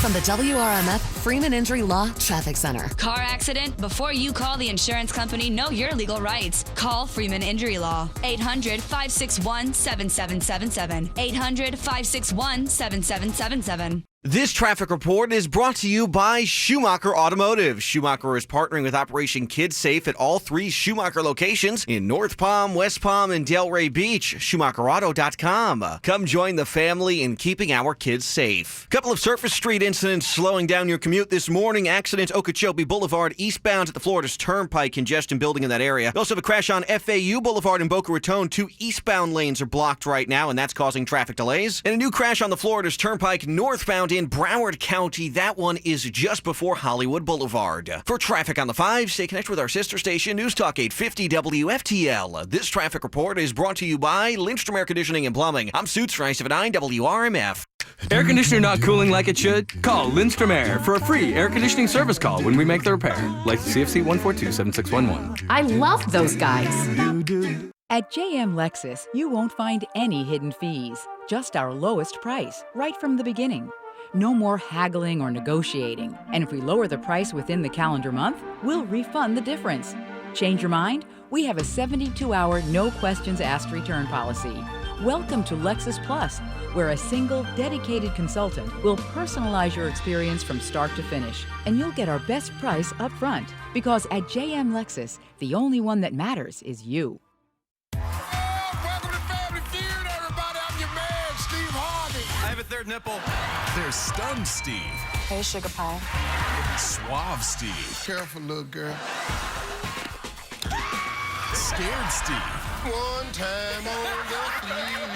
From the WRMF Freeman Injury Law Traffic Center. Car accident? Before you call the insurance company, know your legal rights. Call Freeman Injury Law. 800-561-7777. 800-561-7777. This traffic report is brought to you by Schumacher Automotive. Schumacher is partnering with Operation Kids Safe at all 3 Schumacher locations in North Palm, West Palm, and Delray Beach. SchumacherAuto.com. Come join the family in keeping our kids safe. Couple of surface street incidents slowing down your commute this morning. Accident Okeechobee Boulevard eastbound at the Florida's Turnpike. Congestion building in that area. We also have a crash on FAU Boulevard in Boca Raton. 2 eastbound lanes are blocked right now, and that's causing traffic delays. And a new crash on the Florida's Turnpike northbound in Broward County. That one is just before Hollywood Boulevard. For traffic on the 5, stay connected with our sister station, News Talk 850 WFTL. This traffic report is brought to you by Lindstrom Air Conditioning and Plumbing. I'm Suits for 979 WRMF. Air conditioner not cooling like it should? Call Lindstrom Air for a free air conditioning service call when we make the repair. Like CFC 142-7611. I love those guys. At JM Lexus, you won't find any hidden fees, just our lowest price, right from the beginning. No more haggling or negotiating. And if we lower the price within the calendar month, we'll refund the difference. Change your mind? We have a 72-hour, no questions asked return policy. Welcome to Lexus Plus, where a single, dedicated consultant will personalize your experience from start to finish. And you'll get our best price up front. Because at JM Lexus, the only one that matters is you. Third nipple. There's Stunned Steve. Hey, Sugar Pie. Suave Steve. Careful, little girl. Scared Steve. One time on the field.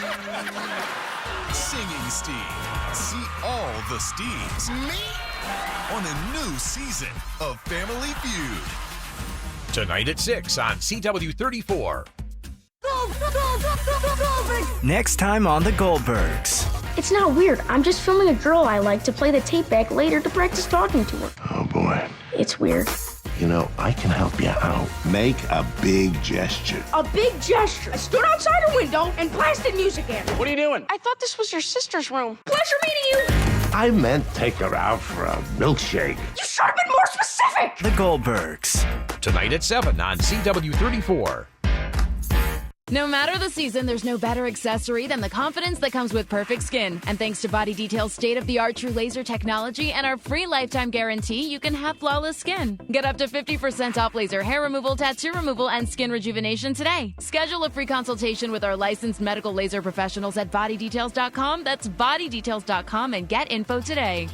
Singing Steve. See all the Steves. Me? On a new season of Family Feud. Tonight at 6 on CW34. Next time on The Goldbergs. It's not weird. I'm just filming a girl I like to play the tape back later to practice talking to her. Oh, boy. It's weird. You know, I can help you out. Make a big gesture. A big gesture. I stood outside her window and blasted music at her. What are you doing? I thought this was your sister's room. Pleasure meeting you. I meant take her out for a milkshake. You should have been more specific. The Goldbergs. Tonight at 7 on CW34. No matter the season, there's no better accessory than the confidence that comes with perfect skin. And thanks to Body Detail's state-of-the-art true laser technology and our free lifetime guarantee, you can have flawless skin. Get up to 50% off laser hair removal, tattoo removal, and skin rejuvenation today. Schedule a free consultation with our licensed medical laser professionals at bodydetails.com. That's bodydetails.com and get info today.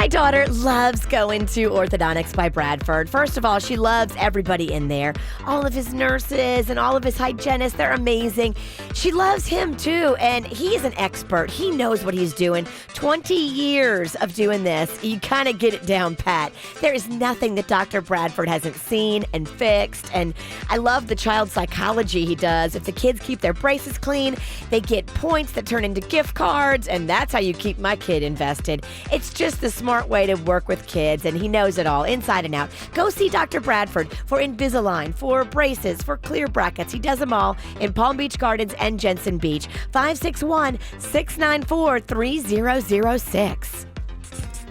My daughter loves going to Orthodontics by Bradford. First of all, she loves everybody in there. All of his nurses and all of his hygienists, they're amazing. She loves him too, and he is an expert. He knows what he's doing. 20 years of doing this. You kind of get it down pat. There is nothing that Dr. Bradford hasn't seen and fixed, and I love the child psychology he does. If the kids keep their braces clean, they get points that turn into gift cards, and that's how you keep my kid invested. It's just the smart way to work with kids, and he knows it all inside and out. Go see Dr. Bradford for Invisalign, for braces, for clear brackets. He does them all in Palm Beach Gardens and Jensen Beach. 561-694-3006.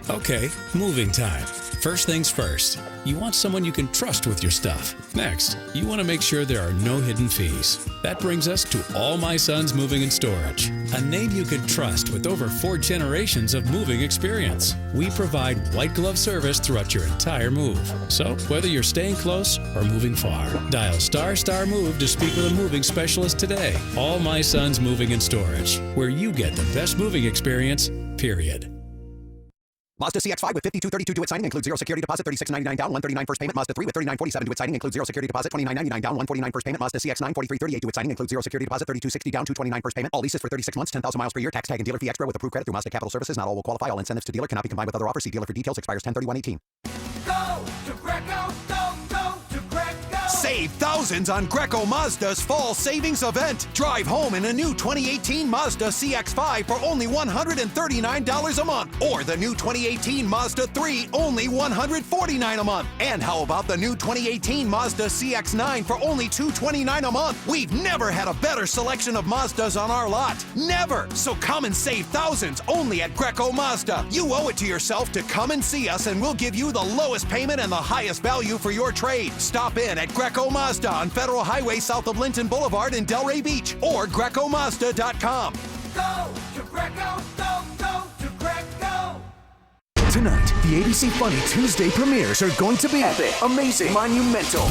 Okay, moving time. First things first, you want someone you can trust with your stuff. Next, you want to make sure there are no hidden fees. That brings us to All My Sons Moving and Storage, a name you can trust with over 4 generations of moving experience. We provide white glove service throughout your entire move. So, whether you're staying close or moving far, dial ** move to speak with a moving specialist today. All My Sons Moving and Storage, where you get the best moving experience, period. Mazda CX-5 with 5232 due at signing includes 0 security deposit, $36.99 down, $139 first payment. Mazda 3 with $39.47 due at signing includes 0 security deposit, $29.99 down, $149 first payment. Mazda CX-9 $43.38 due at signing includes 0 security deposit, $32.60 down, $229 first payment. All leases for 36 months, 10,000 miles per year. Tax tag and dealer fee extra with approved credit through Mazda Capital Services. Not all will qualify. All incentives to dealer cannot be combined with other offers. See dealer for details. Expires 10/31/18. Go to Greco, go to Greco. Save thousands on Greco Mazda's fall savings event. Drive home in a new 2018 Mazda CX-5 for only $139 a month. Or the new 2018 Mazda 3, only $149 a month. And how about the new 2018 Mazda CX-9 for only $229 a month? We've never had a better selection of Mazdas on our lot. Never! So come and save thousands only at Greco Mazda. You owe it to yourself to come and see us, and we'll give you the lowest payment and the highest value for your trade. Stop in at Greco Mazda on Federal Highway south of Linton Boulevard in Delray Beach, or GrecoMazda.com. Go to Greco, go to Greco. Tonight, the ABC Funny Tuesday premieres are going to be epic, amazing, monumental.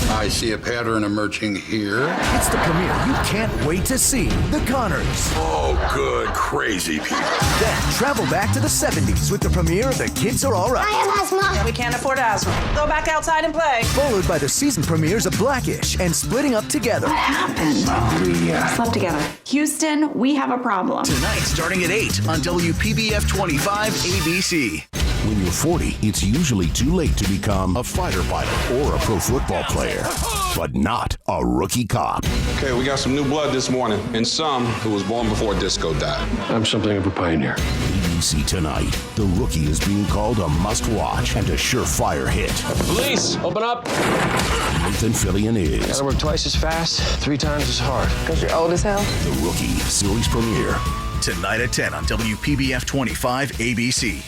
I see a pattern emerging here. It's the premiere you can't wait to see. The Connors. Oh, good, crazy people. Then travel back to the 70s with the premiere of The Kids Are All Right. I have asthma. We can't afford asthma. Go back outside and play. Followed by the season premieres of Blackish and Splitting Up Together. What happened? We slept together. Houston, we have a problem. Tonight, starting at 8 on WPBF 25 ABC. When you're 40, it's usually too late to become a fighter pilot or a pro football player, but not a rookie cop. Okay, we got some new blood this morning, and some who was born before disco died. I'm something of a pioneer. ABC Tonight. The Rookie is being called a must-watch and a surefire hit. Police, open up. Nathan Fillion is. Gotta work twice as fast, 3 times as hard. Because you're old as hell? The Rookie series premiere. Tonight at 10 on WPBF 25 ABC.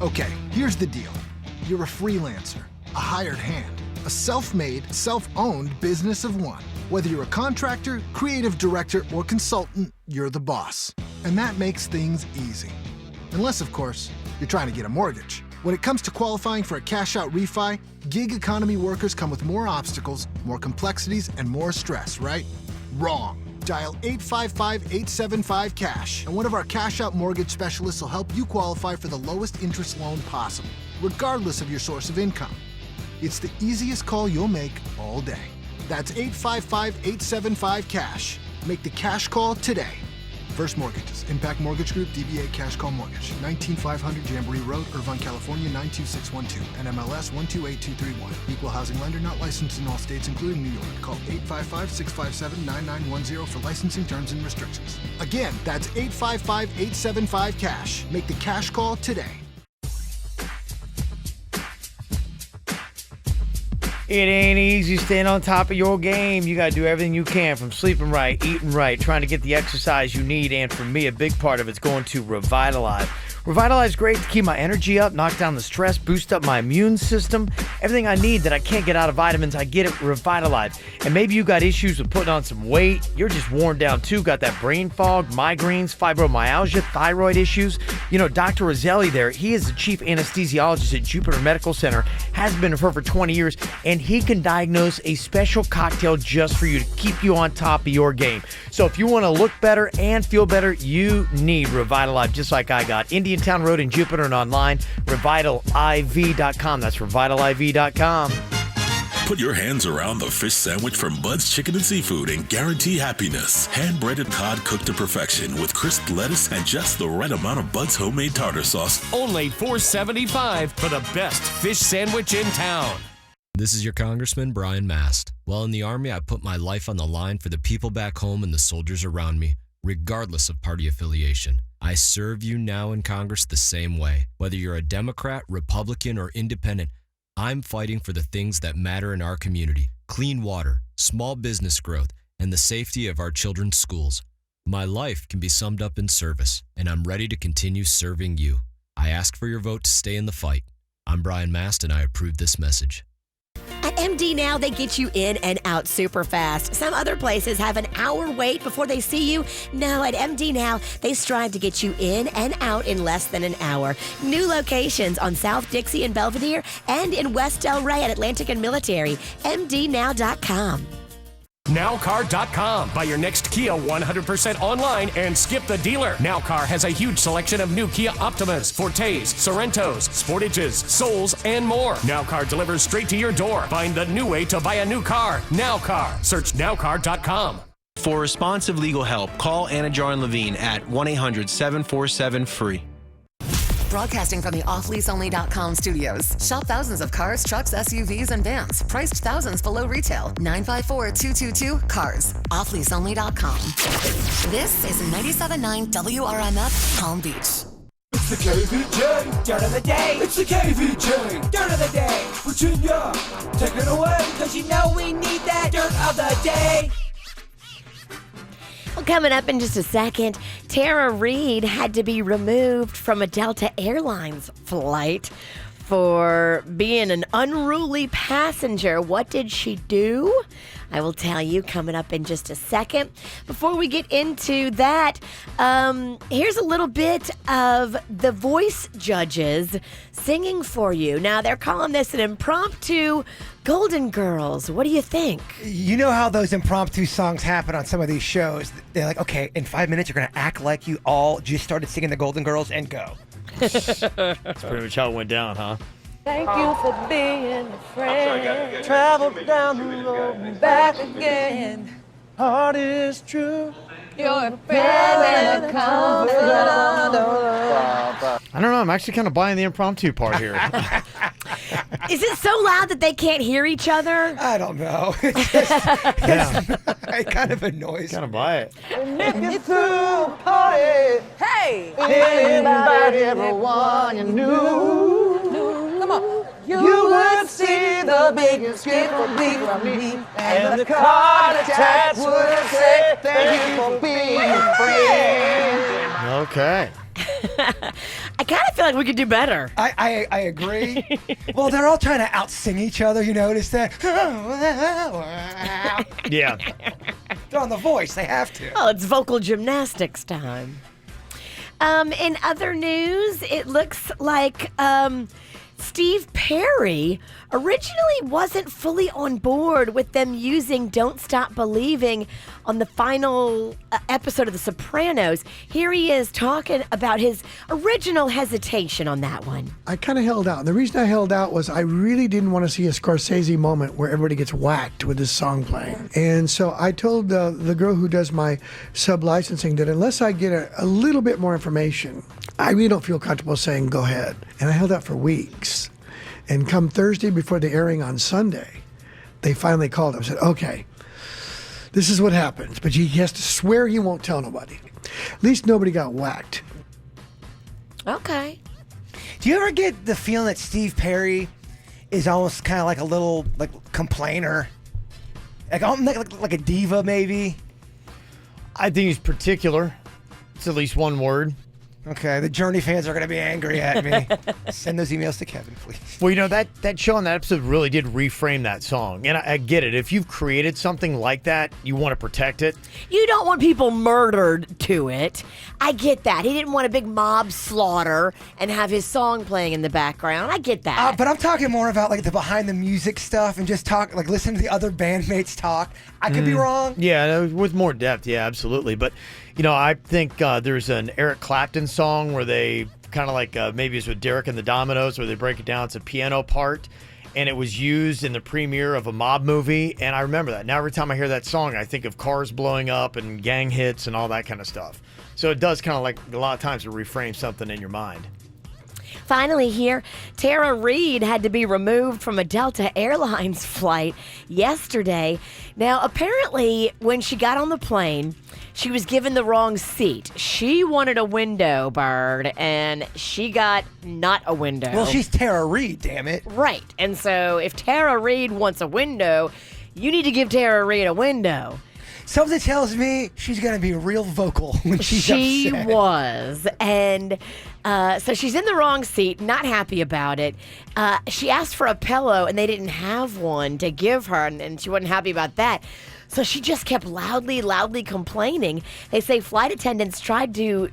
Okay, here's the deal. You're a freelancer, a hired hand, a self-made, self-owned business of one. Whether you're a contractor, creative director, or consultant, you're the boss. And that makes things easy. Unless, of course, you're trying to get a mortgage. When it comes to qualifying for a cash-out refi, gig economy workers come with more obstacles, more complexities, and more stress, right? Wrong. Dial 855-875-CASH, and one of our cash-out mortgage specialists will help you qualify for the lowest interest loan possible, regardless of your source of income. It's the easiest call you'll make all day. That's 855-875-CASH. Make the cash call today. First Mortgages, Impact Mortgage Group, DBA Cash Call Mortgage, 19500 Jamboree Road, Irvine, California, 92612, NMLS 128231. Equal housing lender not licensed in all states, including New York. Call 855-657-9910 for licensing terms and restrictions. Again, that's 855-875-CASH. Make the cash call today. It ain't easy staying on top of your game. You got to do everything you can, from sleeping right, eating right, trying to get the exercise you need. And for me, a big part of it's going to Revitalize. Revitalize is great to keep my energy up, knock down the stress, boost up my immune system. Everything I need that I can't get out of vitamins, I get it Revitalize. And maybe you got issues with putting on some weight. You're just worn down too. Got that brain fog, migraines, fibromyalgia, thyroid issues. You know, Dr. Roselli there, he is the chief anesthesiologist at Jupiter Medical Center, has been for over 20 years, and and he can diagnose a special cocktail just for you to keep you on top of your game. So if you want to look better and feel better, you need Revitalive, just like I got. Indiantown Road in Jupiter and online, revitaliv.com. That's revitaliv.com. Put your hands around the fish sandwich from Bud's Chicken and Seafood and guarantee happiness. Hand-breaded cod cooked to perfection with crisp lettuce and just the right amount of Bud's homemade tartar sauce. Only $4.75 for the best fish sandwich in town. This is your Congressman, Brian Mast. While in the Army, I put my life on the line for the people back home and the soldiers around me, regardless of party affiliation. I serve you now in Congress the same way. Whether you're a Democrat, Republican, or independent, I'm fighting for the things that matter in our community: clean water, small business growth, and the safety of our children's schools. My life can be summed up in service, and I'm ready to continue serving you. I ask for your vote to stay in the fight. I'm Brian Mast, and I approve this message. At MD Now, they get you in and out super fast. Some other places have an hour wait before they see you. No, at MD Now, they strive to get you in and out in less than an hour. New locations on South Dixie and Belvedere and in West Del Rey at Atlantic and Military. MDNow.com. Nowcar.com. Buy your next Kia 100% online and skip the dealer. Nowcar has a huge selection of new Kia Optimas, Fortes, Sorrentos, Sportages, Souls, and more. Nowcar delivers straight to your door. Find the new way to buy a new car. Nowcar. Search Nowcar.com. For responsive legal help, call Anna Jarn Levine at 1-800-747-FREE. Broadcasting from the offleaseonly.com studios. Shop thousands of cars, trucks, SUVs, and vans. Priced thousands below retail. 954-222-CARS. Offleaseonly.com. This is 97.9 WRMF, Palm Beach. It's the KVJ Dirt of the Day. It's the KVJ Dirt of the Day. Virginia, take it away, because you know we need that Dirt of the Day. Well, coming up in just a second, Tara Reid had to be removed from a Delta Airlines flight for being an unruly passenger. What did she do? I will tell you coming up in just a second. Before we get into that, here's a little bit of the voice judges singing for you. Now, they're calling this an impromptu Golden Girls. What do you think? You know how those impromptu songs happen on some of these shows? They're like, okay, in 5 minutes, you're going to act like you all just started singing the Golden Girls and go. That's pretty much how it went down, huh? Thank you for being a friend. Travel down the road and back again. Heart is true. You're a friend and a confidant. I don't know. I'm actually kind of buying the impromptu part here. Is it so loud that they can't hear each other? I don't know. It kind of annoys me. Kind of buy it. It's a party. Hey! Anybody, everyone you knew. Come on. You would see the biggest gift from me. And the card attached would say, thank you for being a friend. Okay. I kind of feel like we could do better. I agree. Well, they're all trying to out-sing each other. You notice that? Yeah. They're on The Voice. They have to. Oh, it's vocal gymnastics time. In other news, it looks like Steve Perry originally wasn't fully on board with them using Don't Stop Believing on the final episode of The Sopranos. Here he is talking about his original hesitation on that one. I kind of held out. And the reason I held out was I really didn't want to see a Scorsese moment where everybody gets whacked with this song playing. And so I told the girl who does my sub-licensing that unless I get a little bit more information, I really don't feel comfortable saying go ahead. And I held out for weeks. And come Thursday before the airing on Sunday, they finally called him and said, okay, this is what happens, but he has to swear he won't tell nobody. At least nobody got whacked. Okay. Do you ever get the feeling that Steve Perry is almost kind of like a little complainer? Like a diva, maybe? I think he's particular. It's at least one word. Okay, the Journey fans are going to be angry at me. Send those emails to Kevin, please. Well, that show on that episode really did reframe that song. And I get it. If you've created something like that, you want to protect it. You don't want people murdered to it. I get that. He didn't want a big mob slaughter and have his song playing in the background. I get that. But I'm talking more about like the behind the music stuff and just listen to the other bandmates talk. I could be wrong. Yeah, with more depth. Yeah, absolutely. But, I think there's an Eric Clapton song where they kind of like maybe it's with Derek and the Dominoes where they break it down. It's a piano part. And it was used in the premiere of a mob movie. And I remember that. Now every time I hear that song, I think of cars blowing up and gang hits and all that kind of stuff. So it does kind of like a lot of times to reframe something in your mind. Finally here, Tara Reid had to be removed from a Delta Airlines flight yesterday. Now, apparently, when she got on the plane, she was given the wrong seat. She wanted a window, Bird, and she got not a window. Well, she's Tara Reid, damn it. Right. And so if Tara Reid wants a window, you need to give Tara Reid a window. Something tells me she's going to be real vocal when she's upset. She was. And so she's in the wrong seat, not happy about it. She asked for a pillow, and they didn't have one to give her, and she wasn't happy about that. So she just kept loudly complaining. They say flight attendants tried to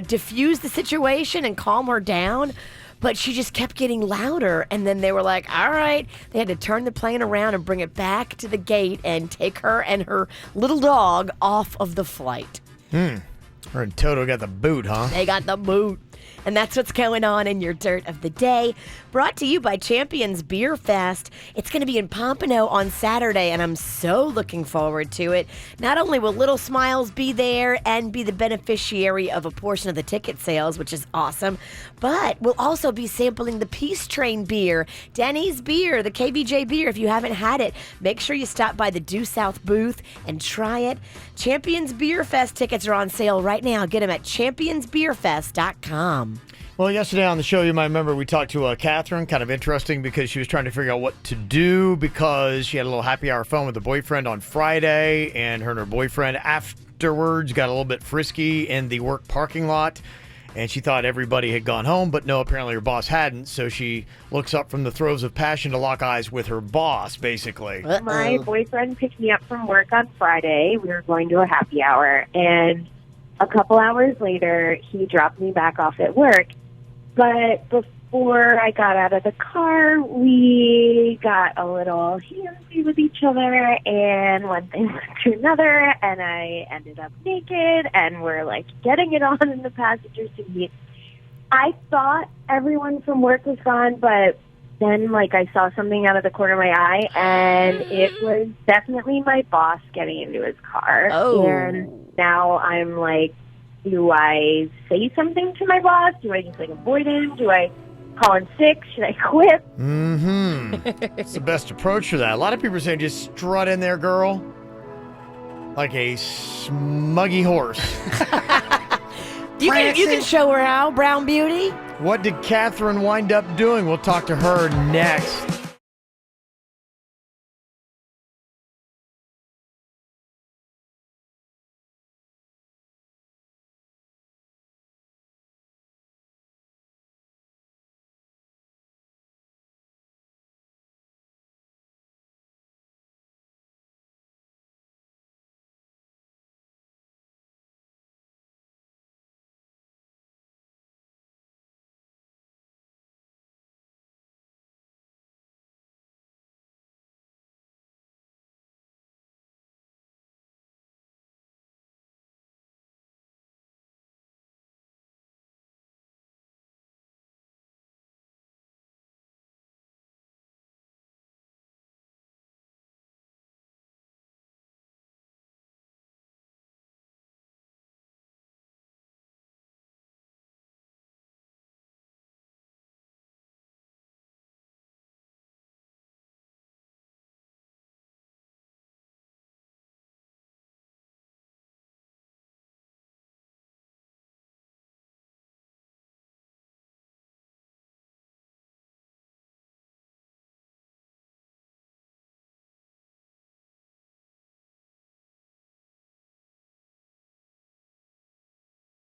diffuse the situation and calm her down, but she just kept getting louder. And then they were like, all right. They had to turn the plane around and bring it back to the gate and take her and her little dog off of the flight. Her and Toto got the boot, huh? They got the boot. And that's what's going on in your Dirt of the Day. Brought to you by Champions Beer Fest. It's going to be in Pompano on Saturday, and I'm so looking forward to it. Not only will Little Smiles be there and be the beneficiary of a portion of the ticket sales, which is awesome, but we'll also be sampling the Peace Train beer, Denny's beer, the KVJ beer. If you haven't had it, make sure you stop by the Due South booth and try it. Champions Beer Fest tickets are on sale right now. Get them at championsbeerfest.com. Well, yesterday on the show, you might remember we talked to Catherine, kind of interesting because she was trying to figure out what to do because she had a little happy hour fun with her boyfriend on Friday, and her boyfriend afterwards got a little bit frisky in the work parking lot, and she thought everybody had gone home, but no, apparently her boss hadn't, so she looks up from the throes of passion to lock eyes with her boss, basically. My boyfriend picked me up from work on Friday. We were going to a happy hour, and a couple hours later, he dropped me back off at work. But before I got out of the car, we got a little handsy with each other, and one thing led to another, and I ended up naked, and we're, like, getting it on in the passenger seat. I thought everyone from work was gone, but then, like, I saw something out of the corner of my eye, and it was definitely my boss getting into his car. Oh. And now I'm like, do I say something to my boss? Do I just, like, avoid him? Do I call in sick? Should I quit? It's the best approach for that. A lot of people are saying just strut in there, girl, like a smuggy horse. You can show her how, Brown Beauty. What did Catherine wind up doing? We'll talk to her next.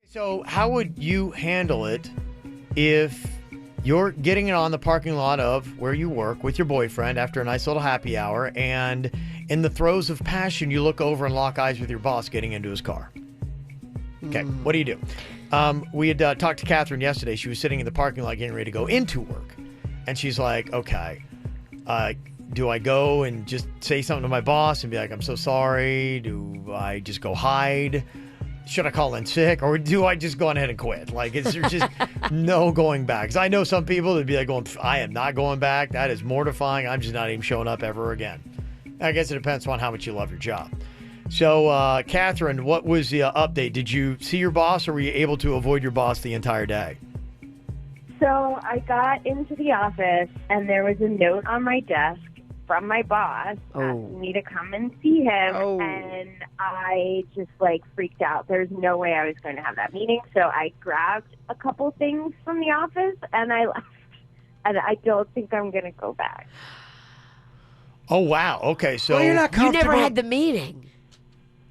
So how would you handle it if you're getting it on the parking lot of where you work with your boyfriend after a nice little happy hour, and in the throes of passion, you look over and lock eyes with your boss getting into his car? Okay, what do you do? We had talked to Catherine yesterday. She was sitting in the parking lot getting ready to go into work. And she's like, okay, do I go and just say something to my boss and be like, I'm so sorry? Do I just go hide? Should I call in sick? Or do I just go ahead and quit? Like, is there just no going back? Because I know some people that'd be like, I am not going back. That is mortifying. I'm just not even showing up ever again. I guess it depends on how much you love your job. So, Catherine, what was the update? Did you see your boss, or were you able to avoid your boss the entire day? So I got into the office, and there was a note on my desk from my boss asking me to come and see him, and I just, freaked out. There's no way I was going to have that meeting, so I grabbed a couple things from the office, and I left, and I don't think I'm going to go back. Oh, wow. Okay, so... Well, you're not You never comfortable. had the meeting.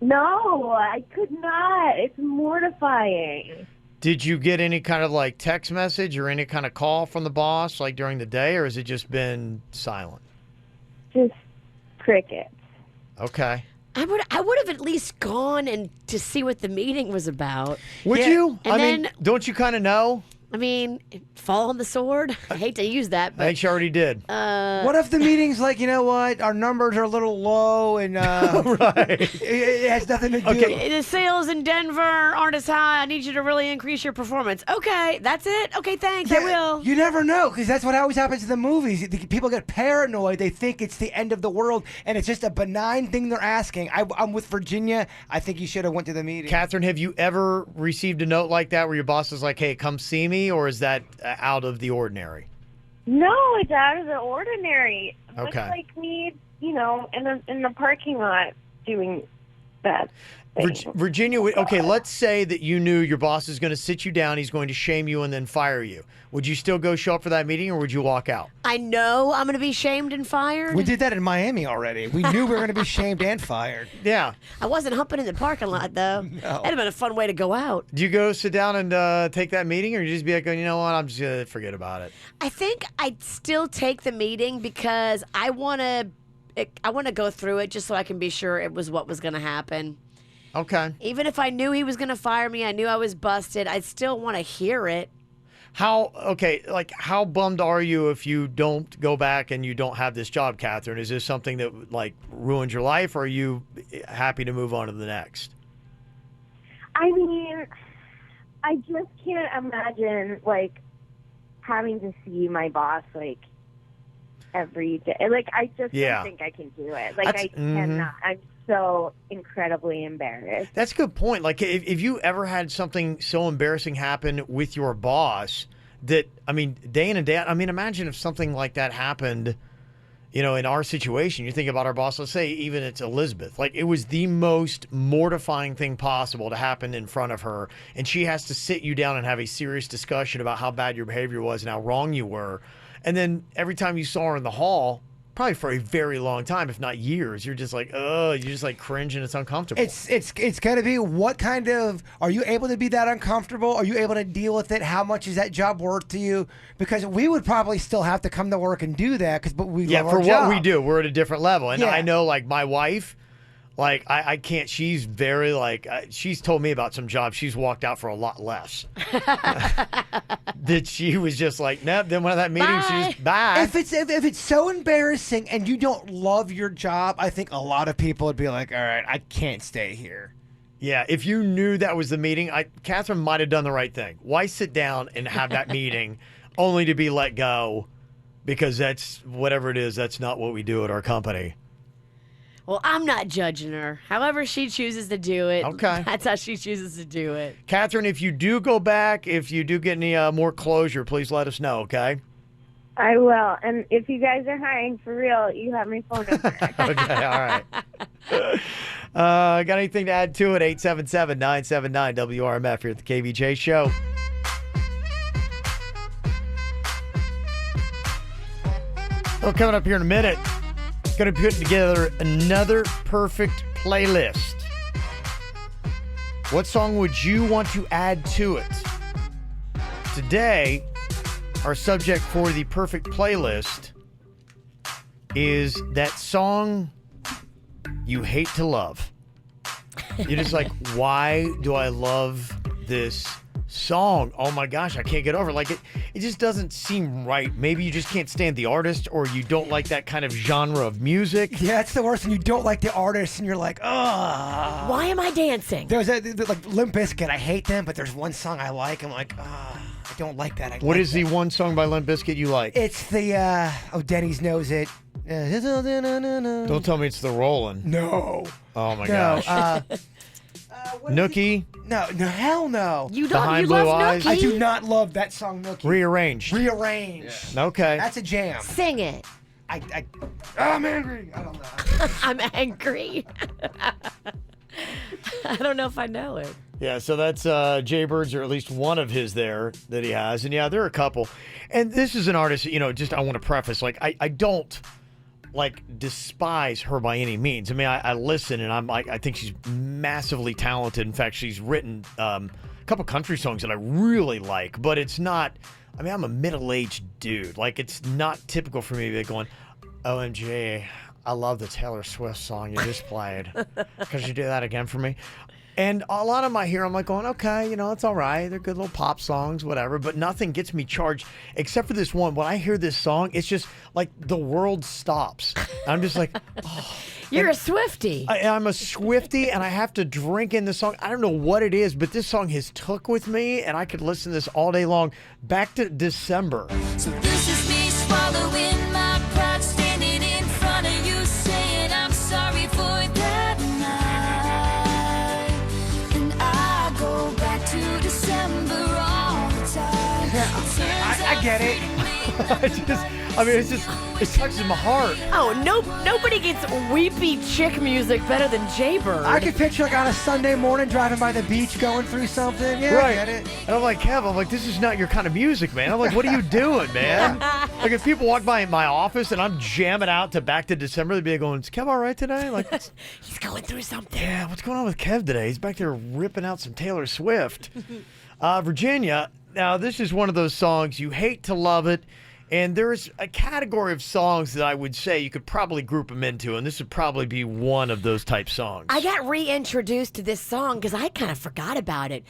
No, I could not. It's mortifying. Did you get any kind of, text message or any kind of call from the boss, during the day, or has it just been silent? Just crickets. Okay. I would have at least gone and to see what the meeting was about. Would you? And I then, mean, don't you kind of know? I mean, fall on the sword. I hate to use that, I but think she already did. What if the meeting's like, you know what, our numbers are a little low and right. it has nothing to do. The sales in Denver aren't as high. I need you to really increase your performance. Okay, that's it. Okay, thanks. I will. You never know, because that's what always happens in the movies. People get paranoid. They think it's the end of the world, and it's just a benign thing they're asking. I'm with Virginia. I think you should have went to the meeting. Catherine, have you ever received a note like that where your boss is like, hey, come see me, or is that out of the ordinary? No, it's out of the ordinary. Okay. It's like me, in the parking lot doing that thing. Virginia, okay, let's say that you knew your boss is going to sit you down, he's going to shame you and then fire you. Would you still go show up for that meeting, or would you walk out? I know I'm going to be shamed and fired. We did that in Miami already. We knew we were going to be shamed and fired. Yeah. I wasn't humping in the parking lot, though. No. That'd have been a fun way to go out. Do you go sit down and take that meeting, or you just be like, you know what, I'm just going to forget about it? I think I'd still take the meeting because I want to go through it just so I can be sure it was what was going to happen. Okay. Even if I knew he was going to fire me, I knew I was busted, I'd still want to hear it. How bummed are you if you don't go back and you don't have this job, Catherine? Is this something that ruins your life, or are you happy to move on to the next? I mean, I just can't imagine having to see my boss every day. I just don't think I can do it. I cannot. I'm so incredibly embarrassed. That's a good point. If you ever had something so embarrassing happen with your boss that, day in and day out, imagine if something like that happened, in our situation. You think about our boss, let's say even it's Elizabeth. It was the most mortifying thing possible to happen in front of her, and she has to sit you down and have a serious discussion about how bad your behavior was and how wrong you were. And then every time you saw her in the hall, probably for a very long time, if not years, you're just you just cringe, and it's uncomfortable. It's got to be what kind of, are you able to be that uncomfortable? Are you able to deal with it? How much is that job worth to you? Because we would probably still have to come to work and do that but we love our for job. what we do, we're at a different level. And Yeah. I know my wife, I can't, she's very she's told me about some jobs she's walked out for a lot less. That she was just nope, then one of that meeting, she just, bye. If it's so embarrassing and you don't love your job, I think a lot of people would be like, all right, I can't stay here. Yeah, if you knew that was the meeting, Catherine might have done the right thing. Why sit down and have that meeting only to be let go because that's, whatever it is, that's not what we do at our company. Well, I'm not judging her. However she chooses to do it, Okay. that's how she chooses to do it. Catherine, if you do go back, if you do get any more closure, please let us know, okay? I will. And if you guys are hiring for real, you have my phone number. Okay, all right. Got anything to add to it? 877-979-WRMF here at the KVJ Show. Well, coming up here in a minute, going to be putting together another perfect playlist. What song would you want to add to it? Today, our subject for the perfect playlist is that song you hate to love. You're just like, why do I love this song? Oh my gosh, I can't get over it. Like, it just doesn't seem right. Maybe you just can't stand the artist, or you don't like that kind of genre of music. Yeah, it's the worst when you don't like the artist and you're like, ugh. Why am I dancing? There's like Limp Bizkit. I hate them, but there's one song I like. I'm like, I don't like that. What is the one song by Limp Bizkit you like? It's the, Denny's knows it. Don't tell me it's the Rollin'. No. Oh my gosh. Nookie? No, hell no. You Behind Blue Eyes? I do not love that song, Nookie. Rearranged. Rearranged. Okay. That's a jam. Sing it. I'm angry. I don't know. I'm angry. I don't know if I know it. Yeah, so that's Jaybird's, or at least one of his there that he has. And yeah, there are a couple. And this is an artist, just I want to preface, like, I don't despise her by any means. I mean, I listen, and I think she's massively talented. In fact, she's written a couple country songs that I really like, but it's not, I mean, I'm a middle-aged dude. Like, it's not typical for me to be going, OMG, I love the Taylor Swift song you just played. Could you do that again for me? And a lot of them I hear, I'm like going, okay, it's all right. They're good little pop songs, whatever. But nothing gets me charged except for this one. When I hear this song, it's just like the world stops. I'm just like, oh. You're a Swiftie. I'm a Swiftie, and I have to drink in the song. I don't know what it is, but this song has took with me, and I could listen to this all day long. Back to December. So this is me swallowing my pride, standing in front of you, saying I'm sorry for that night. And I go back to December all the time. I get it. It touches my heart. Oh, nobody gets weepy chick music better than Jaybird. I could picture like on a Sunday morning driving by the beach going through something. Yeah, right. I get it. And I'm like, Kev, this is not your kind of music, man. I'm like, what are you doing, man? Like, if people walk by my office and I'm jamming out to Back to December, they'd be going, is Kev all right today? Like, he's going through something. Yeah, what's going on with Kev today? He's back there ripping out some Taylor Swift. Virginia, now this is one of those songs, you hate to love it. And there's a category of songs that I would say you could probably group them into, and this would probably be one of those type songs. I got reintroduced to this song because I kind of forgot about it.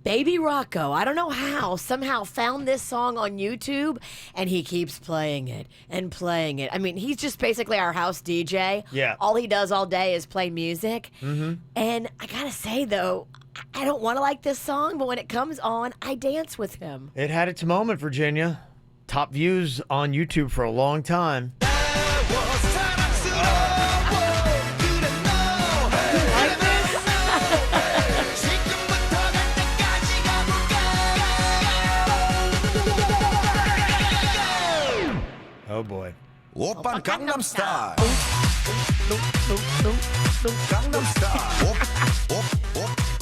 Baby Rocco, I don't know how, somehow found this song on YouTube, and he keeps playing it and playing it. I mean, he's just basically our house DJ. Yeah. All he does all day is play music. Mm-hmm. And I gotta say, though, I don't want to like this song, but when it comes on, I dance with him. It had its moment, Virginia. Top views on YouTube for a long time. Oh boy. Oppa Gangnam Style.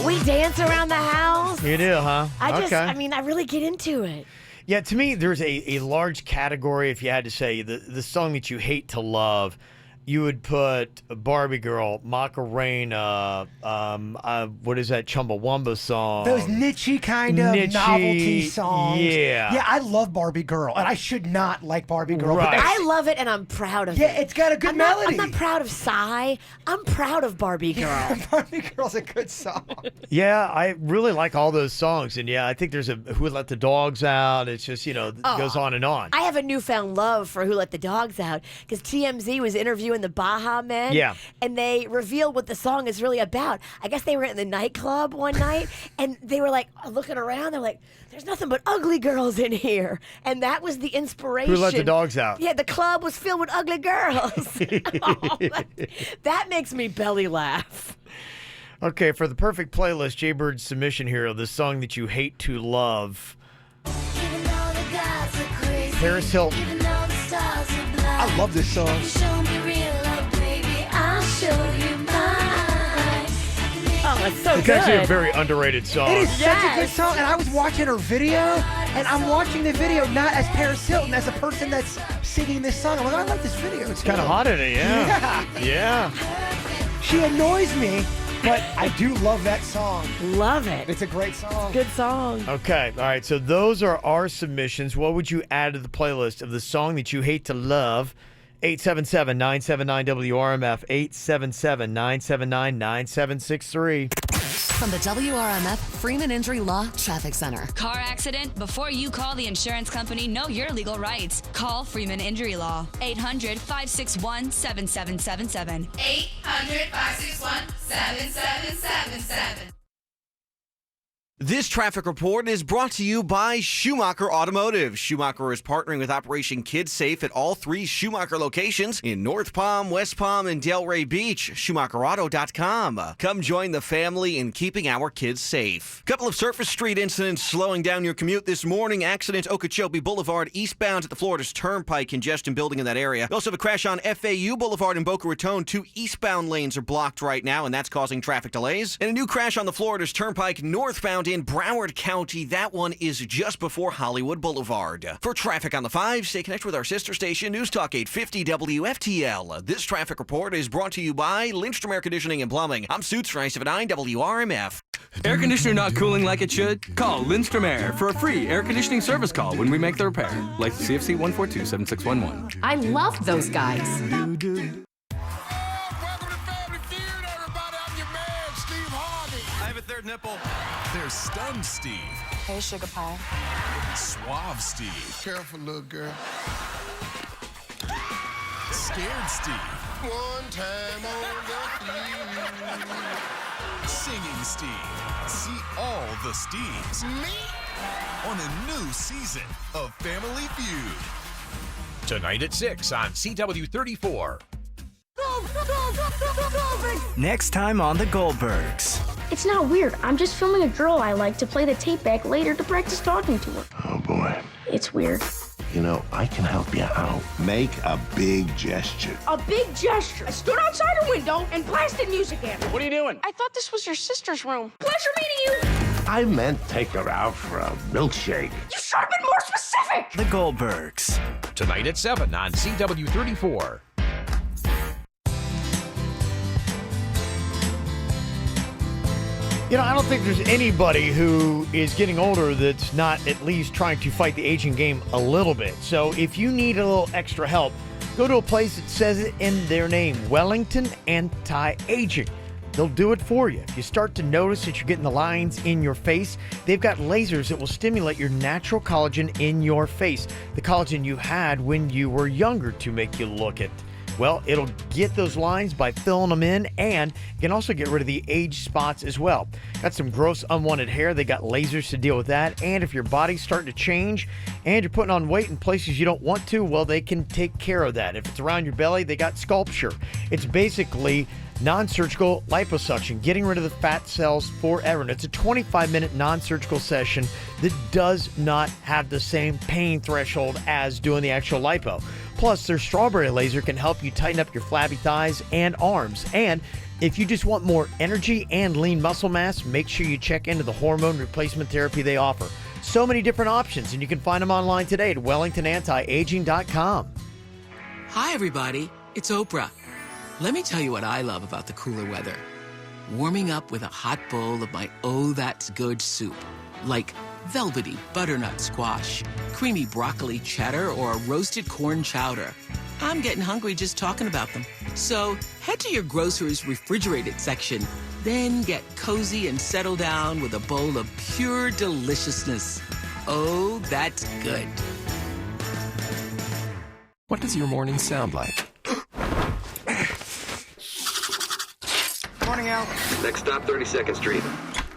We dance around the house. You do, huh? I really get into it. Yeah, to me, there's a large category, if you had to say, the song that you hate to love. You would put Barbie Girl, Macarena, what is that Chumbawamba song? Those niche kind of novelty songs. Yeah. Yeah, I love Barbie Girl, and I should not like Barbie Girl. Right. But I love it, and I'm proud of it. Yeah, it's got a good melody. I'm not proud of Psy. I'm proud of Barbie Girl. Barbie Girl's a good song. Yeah, I really like all those songs. And yeah, I think there's Who Let the Dogs Out. It's just, it goes on and on. I have a newfound love for Who Let the Dogs Out because TMZ was interviewing the Baha Men. Yeah. And they revealed what the song is really about. I guess they were in the nightclub one night and they were like looking around. They're like, there's nothing but ugly girls in here. And that was the inspiration. Who Let the Dogs Out. Yeah, the club was filled with ugly girls. That makes me belly laugh. Okay, for the perfect playlist, Jaybird's submission here of the song that you hate to love. Paris Hilton. I love this song. Oh, it's so It's good. actually a very underrated song. It is such a good song, and I was watching her video, and I'm watching the video not as Paris Hilton, as a person that's singing this song. I'm like, I like this video. It's kind of hot in it, yeah. Yeah. She annoys me But I do love that song. Love it. It's a great song. Good song. Okay. All right. So those are our submissions. What would you add to the playlist of the song that you hate to love? 877-979-WRMF. 877-979-9763. From the WRMF Freeman Injury Law Traffic Center. Car accident? Before you call the insurance company, know your legal rights. Call Freeman Injury Law. 800-561-7777. 800-561-7777. This traffic report is brought to you by Schumacher Automotive. Schumacher is partnering with Operation Kids Safe at all 3 Schumacher locations in North Palm, West Palm, and Delray Beach. SchumacherAuto.com. Come join the family in keeping our kids safe. Couple of surface street incidents slowing down your commute this morning. Accident Okeechobee Boulevard eastbound at the Florida's Turnpike. Congestion building in that area. We also have a crash on FAU Boulevard in Boca Raton. 2 eastbound lanes are blocked right now, and that's causing traffic delays. And a new crash on the Florida's Turnpike northbound in Broward County. That one is just before Hollywood Boulevard. For traffic on the 5, stay connected with our sister station, News Talk 850 WFTL. This traffic report is brought to you by Lindstrom Air Conditioning and Plumbing. I'm Suits 979 WRMF. Air conditioner not cooling like it should? Call Lindstrom Air for a free air conditioning service call when we make the repair. Like CFC 142-7611. I love those guys. Third nipple. There's Stunned Steve. Hey, Sugar Pie. Suave Steve. Careful, little girl. Scared Steve. One time on the field. Singing Steve. See all the Steves. Me? On a new season of Family Feud. Tonight at 6 on CW34. Next time on The Goldbergs. It's not weird. I'm just filming a girl I like to play the tape back later to practice talking to her. Oh, boy. It's weird. You know, I can help you out. Make a big gesture. A big gesture. I stood outside her window and blasted music at her. What are you doing? I thought this was your sister's room. Pleasure meeting you. I meant take her out for a milkshake. You should have been more specific. The Goldbergs. Tonight at 7 on CW34. You know, I don't think there's anybody who is getting older that's not at least trying to fight the aging game a little bit. So if you need a little extra help, go to a place that says it in their name, Wellington Anti-Aging. They'll do it for you. If you start to notice that you're getting the lines in your face, they've got lasers that will stimulate your natural collagen in your face, the collagen you had when you were younger, to make you look it. Well, it'll get those lines by filling them in, and you can also get rid of the age spots as well. Got some gross unwanted hair. They got lasers to deal with that. And if your body's starting to change and you're putting on weight in places you don't want to, well, they can take care of that. If it's around your belly, they got Sculpture. It's basically non-surgical liposuction, getting rid of the fat cells forever. And it's a 25-minute non-surgical session that does not have the same pain threshold as doing the actual lipo. Plus, their strawberry laser can help you tighten up your flabby thighs and arms. And if you just want more energy and lean muscle mass, make sure you check into the hormone replacement therapy they offer. So many different options, and you can find them online today at WellingtonAntiAging.com. Hi, everybody. It's Oprah. Let me tell you what I love about the cooler weather. Warming up with a hot bowl of my Oh That's Good soup. Like velvety butternut squash, creamy broccoli cheddar, or a roasted corn chowder. I'm getting hungry just talking about them. So head to your grocer's refrigerated section, then get cozy and settle down with a bowl of pure deliciousness. Oh, that's good. What does your morning sound like? Morning, Al. Next stop, 32nd Street.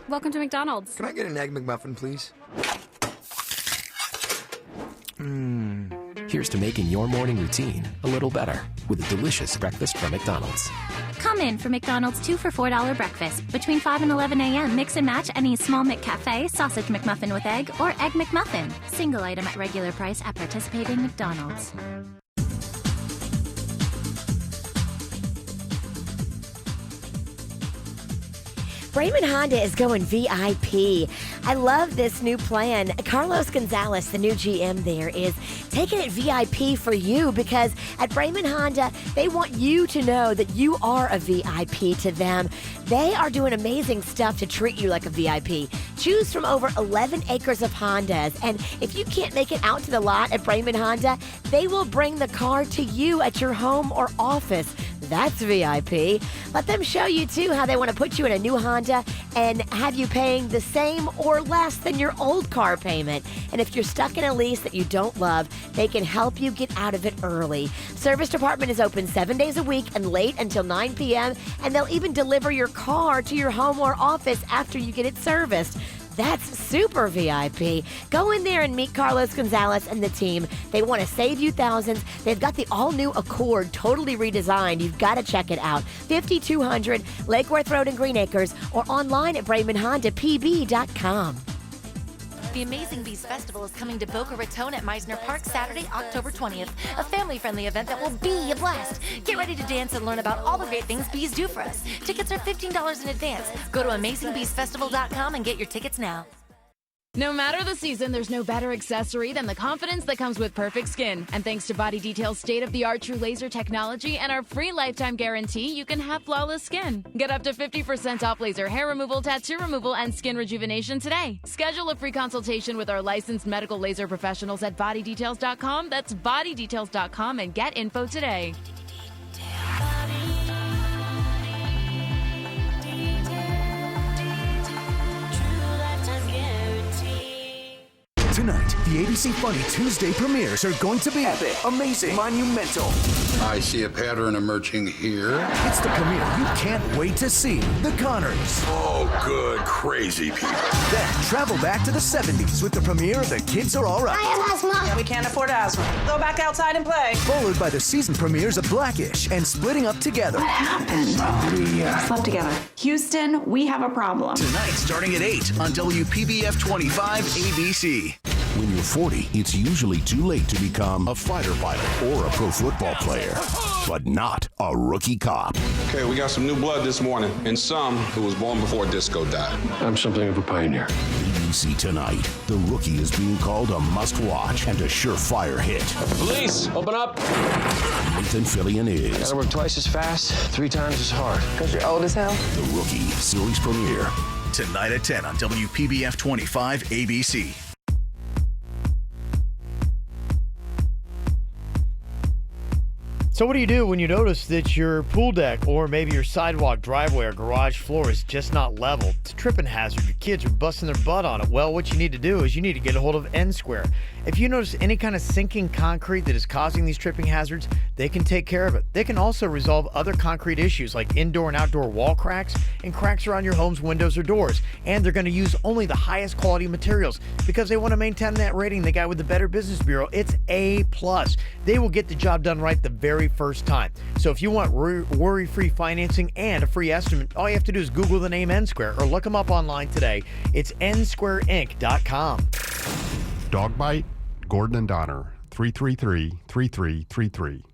Welcome to McDonald's. Can I get an Egg McMuffin, please? Here's to making your morning routine a little better with a delicious breakfast from McDonald's. Come in for McDonald's 2 for $4 breakfast. Between 5 and 11 a.m., mix and match any small McCafe, sausage McMuffin with egg, or Egg McMuffin. Single item at regular price at participating McDonald's. Raymond Honda is going VIP. I love this new plan. Carlos Gonzalez, the new GM there, is taking it VIP for you because at Raymond Honda, they want you to know that you are a VIP to them. They are doing amazing stuff to treat you like a VIP. Choose from over 11 acres of Hondas, and if you can't make it out to the lot at Raymond Honda, they will bring the car to you at your home or office. That's VIP. Let them show you, too, how they want to put you in a new Honda and have you paying the same or less than your old car payment. And if you're stuck in a lease that you don't love, they can help you get out of it early. Service department is open 7 days a week and late until 9 p.m., and they'll even deliver your car to your home or office after you get it serviced. That's super VIP. Go in there and meet Carlos Gonzalez and the team. They want to save you thousands. They've got the all-new Accord, totally redesigned. You've got to check it out. 5200 Lake Worth Road in Green Acres or online at RaymondHondaPB.com. The Amazing Bees Festival is coming to Boca Raton at Meisner Park Saturday, October 20th. A family-friendly event that will be a blast. Get ready to dance and learn about all the great things bees do for us. Tickets are $15 in advance. Go to AmazingBeesFestival.com and get your tickets now. No matter the season, there's no better accessory than the confidence that comes with perfect skin. And thanks to Body Detail's state-of-the-art true laser technology and our free lifetime guarantee, you can have flawless skin. Get up to 50% off laser hair removal, tattoo removal, and skin rejuvenation today. Schedule a free consultation with our licensed medical laser professionals at bodydetails.com. That's bodydetails.com and get info today. Tonight, the ABC Funny Tuesday premieres are going to be epic, amazing, monumental. I see a pattern emerging here. It's the premiere you can't wait to see. The Connors. Oh, good, crazy people. Then travel back to the 70s with the premiere of The Kids Are All Right. I have asthma. We can't afford asthma. Go back outside and play. Followed by the season premieres of Blackish and Splitting Up Together. What happened? We Slept together. Houston, we have a problem. Tonight, starting at 8 on WPBF 25 ABC. When you're 40, it's usually too late to become a fighter pilot or a pro football player, but not a rookie cop. Okay, we got some new blood this morning, and some who was born before disco died. I'm something of a pioneer. BBC Tonight, The Rookie is being called a must-watch and a surefire hit. Police, open up. Nathan Fillion is. Gotta work twice as fast, 3 times as hard. Because you're old as hell? The Rookie series premiere. Tonight at 10 on WPBF 25 ABC. So what do you do when you notice that your pool deck or maybe your sidewalk, driveway, or garage floor is just not level? It's a tripping hazard. Your kids are busting their butt on it. Well, what you need to do is you need to get a hold of N-Square. If you notice any kind of sinking concrete that is causing these tripping hazards, they can take care of it. They can also resolve other concrete issues like indoor and outdoor wall cracks and cracks around your home's windows or doors. And they're going to use only the highest quality materials because they want to maintain that rating they got with the Better Business Bureau. It's A+. They will get the job done right the very first time. So if you want worry-free financing and a free estimate, all you have to do is Google the name N-Square or look them up online today. It's nsquareinc.com. Dog bite? Gordon and Donner, 333-3333.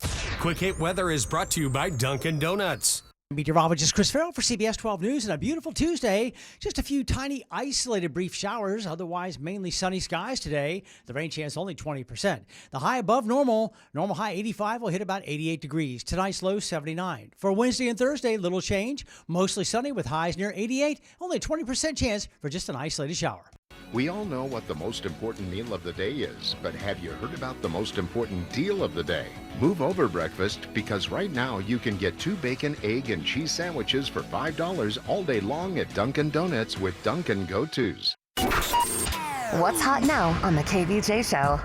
Quick Hit Weather is brought to you by Dunkin' Donuts. Meteorologist Chris Farrell for CBS 12 News and a beautiful Tuesday. Just a few tiny isolated brief showers, otherwise mainly sunny skies today. The rain chance only 20%. The high above normal. Normal high 85 will hit about 88 degrees. Tonight's low 79. For Wednesday and Thursday, little change. Mostly sunny with highs near 88. Only a 20% chance for just an isolated shower. We all know what the most important meal of the day is, but have you heard about the most important deal of the day? Move over breakfast, because right now you can get 2 bacon, egg, and cheese sandwiches for $5 all day long at Dunkin' Donuts with Dunkin' Go-Tos. What's hot now on the KVJ Show?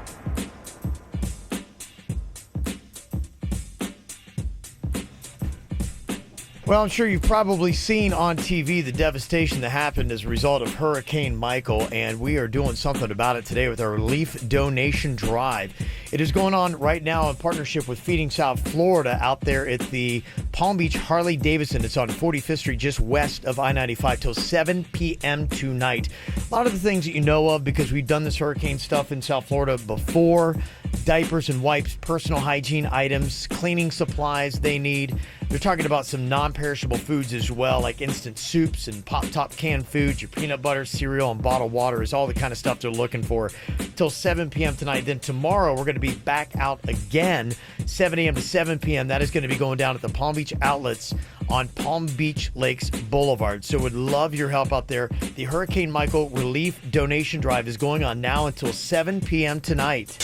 Well, I'm sure you've probably seen on TV the devastation that happened as a result of Hurricane Michael, and we are doing something about it today with our relief donation drive. It is going on right now in partnership with Feeding South Florida out there at the Palm Beach Harley-Davidson. It's on 45th Street, just west of I-95 till 7 p.m. tonight. A lot of the things that you know of because we've done this hurricane stuff in South Florida before. diapers and wipes, personal hygiene items, cleaning supplies they need. They're talking about some non-perishable foods as well, like instant soups and pop-top canned foods. Your peanut butter, cereal, and bottled water is all the kind of stuff they're looking for till 7 p.m. tonight. Then tomorrow, we're going to be back out again, 7 a.m. to 7 p.m. That is going to be going down at the Palm Beach Outlets on Palm Beach Lakes Boulevard. So would love your help out there. The Hurricane Michael Relief Donation Drive is going on now until 7 p.m. tonight.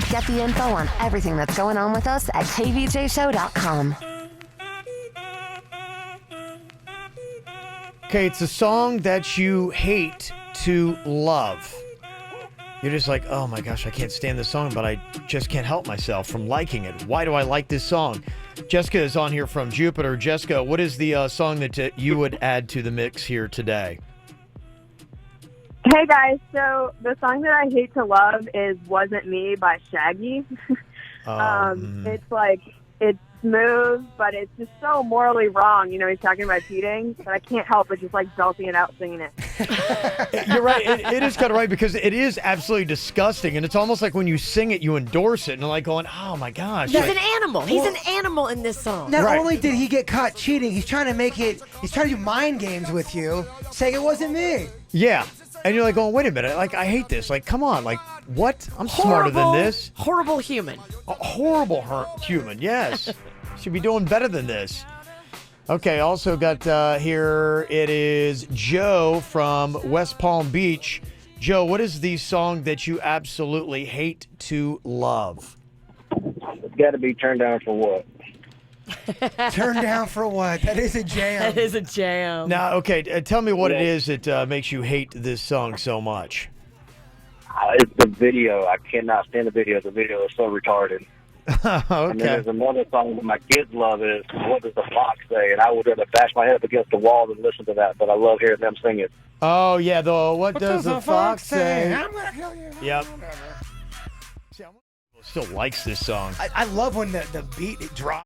Get the info on everything that's going on with us at kvjshow.com. Okay, it's a song that you hate to love. You're just like, oh my gosh, I can't stand this song, but I just can't help myself from liking it. Why do I like this song? Jessica is on here from Jupiter. Jessica, what is the song that you would add to the mix here today? Hey guys, so the song that I hate to love is Wasn't Me by Shaggy. It's like, it's smooth, but it's just so morally wrong. You know, he's talking about cheating, but I can't help but just like belting it out, singing it. You're right. It is kind of right because it is absolutely disgusting, and it's almost like when you sing it, you endorse it, and like going, "Oh my gosh!" He's an animal. He's an animal in this song. Not only did he get caught cheating, he's trying to do mind games with you, saying it wasn't me. Yeah, and you're like going, "Wait a minute! Like I hate this. Like, come on! Like what? I'm smarter than this." Horrible human. A horrible human. Yes, should be doing better than this. Okay, also got here, it is Joe from West Palm Beach. Joe, what is the song that you absolutely hate to love? It's got to be Turned Down for What? Turned Down for What? That is a jam. That is a jam. Now, okay, tell me what it is that makes you hate this song so much. It's the video. I cannot stand the video. The video is so retarded. Okay. And then there's another song that my kids love is What Does the Fox Say? And I would rather bash my head up against the wall than listen to that, but I love hearing them sing it. Oh, yeah, what does the fox say? I'm going to kill you. Yep. Still likes this song. I love when the beat it drops.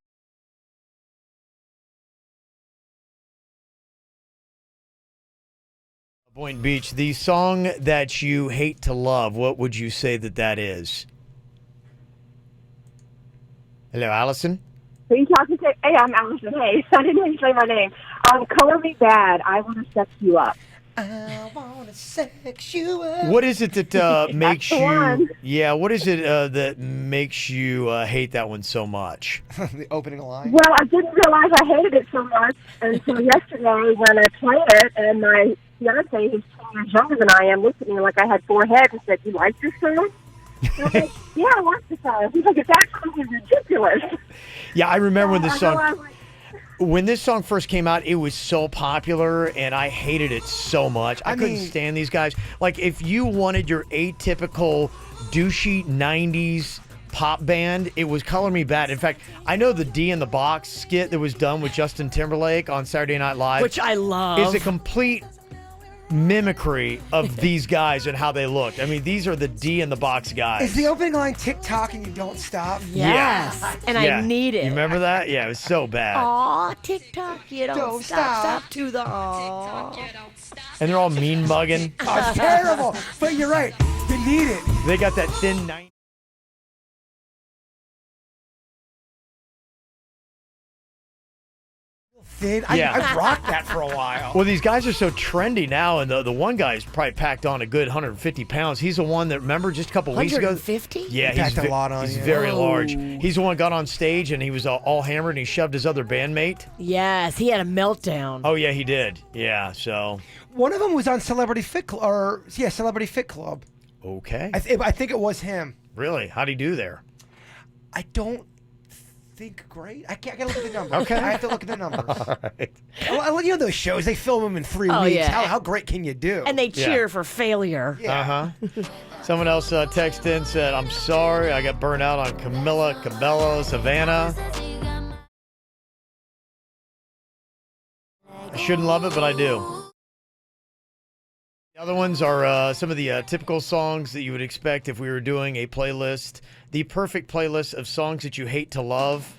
Point Beach, the song that you hate to love, what would you say that is? Hello, Allison. Who are you talking to? Hey, I'm Allison. Hey, I didn't hear you say my name. Color Me Bad. I want to sex you up. I want to sex you up. What is it that makes the you? one. Yeah, what is it that makes you hate that one so much? The opening line. Well, I didn't realize I hated it so much until yesterday when I played it, and my fiance, who's 10 years younger than I am, looked at me like I had 4 heads and said, "You like this song?" I was like, yeah, I like the song. He's like, it's absolutely ridiculous. Yeah, I remember when this I song. When this song first came out, it was so popular, and I hated it so much. I couldn't stand these guys. Like, if you wanted your atypical, douchey 90s pop band, it was Color Me Bad. In fact, I know the D in the Box skit that was done with Justin Timberlake on Saturday Night Live. Which I love. Is a complete mimicry of these guys and how they looked. I mean, these are the D in the Box guys. Is the opening line tick-tock and you don't stop? Yes. Yeah. And I need it. You remember that? Yeah, it was so bad. Aw, TikTok, you don't stop to the aw. And they're all mean mugging. Oh, it's terrible. But you're right. You need it. They got that thin 90s. Thin. I rocked that for a while. Well, these guys are so trendy now, and the one guy's probably packed on a good 150 pounds. He's the one that, remember, just a couple weeks ago. 150? Yeah, he packed a lot on. He's very large. He's the one who got on stage, and he was all hammered, and he shoved his other bandmate. Yes, he had a meltdown. Oh, yeah, he did. Yeah, so. One of them was on Celebrity Fit Club. Celebrity Fit Club. Okay. I think it was him. Really? How'd he do there? I don't think great. I gotta look at the numbers. Okay. I have to look at the numbers. All right. Well, you know those shows, they film them in 3 Oh, weeks. yeah. How great can you do? And they cheer for failure. Uh-huh. Someone else texted in, said, I'm sorry, I got burned out on Camilla Cabello, Savannah. I shouldn't love it, but I do. The other ones are some of the typical songs that you would expect if we were doing a playlist. The perfect playlist of songs that you hate to love.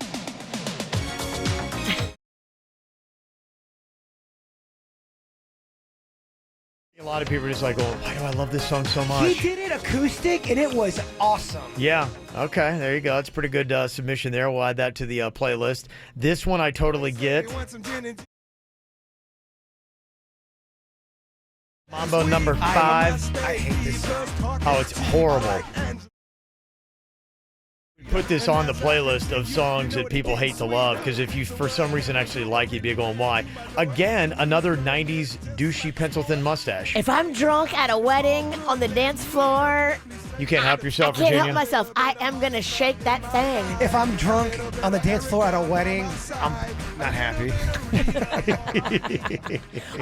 A lot of people are just like, oh, why do I love this song so much? He did it acoustic, and it was awesome. Yeah. Okay. There you go. That's a pretty good submission there. We'll add that to the playlist. This one I totally get. Mambo number 5. I hate this song. Oh, it's horrible. We put this on the playlist of songs that people hate to love, because if you, for some reason, actually like it, you'd be going, why? Again, another 90s douchey pencil-thin mustache. If I'm drunk at a wedding on the dance floor, You can't help yourself, I can't Virginia? help myself. I am going to shake that thing. If I'm drunk on the dance floor at a wedding, I'm not happy.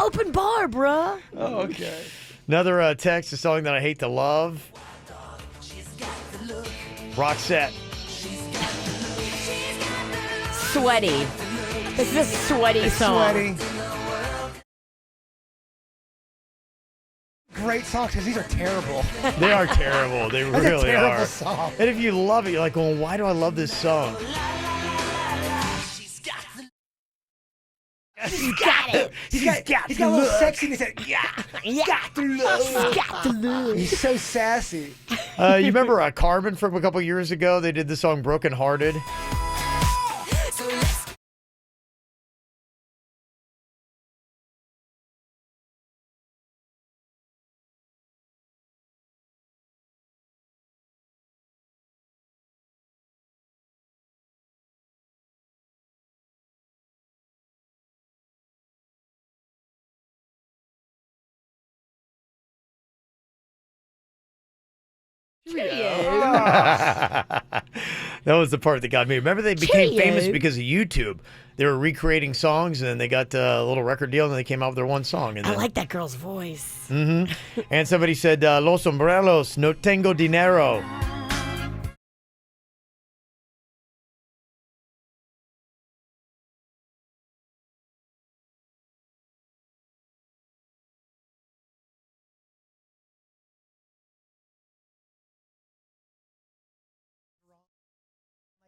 Open bar, bruh. Oh, okay. Another text, a song that I hate to love. Roxette. Sweaty. This is a sweaty song. Sweaty. Great songs, because these are terrible. They are terrible. They That's really a terrible are. song. And if you love it, you're like, well, why do I love this song? He's got it. He's got a little sexiness. He's got the love. He's so sassy. You remember Carmen from a couple years ago? They did the song Broken Hearted. That was the part that got me. Remember, they became famous because of YouTube. They were recreating songs, and then they got a little record deal, and then they came out with their one song. And I then, like that girl's voice. Mm-hmm. And somebody said, Los sombreros, no tengo dinero.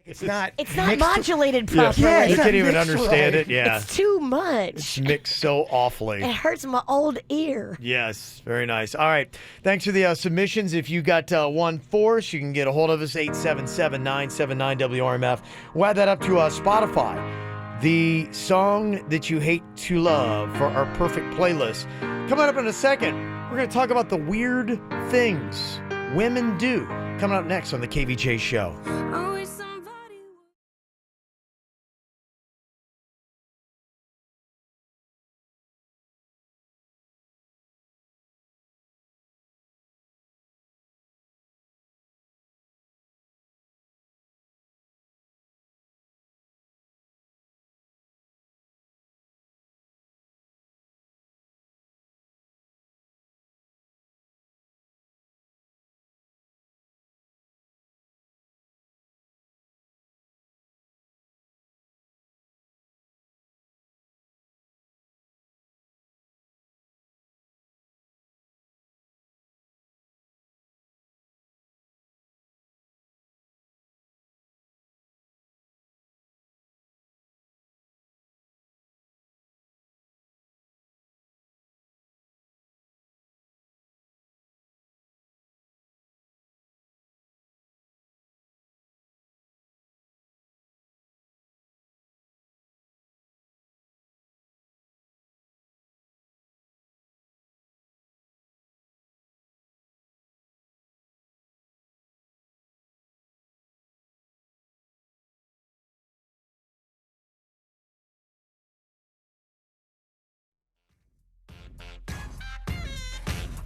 It's not modulated properly. Yeah, you can't even mixed understand right. it. Yeah. It's too much. It's mixed so awfully. It hurts my old ear. Yes, very nice. All right. Thanks for the submissions. If you got one for us, you can get a hold of us, 877-979-WRMF. We'll add that up to Spotify. The song that you hate to love for our perfect playlist. Coming up in a second, we're going to talk about the weird things women do. Coming up next on the KVJ Show.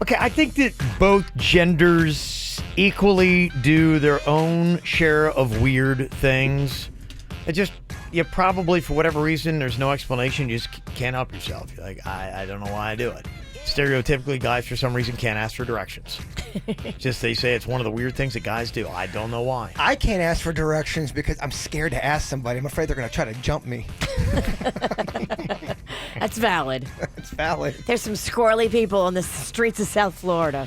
Okay, I think that both genders equally do their own share of weird things. It just, you probably, for whatever reason, there's no explanation, you just can't help yourself. You're like, I don't know why I do it. Stereotypically, guys, for some reason, can't ask for directions. Just they say it's one of the weird things that guys do. I don't know why. I can't ask for directions because I'm scared to ask somebody. I'm afraid they're going to try to jump me. That's valid. It's valid. There's some squirrely people on the streets of South Florida.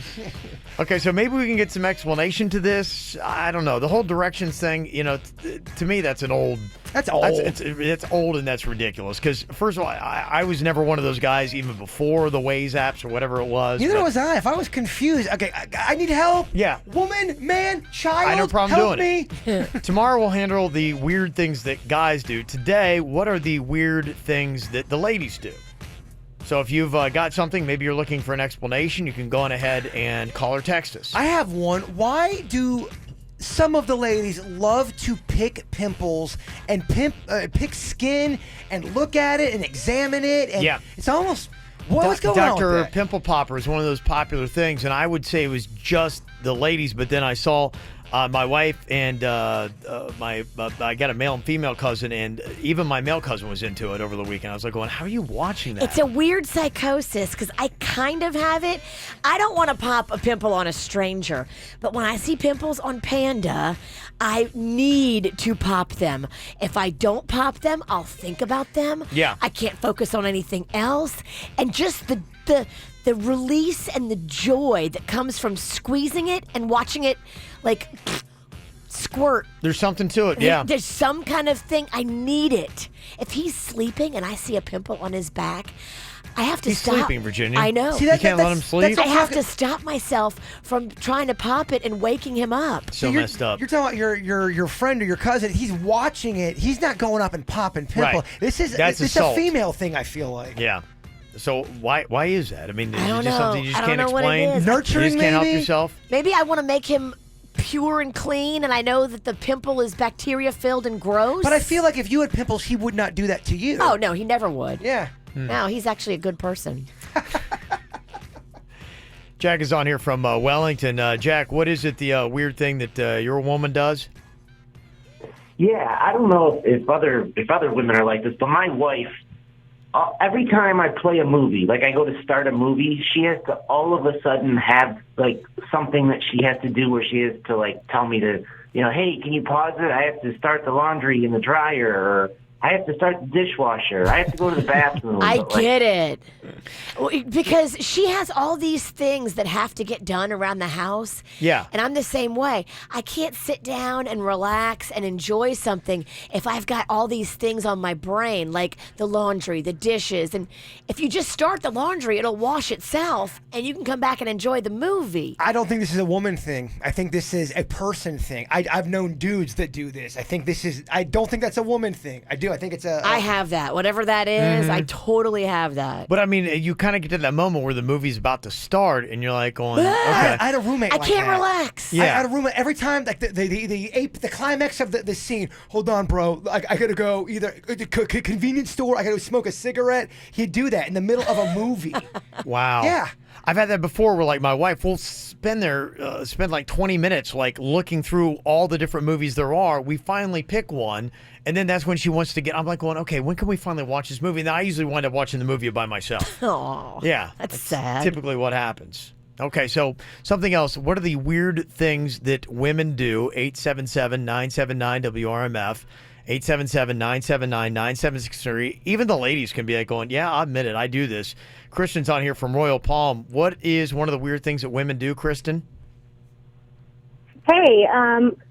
Okay, so maybe we can get some explanation to this. I don't know. The whole directions thing, to me, that's an old... That's old. It's old and that's ridiculous. Because, first of all, I was never one of those guys even before the Waze apps or whatever it was. Neither was I. If I was confused, okay, I need help. Yeah. Woman, man, child, I have no problem help doing it. Tomorrow we'll handle the weird things that guys do. Today, what are the weird things that the ladies do? So if you've got something, maybe you're looking for an explanation, you can go on ahead and call or text us. I have one. Why do some of the ladies love to pick pimples and pick skin and look at it and examine it? And yeah. It's almost... What's going on with Dr. that? Pimple Popper is one of those popular things, and I would say it was just the ladies, but then I saw my wife and I got a male and female cousin, and even my male cousin was into it over the weekend. I was like going, how are you watching that? It's a weird psychosis because I kind of have it. I don't want to pop a pimple on a stranger, but when I see pimples on Panda, I need to pop them. If I don't pop them, I'll think about them. Yeah. I can't focus on anything else. And just the release and the joy that comes from squeezing it and watching it like squirt. There's something to it, yeah. There's some kind of thing. I need it. If he's sleeping and I see a pimple on his back, I have to He's stop. sleeping, Virginia. I know. You can't let him sleep. I have to stop myself from trying to pop it and waking him up. So messed up. You're talking about your friend or your cousin. He's watching it. He's not going up and popping pimple. Right. This is That's it's assault. a female thing, I feel like. Yeah. So why is that? I mean, is I it don't just know. something you just I don't can't know what it explain? is. Nurturing, you just can't help maybe? yourself? Maybe I want to make him pure and clean, and I know that the pimple is bacteria-filled and gross. But I feel like if you had pimples, he would not do that to you. Oh, no, he never would. Yeah. No, he's actually a good person. Jack is on here from Wellington. Jack, what is it, the weird thing that your woman does? Yeah, I don't know if other women are like this, but my wife, every time I play a movie, like I go to start a movie, she has to all of a sudden have like something that she has to do where she has to like tell me to, hey, can you pause it? I have to start the laundry in the dryer, or I have to start the dishwasher. I have to go to the bathroom. I get it. Because she has all these things that have to get done around the house. Yeah. And I'm the same way. I can't sit down and relax and enjoy something if I've got all these things on my brain, like the laundry, the dishes. And if you just start the laundry, it'll wash itself, and you can come back and enjoy the movie. I don't think this is a woman thing. I think this is a person thing. I've known dudes that do this. I don't think that's a woman thing. I do. I think it's I have that. Whatever that is, I totally have that. But I mean, you kind of get to that moment where the movie's about to start, and you're like going, okay. I had a roommate. I like can't that. relax. I had a roommate every time, like the climax of the scene. Hold on, bro. I gotta go either convenience store. I gotta go smoke a cigarette. He'd do that in the middle of a movie. Wow. Yeah. I've had that before where like my wife will spend like 20 minutes like looking through all the different movies there are. We finally pick one, and then that's when she wants to get, I'm like going, okay, when can we finally watch this movie? And then I usually wind up watching the movie by myself. Oh, yeah. That's sad. Typically what happens. Okay, so something else. What are the weird things that women do? 877-979-WRMF. 877-979-9763. Even the ladies can be like going, yeah, I admit it. I do this. Kristen's on here from Royal Palm. What is one of the weird things that women do, Kristen? Hey,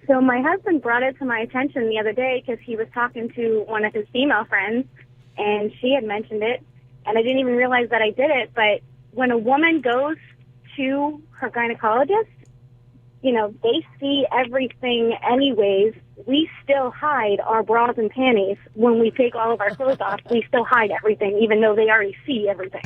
so my husband brought it to my attention the other day because he was talking to one of his female friends, and she had mentioned it, and I didn't even realize that I did it. But when a woman goes to her gynecologist, they see everything anyways. We still hide our bras and panties. When we take all of our clothes off, we still hide everything, even though they already see everything.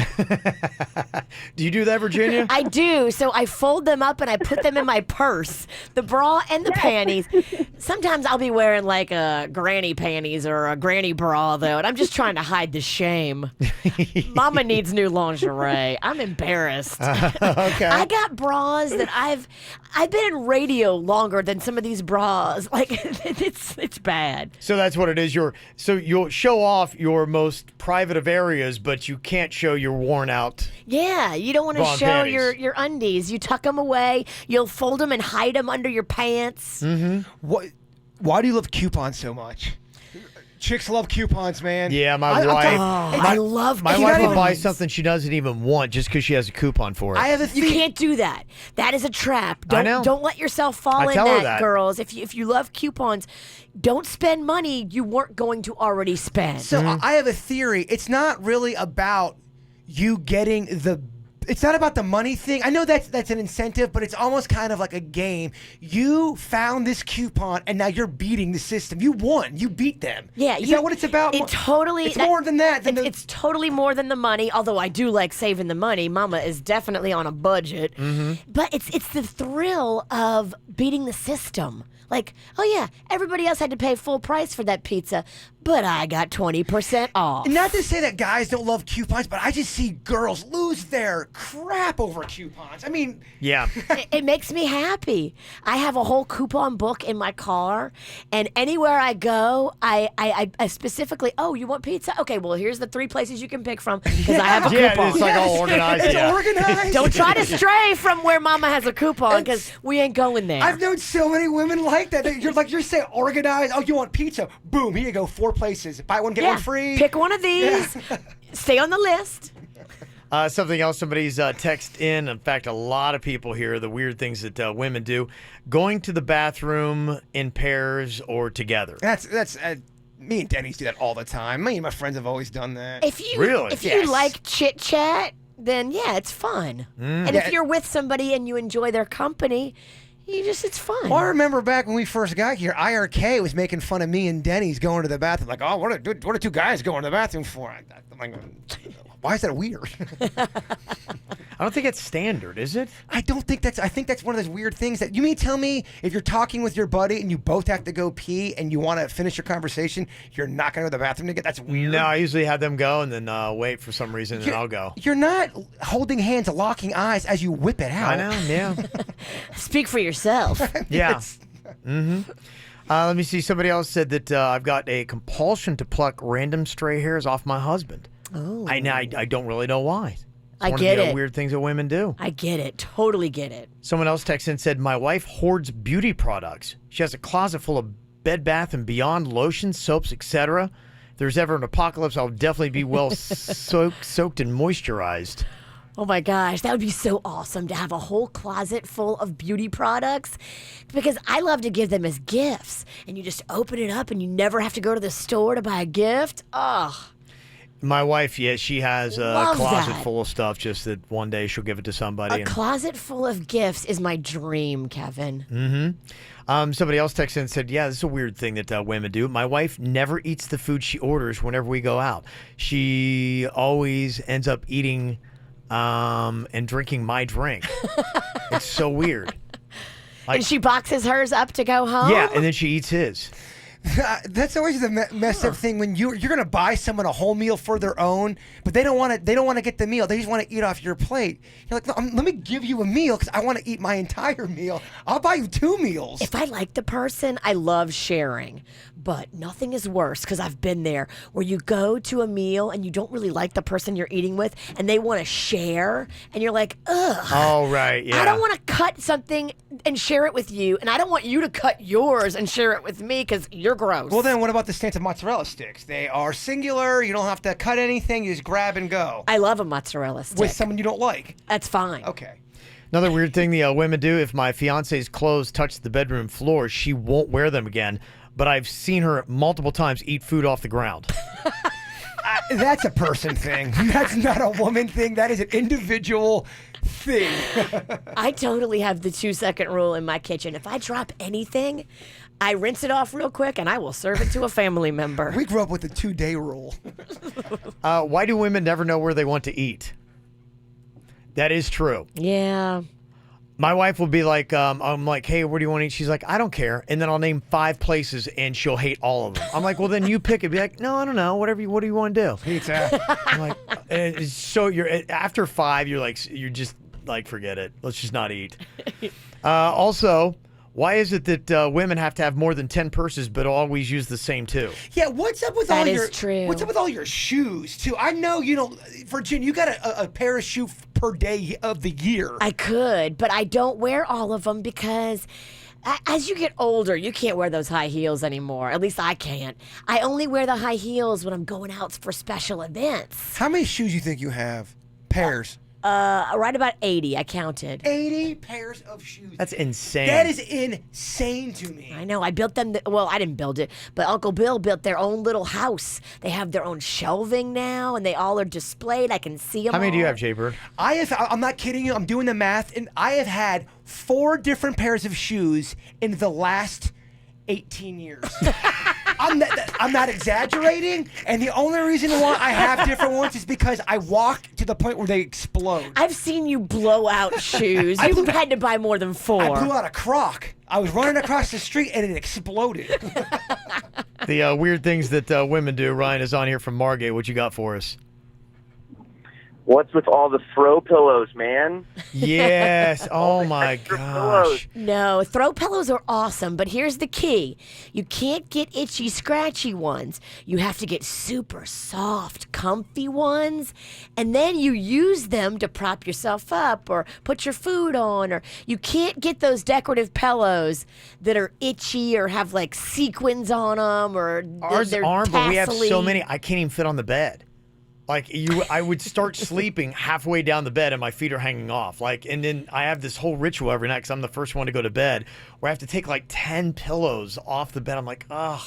Do you do that, Virginia? I do. So I fold them up and I put them in my purse, the bra and the panties. Sometimes I'll be wearing like a granny panties or a granny bra, though, and I'm just trying to hide the shame. Mama needs new lingerie. I'm embarrassed. Okay. I got bras that I've been in radio longer than some of these bras. Like, it's bad. So that's what it is. So you'll show off your most private of areas, but you can't show your worn out. Yeah, you don't want to bra and show panties. your undies. You tuck them away. You'll fold them and hide them under your pants. Why do you love coupons so much? Chicks love coupons, man. Yeah, my wife. I love My coupons. wife will buy something she doesn't even want just because she has a coupon for it. You can't do that. That is a trap. I know. Don't let yourself fall I in tell her that, that. girls. If you love coupons, don't spend money you weren't going to already spend. So I have a theory. It's not really about you getting the. It's not about the money thing. I know that's an incentive, but it's almost kind of like a game. You found this coupon, and now you're beating the system. You won. You beat them. Yeah, is that what it's about? It totally. It's more than that. It's totally more than the money. Although I do like saving the money. Mama is definitely on a budget. But it's the thrill of beating the system. Like, oh yeah, everybody else had to pay full price for that pizza, but I got 20% off. Not to say that guys don't love coupons, but I just see girls lose their crap over coupons. I mean, yeah, it makes me happy. I have a whole coupon book in my car, and anywhere I go, I specifically, oh, you want pizza? Okay, well, here's the 3 places you can pick from because I have a coupon. It's like all organized. It's organized. Don't try to stray from where Mama has a coupon because we ain't going there. I've known so many women like that. You're saying organized. Oh, you want pizza? Boom, here you go. 4 places. Buy one, get one free. Pick one of these. Stay on the list. Something else somebody's text in fact, a lot of people here, the weird things that women do. Going to the bathroom in pairs or together. That's me and Denny's do that all the time. Me and my friends have always done that. If you like chit chat, then yeah, it's fun. And if you're with somebody and you enjoy their company, it's fun. Well, I remember back when we first got here, IRK was making fun of me and Denny's going to the bathroom. Like, oh, what are 2 guys going to the bathroom for? I'm like, why is that weird? I don't think it's standard, is it? I think that's one of those weird things that you mean tell me if you're talking with your buddy and you both have to go pee and you want to finish your conversation, you're not going to go to the bathroom together? That's weird. No, I usually have them go and then wait for some reason and I'll go. You're not holding hands, locking eyes as you whip it out. I know, yeah. Speak for yourself. Yeah. Let me see. Somebody else said that I've got a compulsion to pluck random stray hairs off my husband. Oh. I don't really know why. It's I one get of the it. weird things that women do. I get it. Totally get it. Someone else texted and said, my wife hoards beauty products. She has a closet full of Bed Bath & Beyond lotions, soaps, etc. If there's ever an apocalypse, I'll definitely be well soaked and moisturized. Oh my gosh, that would be so awesome to have a whole closet full of beauty products because I love to give them as gifts. And you just open it up and you never have to go to the store to buy a gift. Oh. My wife, she has a Love closet that. full of stuff just that one day she'll give it to somebody. A closet full of gifts is my dream, Kevin. Somebody else texted and said, yeah, this is a weird thing that women do. My wife never eats the food she orders whenever we go out. She always ends up eating and drinking my drink. It's so weird. And she boxes hers up to go home? Yeah, and then she eats his. That's always the messed up thing when you're going to buy someone a whole meal for their own, but they don't want to get the meal. They just want to eat off your plate. You're like, no, let me give you a meal because I want to eat my entire meal. I'll buy you 2 meals. If I like the person, I love sharing. But nothing is worse because I've been there where you go to a meal and you don't really like the person you're eating with and they want to share and you're like, ugh. Oh, right, yeah. I don't want to cut something and share it with you, and I don't want you to cut yours and share it with me because you're gross. Well, then what about the stand-up mozzarella sticks? They are singular. You don't have to cut anything. You just grab and go. I love a mozzarella stick. With someone you don't like. That's fine. Okay. Another weird thing the women do, if my fiance's clothes touch the bedroom floor, she won't wear them again. But I've seen her multiple times eat food off the ground. That's a person thing. That's not a woman thing. That is an individual thing. I totally have the 2-second rule in my kitchen. If I drop anything, I rinse it off real quick and I will serve it to a family member. We grew up with the 2-day rule. Why do women never know where they want to eat? That is true. Yeah. My wife will be like, I'm like, hey, where do you want to eat? She's like, I don't care. And then I'll name 5 places and she'll hate all of them. I'm like, well, then you pick it. Be like, no, I don't know. What do you want to do? Pizza. I'm like, and so after 5, you're just like, forget it. Let's just not eat. Also, why is it that women have to have more than 10 purses but always use the same 2? Yeah, what's up with That all is your true. What's up with all your shoes too? I know you don't. Virginia, you got a pair of shoes per day of the year. I could, but I don't wear all of them because As you get older, you can't wear those high heels anymore. At least I can't. I only wear the high heels when I'm going out for special events. How many shoes you think you have? Pairs. Right about 80. I counted. 80 pairs of shoes. That's insane. That is insane to me. I know. I built them. Well, I didn't build it, but Uncle Bill built their own little house. They have their own shelving now, and they all are displayed. I can see them. How many do you have, Jay-Bird? I'm not kidding you. I'm doing the math, and I have had 4 different pairs of shoes in the last 18 years. I'm not exaggerating, and the only reason why I have different ones is because I walk to the point where they explode. I've seen you blow out shoes. You had to buy more than 4. I blew out a Croc. I was running across the street, and it exploded. The weird things that women do. Ryan is on here from Margate. What you got for us? What's with all the throw pillows, man? Yes. Oh, my gosh. No, throw pillows are awesome, but here's the key. You can't get itchy, scratchy ones. You have to get super soft, comfy ones, and then you use them to prop yourself up or put your food on, or you can't get those decorative pillows that are itchy or have, like, sequins on them or Ours they're aren't, but we have so tassely. many, I can't even fit on the bed. Like I would start sleeping halfway down the bed and my feet are hanging off. And then I have this whole ritual every night because I'm the first one to go to bed where I have to take like 10 pillows off the bed. I'm like, ugh.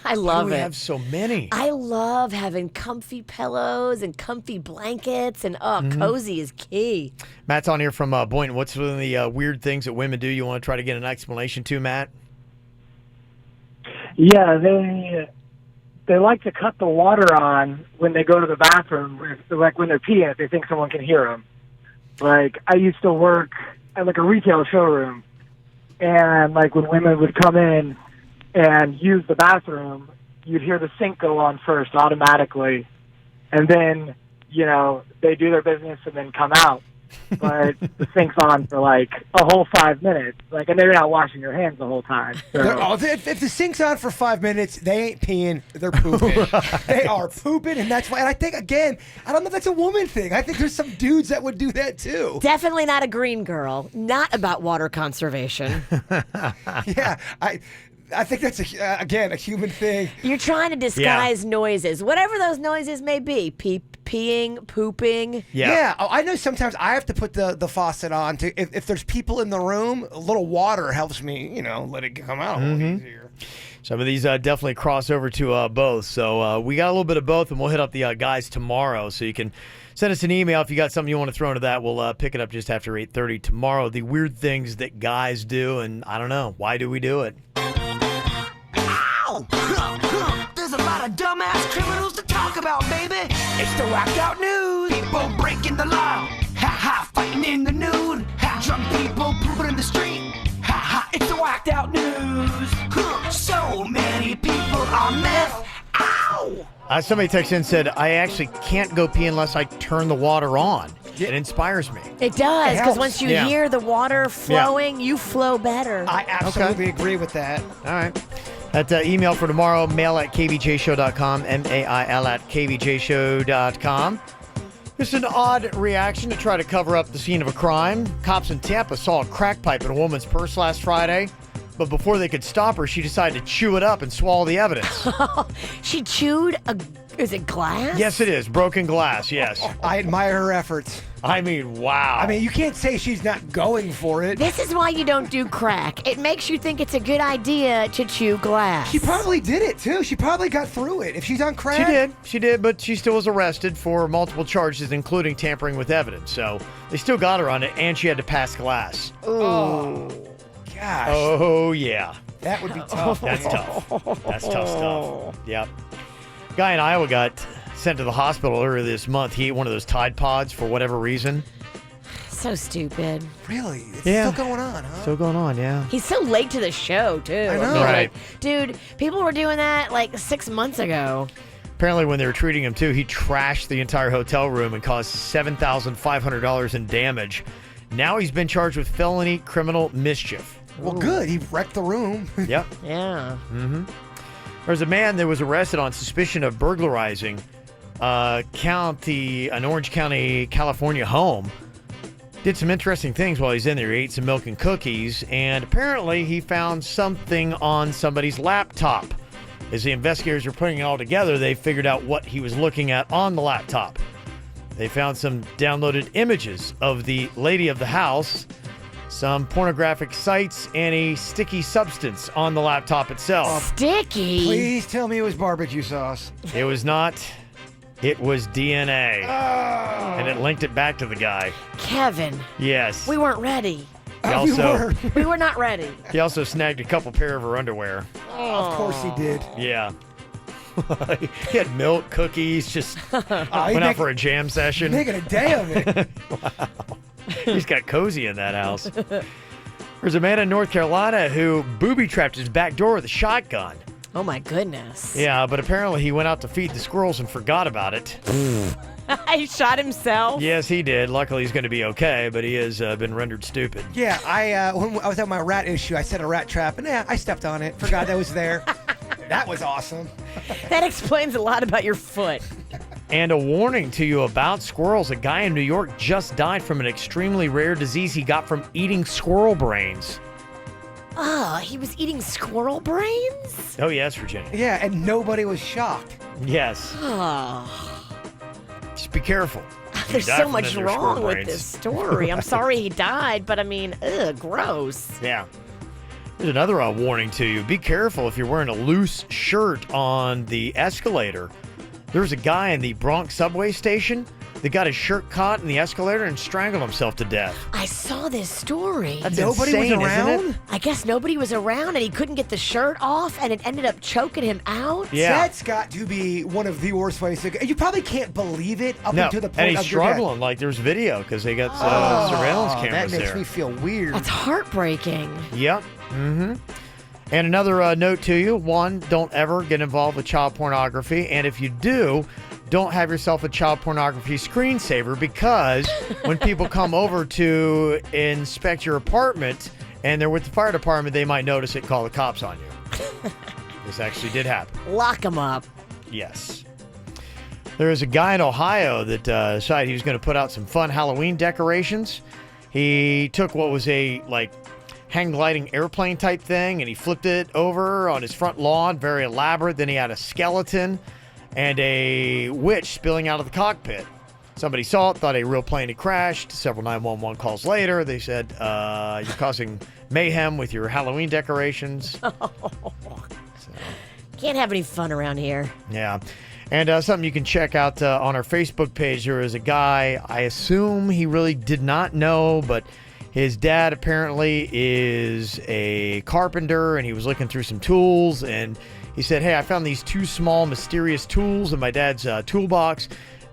I love we it. have so many. I love having comfy pillows and comfy blankets, and cozy is key. Matt's on here from Boynton. What's one of the weird things that women do you want to try to get an explanation to, Matt? Yeah, they like to cut the water on when they go to the bathroom, like when they're peeing, if they think someone can hear them. Like, I used to work at like a retail showroom, and like when women would come in and use the bathroom, you'd hear the sink go on first automatically, and then, they do their business and then come out. But the sink's on for like a whole 5 minutes. Like, and they're not washing your hands the whole time. So. If the sink's on for 5 minutes, they ain't peeing, they're pooping. They are pooping, and that's why. And I think, again, I don't know if that's a woman thing. I think there's some dudes that would do that too. Definitely not a green girl. Not about water conservation. Yeah, I think that's, again, a human thing. You're trying to disguise noises, whatever those noises may be. Peeing, pooping. Yeah. Oh, I know sometimes I have to put the faucet on. If there's people in the room, a little water helps me, let it come out a little easier. Some of these definitely cross over to both. So we got a little bit of both, and we'll hit up the guys tomorrow. So you can send us an email if you got something you want to throw into that. We'll pick it up just after 8:30 tomorrow. The weird things that guys do, and I don't know. Why do we do it? There's a lot of dumbass criminals to talk about, baby. It's the whacked out news. People breaking the law. Ha ha, fighting in the nude. Ha, drunk people pooping in the street. Ha ha, it's the whacked out news. So many people on meth. Ow! Somebody texted in and said, I actually can't go pee unless I turn the water on. It inspires me. It does, because once you hear the water flowing, you flow better. I absolutely agree with that. All right. That email for tomorrow, mail at kvjshow.com, mail at kvjshow.com. Just an odd reaction to try to cover up the scene of a crime. Cops in Tampa saw a crack pipe in a woman's purse last Friday, but before they could stop her, she decided to chew it up and swallow the evidence. She chewed is it glass? Yes, it is. Broken glass, yes. I admire her efforts. I mean, wow. I mean, you can't say she's not going for it. This is why you don't do crack. It makes you think it's a good idea to chew glass. She probably did it, too. She probably got through it. If she's on crack. She did, but she still was arrested for multiple charges, including tampering with evidence. So they still got her on it, and she had to pass glass. Oh, gosh. Oh, yeah. That would be tough. That's tough. That's tough stuff. Yep. Guy in Iowa got sent to the hospital earlier this month. He ate one of those Tide Pods for whatever reason. So stupid. Really? It's still going on, huh? Still going on, yeah. He's so late to the show, too. I know. Right. Dude, people were doing that like 6 months ago. Apparently, when they were treating him, too, he trashed the entire hotel room and caused $7,500 in damage. Now he's been charged with felony criminal mischief. Well, good. He wrecked the room. Yep. Yeah. Mm-hmm. There's a man that was arrested on suspicion of burglarizing an Orange County, California home. did some interesting things while he's in there. He ate some milk and cookies, and apparently he found something on somebody's laptop. As the investigators were putting it all together, they figured out what he was looking at on the laptop. They found some downloaded images of the lady of the house, some pornographic sites, and a sticky substance on the laptop itself. Sticky? Please tell me it was barbecue sauce. It was not. It was DNA. And it linked it back to the guy. Kevin. Yes. We weren't ready. We were not ready. He also snagged a couple pair of her underwear. Of course he did. Yeah. He had milk, cookies, just went out for a jam session. Making a day of it. Wow. He's got cozy in that house. There's a man in North Carolina who booby-trapped his back door with a shotgun. Oh, my goodness. Yeah, but apparently he went out to feed the squirrels and forgot about it. He shot himself? Yes, he did. Luckily, he's going to be okay, but he has been rendered stupid. Yeah, when I was at my rat issue, I set a rat trap, and I stepped on it. Forgot that was there. That was awesome. That explains a lot about your foot. And a warning to you about squirrels. A guy in New York just died from an extremely rare disease he got from eating squirrel brains. Oh, he was eating squirrel brains? Oh, yes, Virginia. Yeah, and nobody was shocked. Yes. Oh. Just be careful. There's so much wrong with this story. I'm sorry he died, but I mean, gross. Yeah. There's another warning to you. Be careful if you're wearing a loose shirt on the escalator. There was a guy in the Bronx subway station that got his shirt caught in the escalator and strangled himself to death. I saw this story. That's insane, isn't it? I guess nobody was around and he couldn't get the shirt off and it ended up choking him out. Yeah. That's got to be one of the worst ways to go. You probably can't believe it up until the point and he's of your death. struggling. Like, there's video because they got surveillance cameras That makes there. me feel weird. That's heartbreaking. Yep. Mm-hmm. And another note to you. One, don't ever get involved with child pornography. And if you do, don't have yourself a child pornography screensaver, because when people come over to inspect your apartment and they're with the fire department, they might notice it and call the cops on you. This actually did happen. Lock him up. Yes. There is a guy in Ohio that decided he was going to put out some fun Halloween decorations. He took what was a, hang gliding airplane type thing, and he flipped it over on his front lawn, very elaborate. Then he had a skeleton and a witch spilling out of the cockpit. Somebody saw it, thought a real plane had crashed. Several 911 calls later, they said, you're causing mayhem with your Halloween decorations. Can't have any fun around here. Yeah. And something you can check out on our Facebook page. There is a guy, I assume he really did not know, but his dad apparently is a carpenter, and he was looking through some tools, and he said, hey, I found these two small mysterious tools in my dad's toolbox.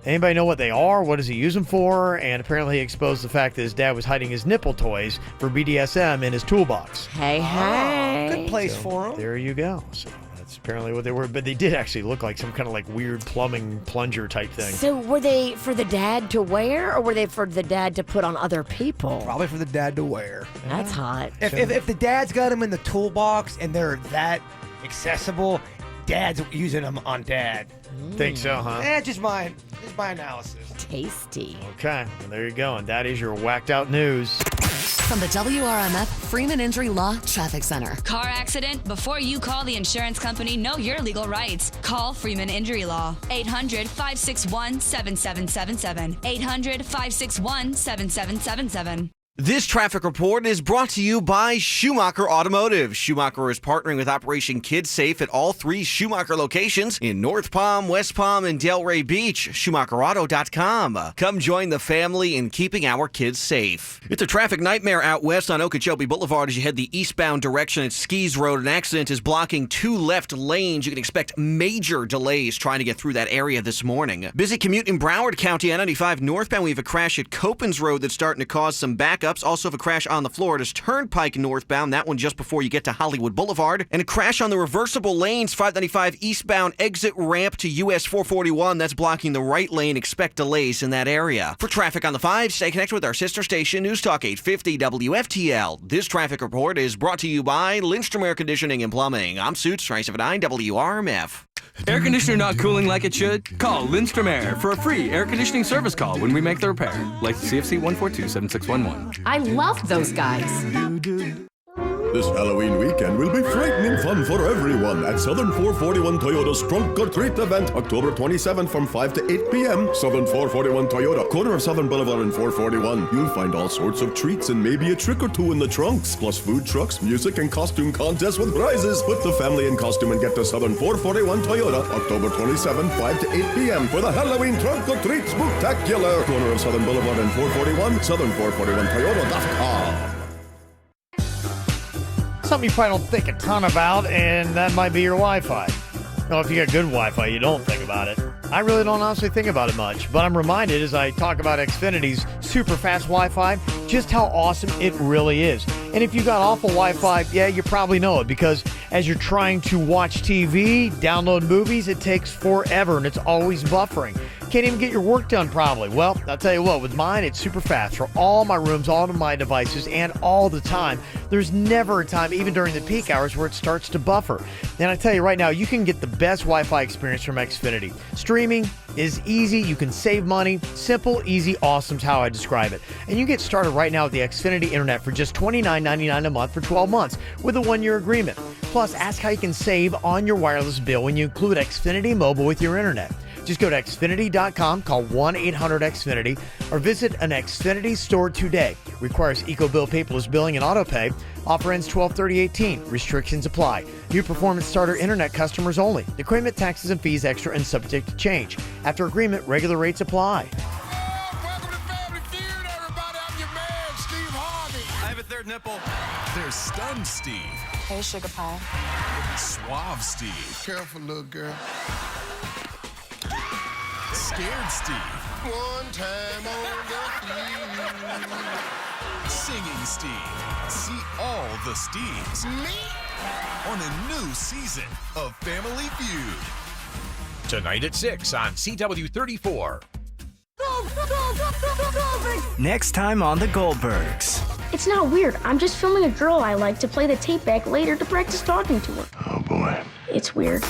Anybody know what they are? What does he use them for? And apparently he exposed the fact that his dad was hiding his nipple toys for BDSM in his toolbox. Hey. Good place for him. There you go. So that's apparently what they were. But they did actually look like some kind of weird plumbing plunger type thing. So were they for the dad to wear, or were they for the dad to put on other people? Probably for the dad to wear. That's hot. If the dad's got them in the toolbox and they're that accessible, dad's using them on dad. Think so, huh? Just my analysis. Tasty. Okay, well, there you go. And that is your whacked out news. From the WRMF Freeman Injury Law Traffic Center. Car accident? Before you call the insurance company, know your legal rights. Call Freeman Injury Law. 800-561-7777. 800-561-7777. This traffic report is brought to you by Schumacher Automotive. Schumacher is partnering with Operation Kids Safe at all 3 Schumacher locations in North Palm, West Palm, and Delray Beach. SchumacherAuto.com. Come join the family in keeping our kids safe. It's a traffic nightmare out west on Okeechobee Boulevard as you head the eastbound direction at Skis Road. An accident is blocking 2 left lanes. You can expect major delays trying to get through that area this morning. Busy commute in Broward County on 95 northbound. We have a crash at Copans Road that's starting to cause some backups. Also have a crash on the Florida's Turnpike northbound, that one just before you get to Hollywood Boulevard. And a crash on the reversible lanes, 595 eastbound exit ramp to US 441. That's blocking the right lane. Expect delays in that area. For traffic on the 5, stay connected with our sister station, News Talk 850 WFTL. This traffic report is brought to you by Lindstrom Air Conditioning and Plumbing. I'm Suits, 979 WRMF. Air conditioner not cooling like it should? Call Lindstrom Air for a free air conditioning service call when we make the repair. Like CFC 142-7611. I love those guys. This Halloween weekend will be frightening fun for everyone at Southern 441 Toyota's Trunk or Treat event, October 27th from 5 to 8 p.m. Southern 441 Toyota, corner of Southern Boulevard and 441. You'll find all sorts of treats and maybe a trick or two in the trunks, plus food trucks, music, and costume contests with prizes. Put the family in costume and get to Southern 441 Toyota, October 27th, 5 to 8 p.m. for the Halloween Trunk or Treat Spooktacular, corner of Southern Boulevard and 441, southern441toyota.com. Something you probably don't think a ton about, and that might be your Wi-Fi. Well, if you got good Wi-Fi, you don't think about it. I really don't honestly think about it much, but I'm reminded as I talk about Xfinity's super fast Wi-Fi just how awesome it really is. And if you got awful Wi-Fi, yeah, you probably know it, because as you're trying to watch TV, download movies, it takes forever and it's always buffering. Can't even get your work done probably. Well, I'll tell you what, with mine, it's super fast for all my rooms, all of my devices, and all the time. There's never a time, even during the peak hours, where it starts to buffer. And I tell you right now, you can get the best Wi-Fi experience from Xfinity. Streaming is easy, you can save money, simple, easy, awesome's how I describe it. And you get started right now with the Xfinity Internet for just $29.99 a month for 12 months with a 1-year agreement. Plus, ask how you can save on your wireless bill when you include Xfinity Mobile with your internet. Just go to Xfinity.com, call 1-800-XFINITY, or visit an Xfinity store today. Requires EcoBill paperless billing and autopay. Offer ends 12/30/18. Restrictions apply. New Performance Starter Internet customers only. Agreement, taxes, and fees extra and subject to change. After agreement, regular rates apply. I have a third nipple. There's Stunned Steve. Hey, Sugar Pie. Suave Steve. Careful, little girl. Scared Steve. One time on the field. Singing Steve. See all the Steves. Me? On a new season of Family Feud. Tonight at 6 on CW34. Next time on The Goldbergs. It's not weird. I'm just filming a girl I like to play the tape back later to practice talking to her. Oh, boy. It's weird.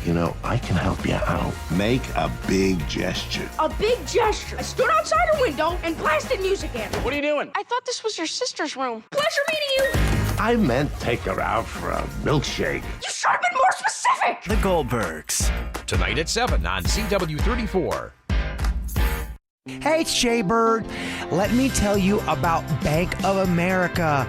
You know, I can help you out. Make a big gesture. A big gesture. I stood outside her window and blasted music at her. What are you doing? I thought this was your sister's room. Pleasure meeting you. I meant take her out for a milkshake. You should have been more specific. The Goldbergs. Tonight at 7 on CW34. Hey, it's Jay Bird. Let me tell you about Bank of America.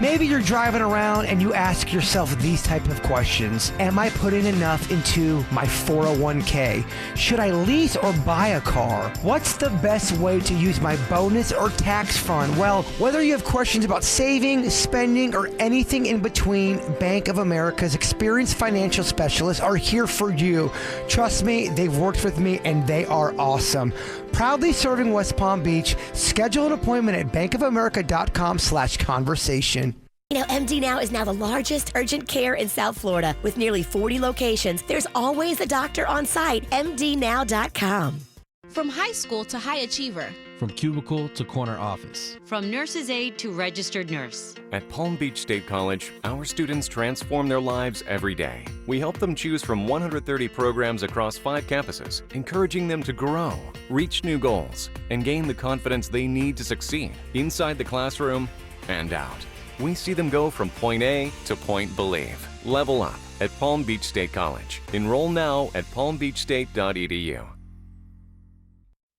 Maybe you're driving around and you ask yourself these type of questions. Am I putting enough into my 401k? Should I lease or buy a car? What's the best way to use my bonus or tax fund? Well, whether you have questions about saving, spending, or anything in between, Bank of America's experienced financial specialists are here for you. Trust me, they've worked with me and they are awesome. Proudly serving West Palm Beach. Schedule an appointment at bankofamerica.com/conversation. You know, MD Now is now the largest urgent care in South Florida with nearly 40 locations. There's always a doctor on site. MDNow.com. From high school to high achiever. From cubicle to corner office. From nurse's aide to registered nurse. At Palm Beach State College, our students transform their lives every day. We help them choose from 130 programs across 5 campuses, encouraging them to grow, reach new goals, and gain the confidence they need to succeed inside the classroom and out. We see them go from point A to point Believe. Level up at Palm Beach State College. Enroll now at palmbeachstate.edu.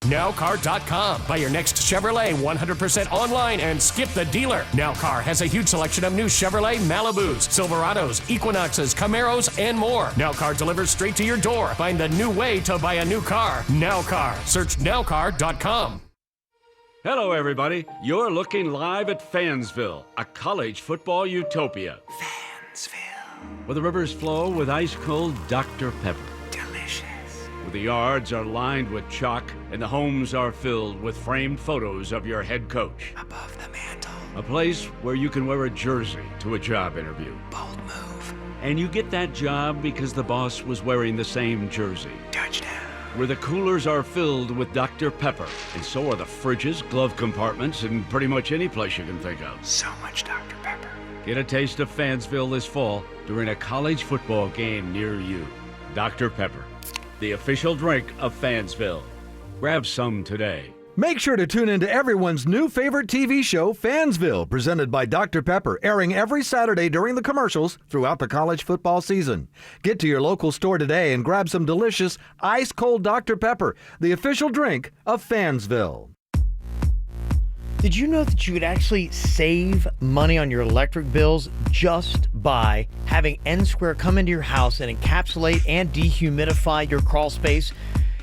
Nowcar.com. Buy your next Chevrolet 100% online and skip the dealer. Nowcar has a huge selection of new Chevrolet Malibus, Silverados, Equinoxes, Camaros, and more. Nowcar delivers straight to your door. Find the new way to buy a new car. Nowcar. Search Nowcar.com. Hello, everybody. You're looking live at Fansville, a college football utopia. Fansville. Where the rivers flow with ice-cold Dr. Pepper. Where the yards are lined with chalk and the homes are filled with framed photos of your head coach. Above the mantle. A place where you can wear a jersey to a job interview. Bold move. And you get that job because the boss was wearing the same jersey. Touchdown. Where the coolers are filled with Dr. Pepper, and so are the fridges, glove compartments, and pretty much any place you can think of. So much Dr. Pepper. Get a taste of Fansville this fall during a college football game near you. Dr. Pepper, the official drink of Fansville. Grab some today. Make sure to tune into everyone's new favorite TV show, Fansville, presented by Dr. Pepper, airing every Saturday during the commercials throughout the college football season. Get to your local store today and grab some delicious ice-cold Dr. Pepper, the official drink of Fansville. Did you know that you could actually save money on your electric bills just by having N Square come into your house and encapsulate and dehumidify your crawl space?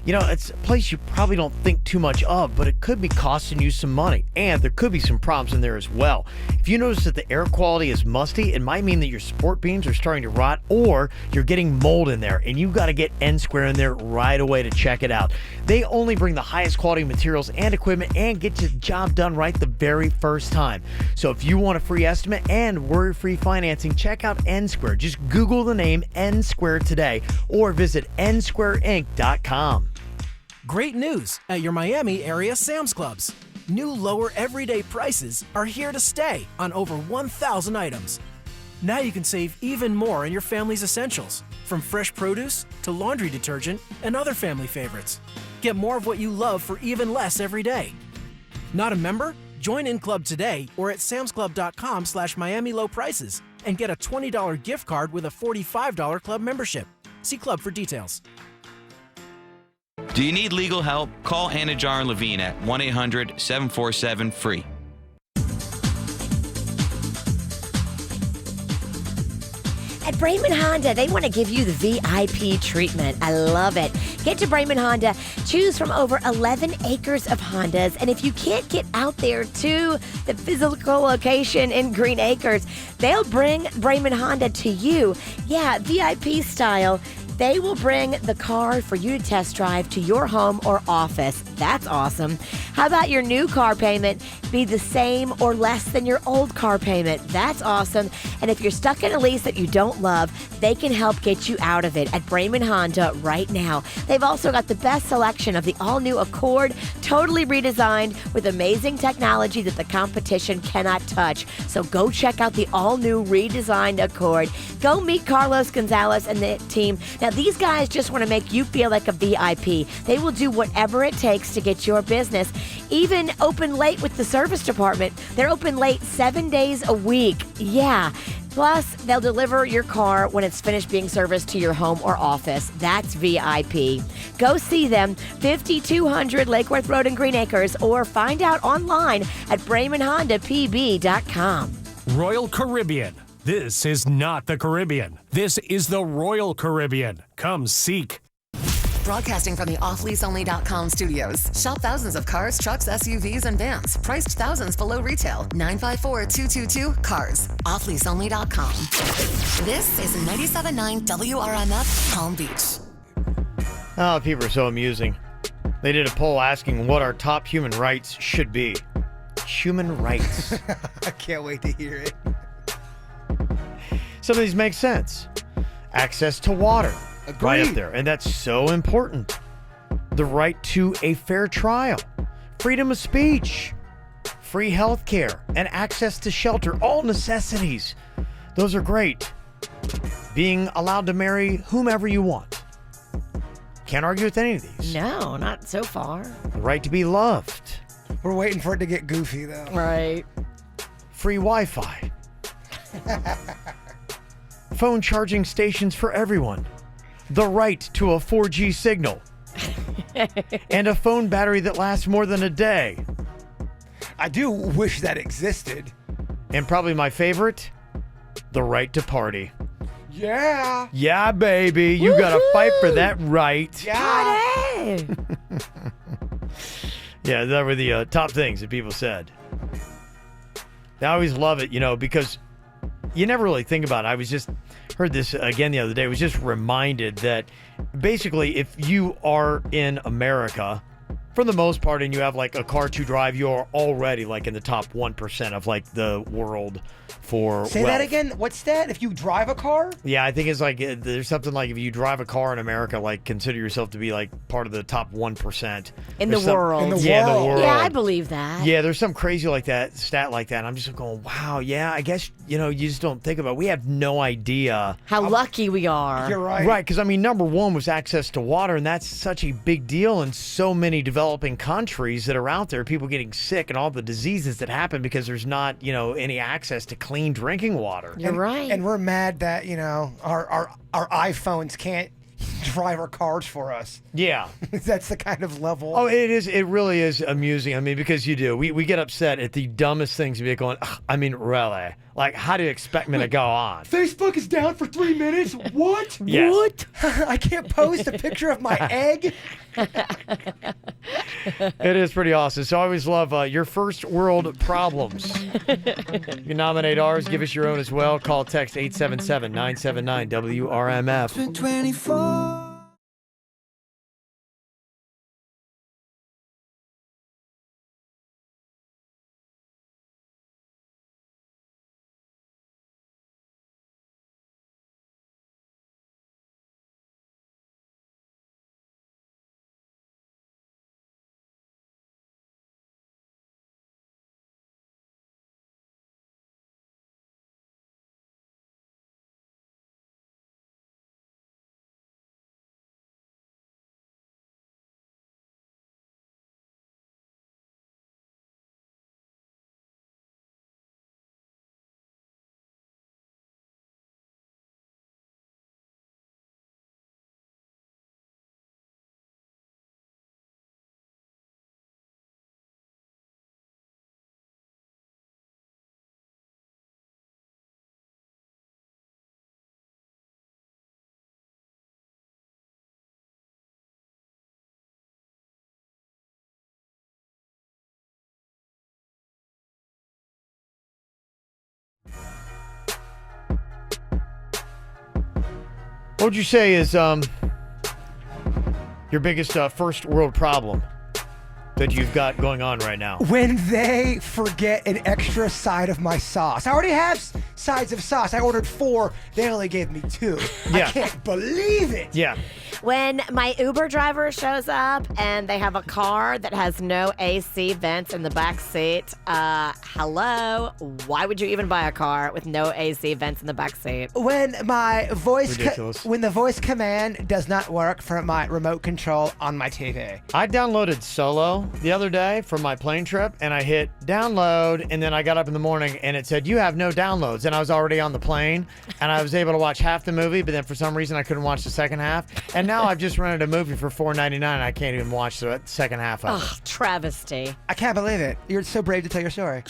You know, it's a place you probably don't think too much of, but it could be costing you some money, and there could be some problems in there as well. If you notice that the air quality is musty, it might mean that your sport beams are starting to rot, or you're getting mold in there, and you've got to get N Square in there right away to check it out. They only bring the highest quality materials and equipment and get the job done right the very first time. So if you want a free estimate and worry-free financing, check out N Square. Just Google the name N Square today, or visit nsquareinc.com. Great news at your Miami area Sam's Clubs. New lower everyday prices are here to stay on over 1,000 items. Now you can save even more on your family's essentials, from fresh produce to laundry detergent and other family favorites. Get more of what you love for even less every day. Not a member? Join in club today or at samsclub.com/Miami low prices and get a $20 gift card with a $45 club membership. See club for details. Do you need legal help? Call Anajar Levine at 1-800-747-FREE. At Braman Honda, they want to give you the VIP treatment. I love it. Get to Braman Honda, choose from over 11 acres of Hondas, and if you can't get out there to the physical location in Green Acres, they'll bring Braman Honda to you. Yeah, VIP style. They will bring the car for you to test drive to your home or office. That's awesome. How about your new car payment be the same or less than your old car payment? That's awesome. And if you're stuck in a lease that you don't love, they can help get you out of it at Braman Honda right now. They've also got the best selection of the all-new Accord, totally redesigned with amazing technology that the competition cannot touch. So go check out the all-new redesigned Accord. Go meet Carlos Gonzalez and the team. Now, these guys just want to make you feel like a VIP. They will do whatever it takes to get your business, even open late with the service department. They're open late 7 days a week. Yeah. Plus, they'll deliver your car when it's finished being serviced to your home or office. That's VIP. Go see them, 5200 Lake Worth Road in Green Acres, or find out online at BramanHondaPB.com. Royal Caribbean. This is not the Caribbean. This is the Royal Caribbean. Come seek. Broadcasting from the offleaseonly.com studios. Shop thousands of cars, trucks, SUVs, and vans. Priced thousands below retail. 954-222-CARS. Offleaseonly.com. This is 97.9 WRMF Palm Beach. Oh, people are so amusing. They did a poll asking what our top human rights should be. Human rights. I can't wait to hear it. Some of these make sense. Access to water. Agreed. Right up there. And that's so important. The right to a fair trial. Freedom of speech. Free health care. And access to shelter. All necessities. Those are great. Being allowed to marry whomever you want. Can't argue with any of these. No, not so far. The right to be loved. We're waiting for it to get goofy, though. Right. Free Wi-Fi. Phone charging stations for everyone. The right to a 4G signal. And a phone battery that lasts more than a day. I do wish that existed. And probably my favorite, the right to party. Yeah. Yeah, baby. You gotta fight for that right. Yeah. Yeah, that were the top things that people said. I always love it, because you never really think about it. I was just heard this again the other day. I was just reminded that basically if you are in America For the most part, and you have like a car to drive, you're already like in the top 1% of like the world for Say that again. What's that? If you drive a car? Yeah, I think it's like there's something like if you drive a car in America, like consider yourself to be like part of the top 1% in the world. In the world. Yeah, I believe that. Yeah, there's some crazy like that stat like that. And I'm just going, wow. Yeah, I guess you just don't think about it. We have no idea how lucky we are. You're right. Right, because I mean, number one was access to water, and that's such a big deal in so many developing countries that are out there. People getting sick and all the diseases that happen because there's not any access to clean drinking water. You're right. And we're mad that our iPhones can't drive our cars for us. Yeah. That's the kind of level. Oh, it is. It really is amusing. I mean, because we get upset at the dumbest things. We get going, I mean, really? Like, how do you expect me to go on? Facebook is down for 3 minutes? What? Yes. What? I can't post a picture of my egg? It is pretty awesome. So I always love your first world problems. You can nominate ours. Give us your own as well. Call, text 877-979-WRMF. 24. What would you say is your biggest first world problem that you've got going on right now? When they forget an extra side of my sauce. I already have sides of sauce. I ordered 4. They only gave me 2. Yeah. I can't believe it. Yeah. When my Uber driver shows up and they have a car that has no AC vents in the back seat, hello? Why would you even buy a car with no AC vents in the back seat? When my voice, Ridiculous. when the voice command does not work for my remote control on my TV. I downloaded Solo the other day for my plane trip, and I hit download, and then I got up in the morning, and it said, you have no downloads, and I was already on the plane, and I was able to watch half the movie, but then for some reason I couldn't watch the second half, and now I've just rented a movie for $4.99, and I can't even watch the second half of it. Travesty. I can't believe it. You're so brave to tell your story.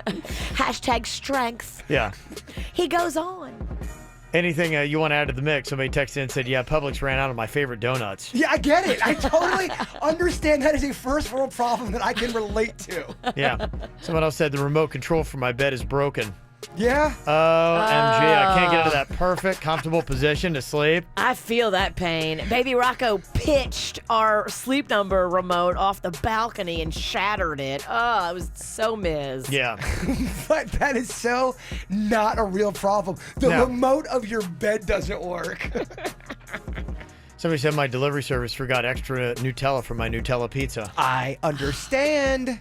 Hashtag strength. Yeah. He goes on. Anything you want to add to the mix? Somebody texted in and said, yeah, Publix ran out of my favorite donuts. Yeah, I get it. I totally understand that is a first world problem that I can relate to. Yeah. Someone else said the remote control for my bed is broken. Yeah. OMG, I can't get into that perfect, comfortable position to sleep. I feel that pain. Baby Rocco pitched our sleep number remote off the balcony and shattered it. Oh, it was so Miz. Yeah. But that is so not a real problem. The remote of your bed doesn't work. Somebody said my delivery service forgot extra Nutella for my Nutella pizza. I understand.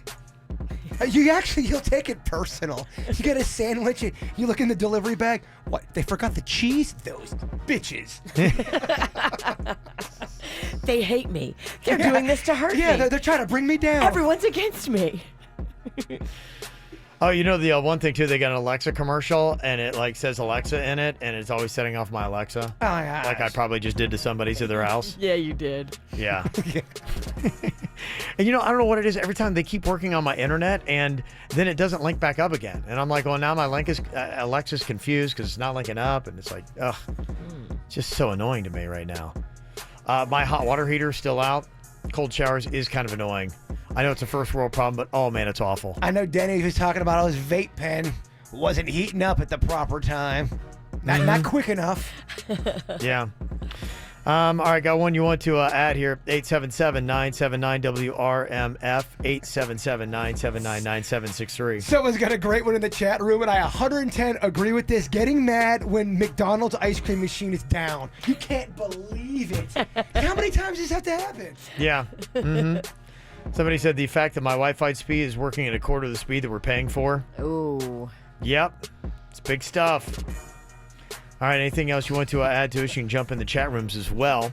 You'll take it personal. You get a sandwich and you look in the delivery bag. What? They forgot the cheese? Those bitches. They hate me. They're doing this to hurt me. Yeah, they're trying to bring me down. Everyone's against me. Oh, the one thing too, they got an Alexa commercial and it like says Alexa in it and it's always setting off my Alexa. Oh my gosh. Like I probably just did to somebody's at their house. Yeah, you did. Yeah. And I don't know what it is. Every time they keep working on my internet and then it doesn't link back up again. And I'm like, well, now my link is Alexa's confused because it's not linking up. And it's like, ugh, it's just so annoying to me right now. My hot water heater is still out. Cold showers is kind of annoying. I know it's a first world problem, but oh man, it's awful. I know Denny was talking about how his vape pen wasn't heating up at the proper time. Not quick enough. Yeah. All right, got one you want to add here. 877-979-WRMF, 877-979-9763. Someone's got a great one in the chat room, and I 110 agree with this. Getting mad when McDonald's ice cream machine is down. You can't believe it. How many times does this have to happen? Yeah. Mm-hmm. Somebody said the fact that my Wi-Fi speed is working at a quarter of the speed that we're paying for. Ooh. Yep. It's big stuff. All right, anything else you want to add to us, you can jump in the chat rooms as well.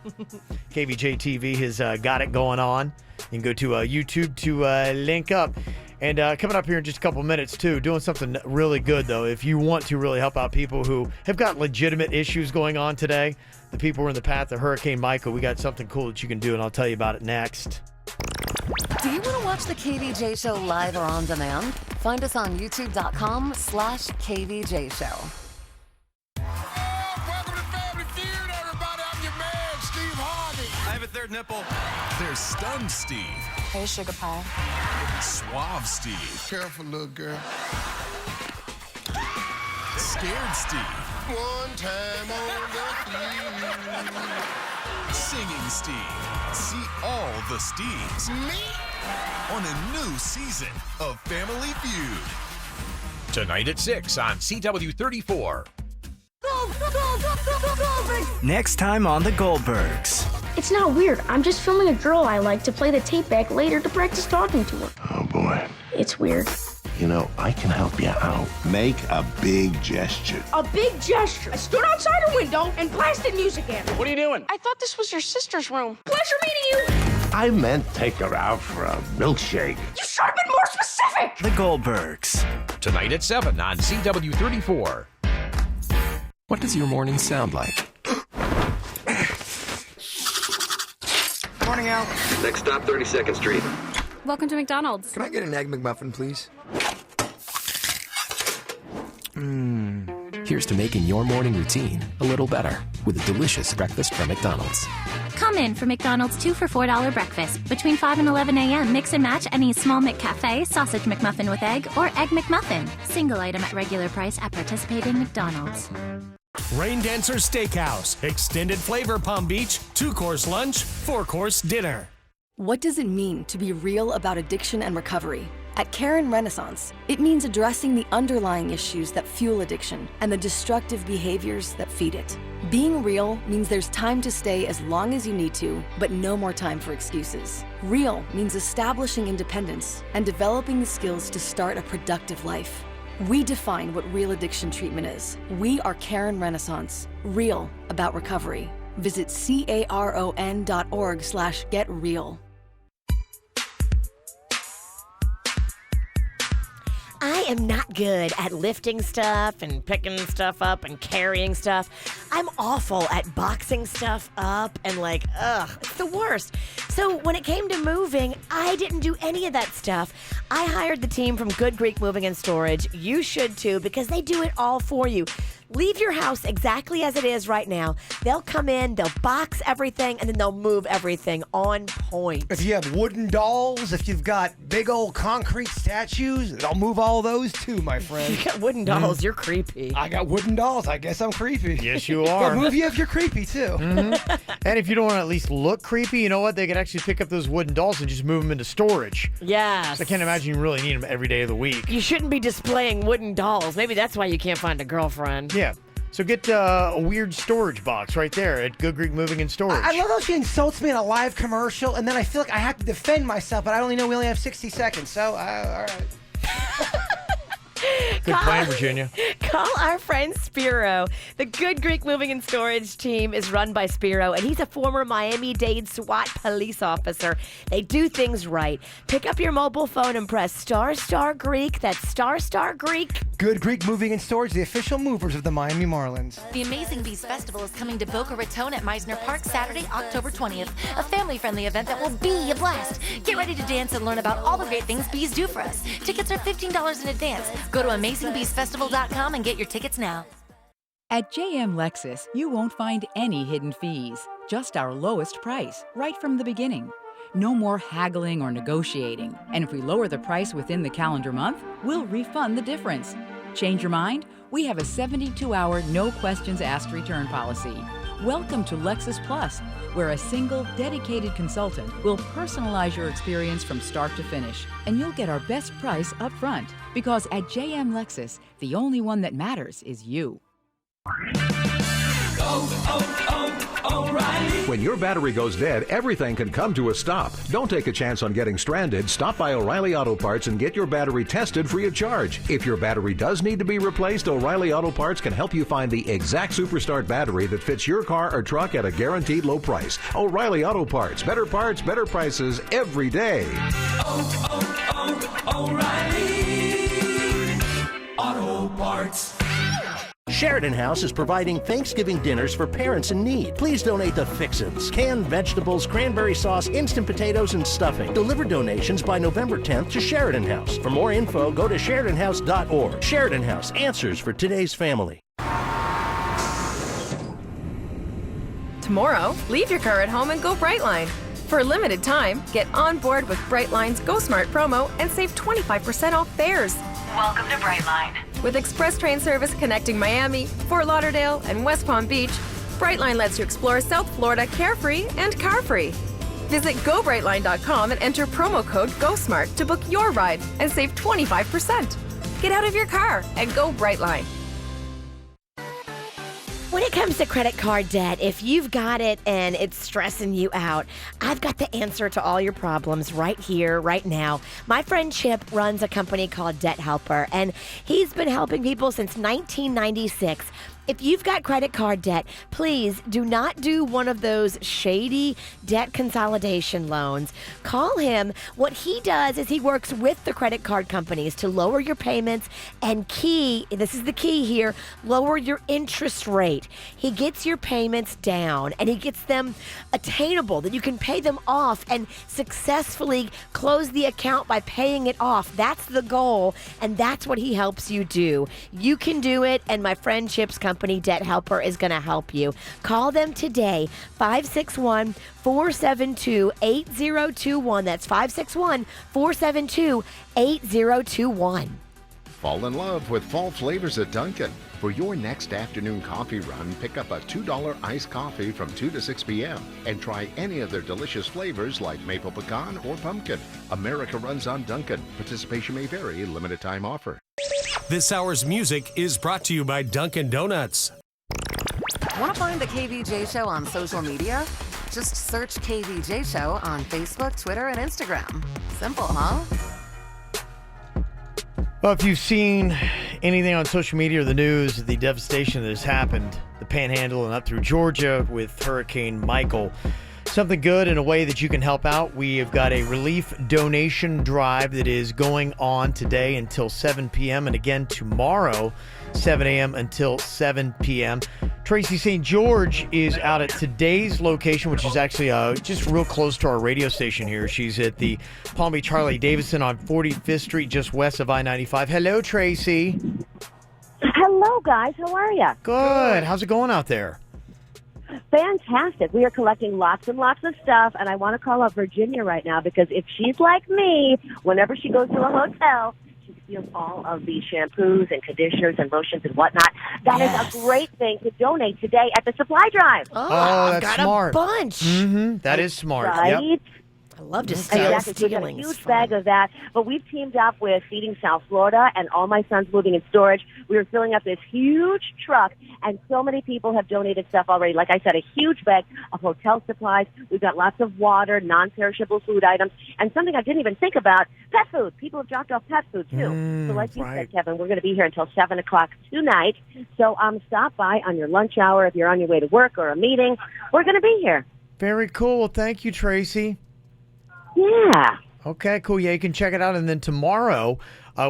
KVJ TV has got it going on. You can go to YouTube to link up. And coming up here in just a couple minutes, too, doing something really good, though. If you want to really help out people who have got legitimate issues going on today, the people who are in the path of Hurricane Michael, we got something cool that you can do, and I'll tell you about it next. Do you want to watch the KVJ Show live or on demand? Find us on youtube.com/KVJ Show. I have a third nipple. There's Stunned Steve. Hey, Sugar Pie. Suave Steve. Careful, little girl. Scared Steve. One time on the field. Singing Steve. See all the Steves. Me? On a new season of Family Feud. Tonight at 6 on CW34. Next time on The Goldbergs. It's not weird. I'm just filming a girl I like to play the tape back later to practice talking to her. Oh, boy. It's weird. You know, I can help you out. Make a big gesture. A big gesture. I stood outside her window and blasted music at her. What are you doing? I thought this was your sister's room. Pleasure meeting you. I meant take her out for a milkshake. You should have been more specific. The Goldbergs. Tonight at 7 on CW34. What does your morning sound like? Morning, Al. Next stop, 32nd Street. Welcome to McDonald's. Can I get an Egg McMuffin, please? Here's to making your morning routine a little better with a delicious breakfast from McDonald's. Come in for McDonald's 2 for $4 breakfast. Between 5 and 11 a.m., mix and match any small McCafe, sausage McMuffin with egg, or Egg McMuffin. Single item at regular price at participating McDonald's. Rain Dancer Steakhouse. Extended flavor Palm Beach. 2-course lunch, 4-course dinner. What does it mean to be real about addiction and recovery? At Karen Renaissance, it means addressing the underlying issues that fuel addiction and the destructive behaviors that feed it. Being real means there's time to stay as long as you need to, but no more time for excuses. Real means establishing independence and developing the skills to start a productive life. We define what real addiction treatment is. We are Karen Renaissance, real about recovery. Visit caron.org/getreal. I am not good at lifting stuff and picking stuff up and carrying stuff. I'm awful at boxing stuff up and it's the worst. So when it came to moving, I didn't do any of that stuff. I hired the team from Good Greek Moving and Storage. You should too, because they do it all for you. Leave your house exactly as it is right now. They'll come in, they'll box everything, and then they'll move everything on point. If you have wooden dolls, if you've got big old concrete statues, they'll move all those too, my friend. You got wooden dolls, you're creepy. I got wooden dolls, I guess I'm creepy. Yes, you are. They'll move you if you're creepy too. Mm-hmm. And if you don't want to at least look creepy, you know what? They could actually pick up those wooden dolls and just move them into storage. Yes. So I can't imagine you really need them every day of the week. You shouldn't be displaying wooden dolls. Maybe that's why you can't find a girlfriend. Yeah. So get a weird storage box right there at Good Greek Moving and Storage. I love how she insults me in a live commercial, and then I feel like I have to defend myself, but I only know we only have 60 seconds, so all right. Good plan, Virginia. Call our friend Spiro. The Good Greek Moving and Storage team is run by Spiro, and he's a former Miami-Dade SWAT police officer. They do things right. Pick up your mobile phone and press ** Greek. That's ** Greek. Good Greek Moving and Storage, the official movers of the Miami Marlins. The Amazing Bees Festival is coming to Boca Raton at Meisner Park Saturday, October 20th. A family-friendly event that will be a blast. Get ready to dance and learn about all the great things bees do for us. Tickets are $15 in advance. Go to AmazingBeesFestival.com and get your tickets now. At JM Lexus, you won't find any hidden fees, just our lowest price, right from the beginning. No more haggling or negotiating. And if we lower the price within the calendar month, we'll refund the difference. Change your mind? We have a 72-hour, no questions asked return policy. Welcome to Lexus Plus, where a single, dedicated consultant will personalize your experience from start to finish, and you'll get our best price up front. Because at JM Lexus, the only one that matters is you. O'Reilly. When your battery goes dead, everything can come to a stop. Don't take a chance on getting stranded. Stop by O'Reilly Auto Parts and get your battery tested free of charge. If your battery does need to be replaced, O'Reilly Auto Parts can help you find the exact Superstart battery that fits your car or truck at a guaranteed low price. O'Reilly Auto Parts. Better parts, better prices every day. O'Reilly Auto Parts. Sheridan House is providing Thanksgiving dinners for parents in need. Please donate the fix-ins, canned vegetables, cranberry sauce, instant potatoes, and stuffing. Deliver donations by November 10th to Sheridan House. For more info, go to SheridanHouse.org. Sheridan House, answers for today's family. Tomorrow, leave your car at home and go Brightline. For a limited time, get on board with Brightline's Go Smart promo and save 25% off fares. Welcome to Brightline. With express train service connecting Miami, Fort Lauderdale, and West Palm Beach, Brightline lets you explore South Florida carefree and car-free. Visit GoBrightline.com and enter promo code GoSmart to book your ride and save 25%. Get out of your car and go Brightline. When it comes to credit card debt, if you've got it and it's stressing you out, I've got the answer to all your problems right here, right now. My friend Chip runs a company called Debt Helper, and he's been helping people since 1996. If you've got credit card debt, please do not do one of those shady debt consolidation loans. Call him. What he does is he works with the credit card companies to lower your payments and this is the key here, lower your interest rate. He gets your payments down and he gets them attainable, that you can pay them off and successfully close the account by paying it off. That's the goal, and that's what he helps you do. You can do it, and my friend Chip's company, Debt Helper, is going to help you. Call them today, 561-472-8021. That's 561-472-8021. Fall in love with fall flavors at Dunkin'. For your next afternoon coffee run, pick up a $2 iced coffee from 2 to 6 p.m. and try any of their delicious flavors like maple pecan or pumpkin. America runs on Dunkin'. Participation may vary. Limited time offer. This hour's music is brought to you by Dunkin' Donuts. Want to find the KVJ Show on social media? Just search KVJ Show on Facebook, Twitter, and Instagram. Simple, huh? Well, if you've seen anything on social media or the news, the devastation that has happened, the Panhandle and up through Georgia with Hurricane Michael, something good in a way that you can help out. We have got a relief donation drive that is going on today until 7 p.m. and again tomorrow, 7 a.m. until 7 p.m. Tracy St. George is out at today's location, which is actually just real close to our radio station here. She's at the Palm Beach Harley-Davidson on 45th Street, just west of I-95. Hello, Tracy. Hello, guys. How are you? Good. How's it going out there? Fantastic. We are collecting lots and lots of stuff, and I want to call out Virginia right now because if she's like me, whenever she goes to a hotel, she steals all of the shampoos and conditioners and lotions and whatnot. That is a great thing to donate today at the supply drive. Oh, that's got smart. a bunch. Mm-hmm. That is smart. Right? Yep. I love to steal. Exactly. We got a huge bag of that, but we've teamed up with Feeding South Florida and All My Sons Moving and Storage. We are filling up this huge truck, and so many people have donated stuff already. Like I said, a huge bag of hotel supplies. We've got lots of water, non-perishable food items, and something I didn't even think about, pet food. People have dropped off pet food, too. So like you said, Kevin, we're going to be here until 7 o'clock tonight. So stop by on your lunch hour if you're on your way to work or a meeting. We're going to be here. Very cool. Well, thank you, Tracy. Yeah. Okay, cool. Yeah, you can check it out. And then tomorrow,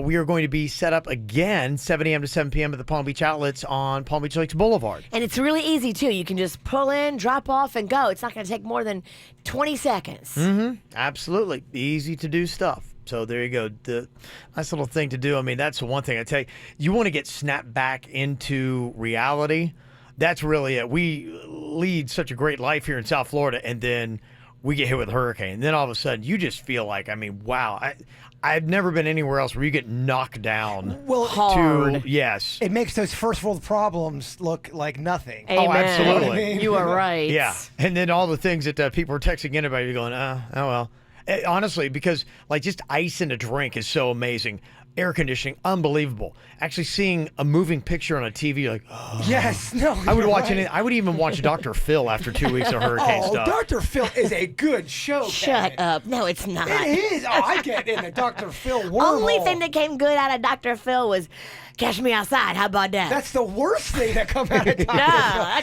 we are going to be set up again, 7 a.m. to 7 p.m. at the Palm Beach Outlets on Palm Beach Lakes Boulevard. And it's really easy, too. You can just pull in, drop off, and go. It's not going to take more than 20 seconds. Mm-hmm. Absolutely. Easy to do stuff. So there you go. The nice little thing to do. I mean, that's the one thing I tell you. You want to get snapped back into reality. That's really it. We lead such a great life here in South Florida, and then we get hit with a hurricane. And then all of a sudden, you just feel like, I mean, wow. I've never been anywhere else where you get knocked down. Well, hard. Yes. It makes those first world problems look like nothing. Amen. Oh, absolutely. You are right. Yeah. And then all the things that people are texting in about, you're going, oh well. Honestly, because like just ice in a drink is so amazing. Air conditioning, unbelievable. Actually seeing a moving picture on a TV, you're like, oh. Yes, no. I would watch right. I would even watch Dr. Phil after 2 weeks of hurricane stuff. Dr. Phil is a good show. Shut up. No, it's not. It is. Oh, I get in the Dr. Phil wormhole. Only thing that came good out of Dr. Phil was Catch Me Outside. How about that? That's the worst thing that come out of Dr. Phil.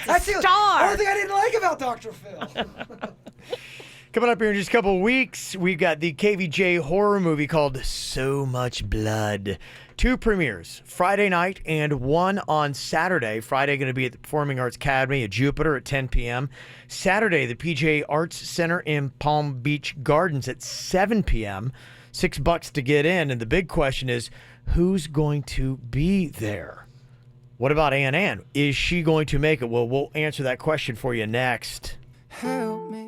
That's a the star. only thing I didn't like about Dr. Phil. Coming up here in just a couple of weeks, we've got the KVJ horror movie called So Much Blood. 2 premieres, Friday night and one on Saturday. Friday going to be at the Performing Arts Academy at Jupiter at 10 p.m. Saturday, the PJ Arts Center in Palm Beach Gardens at 7 p.m. $6 to get in. And the big question is, who's going to be there? What about Ann? Is she going to make it? Well, we'll answer that question for you next. Help me.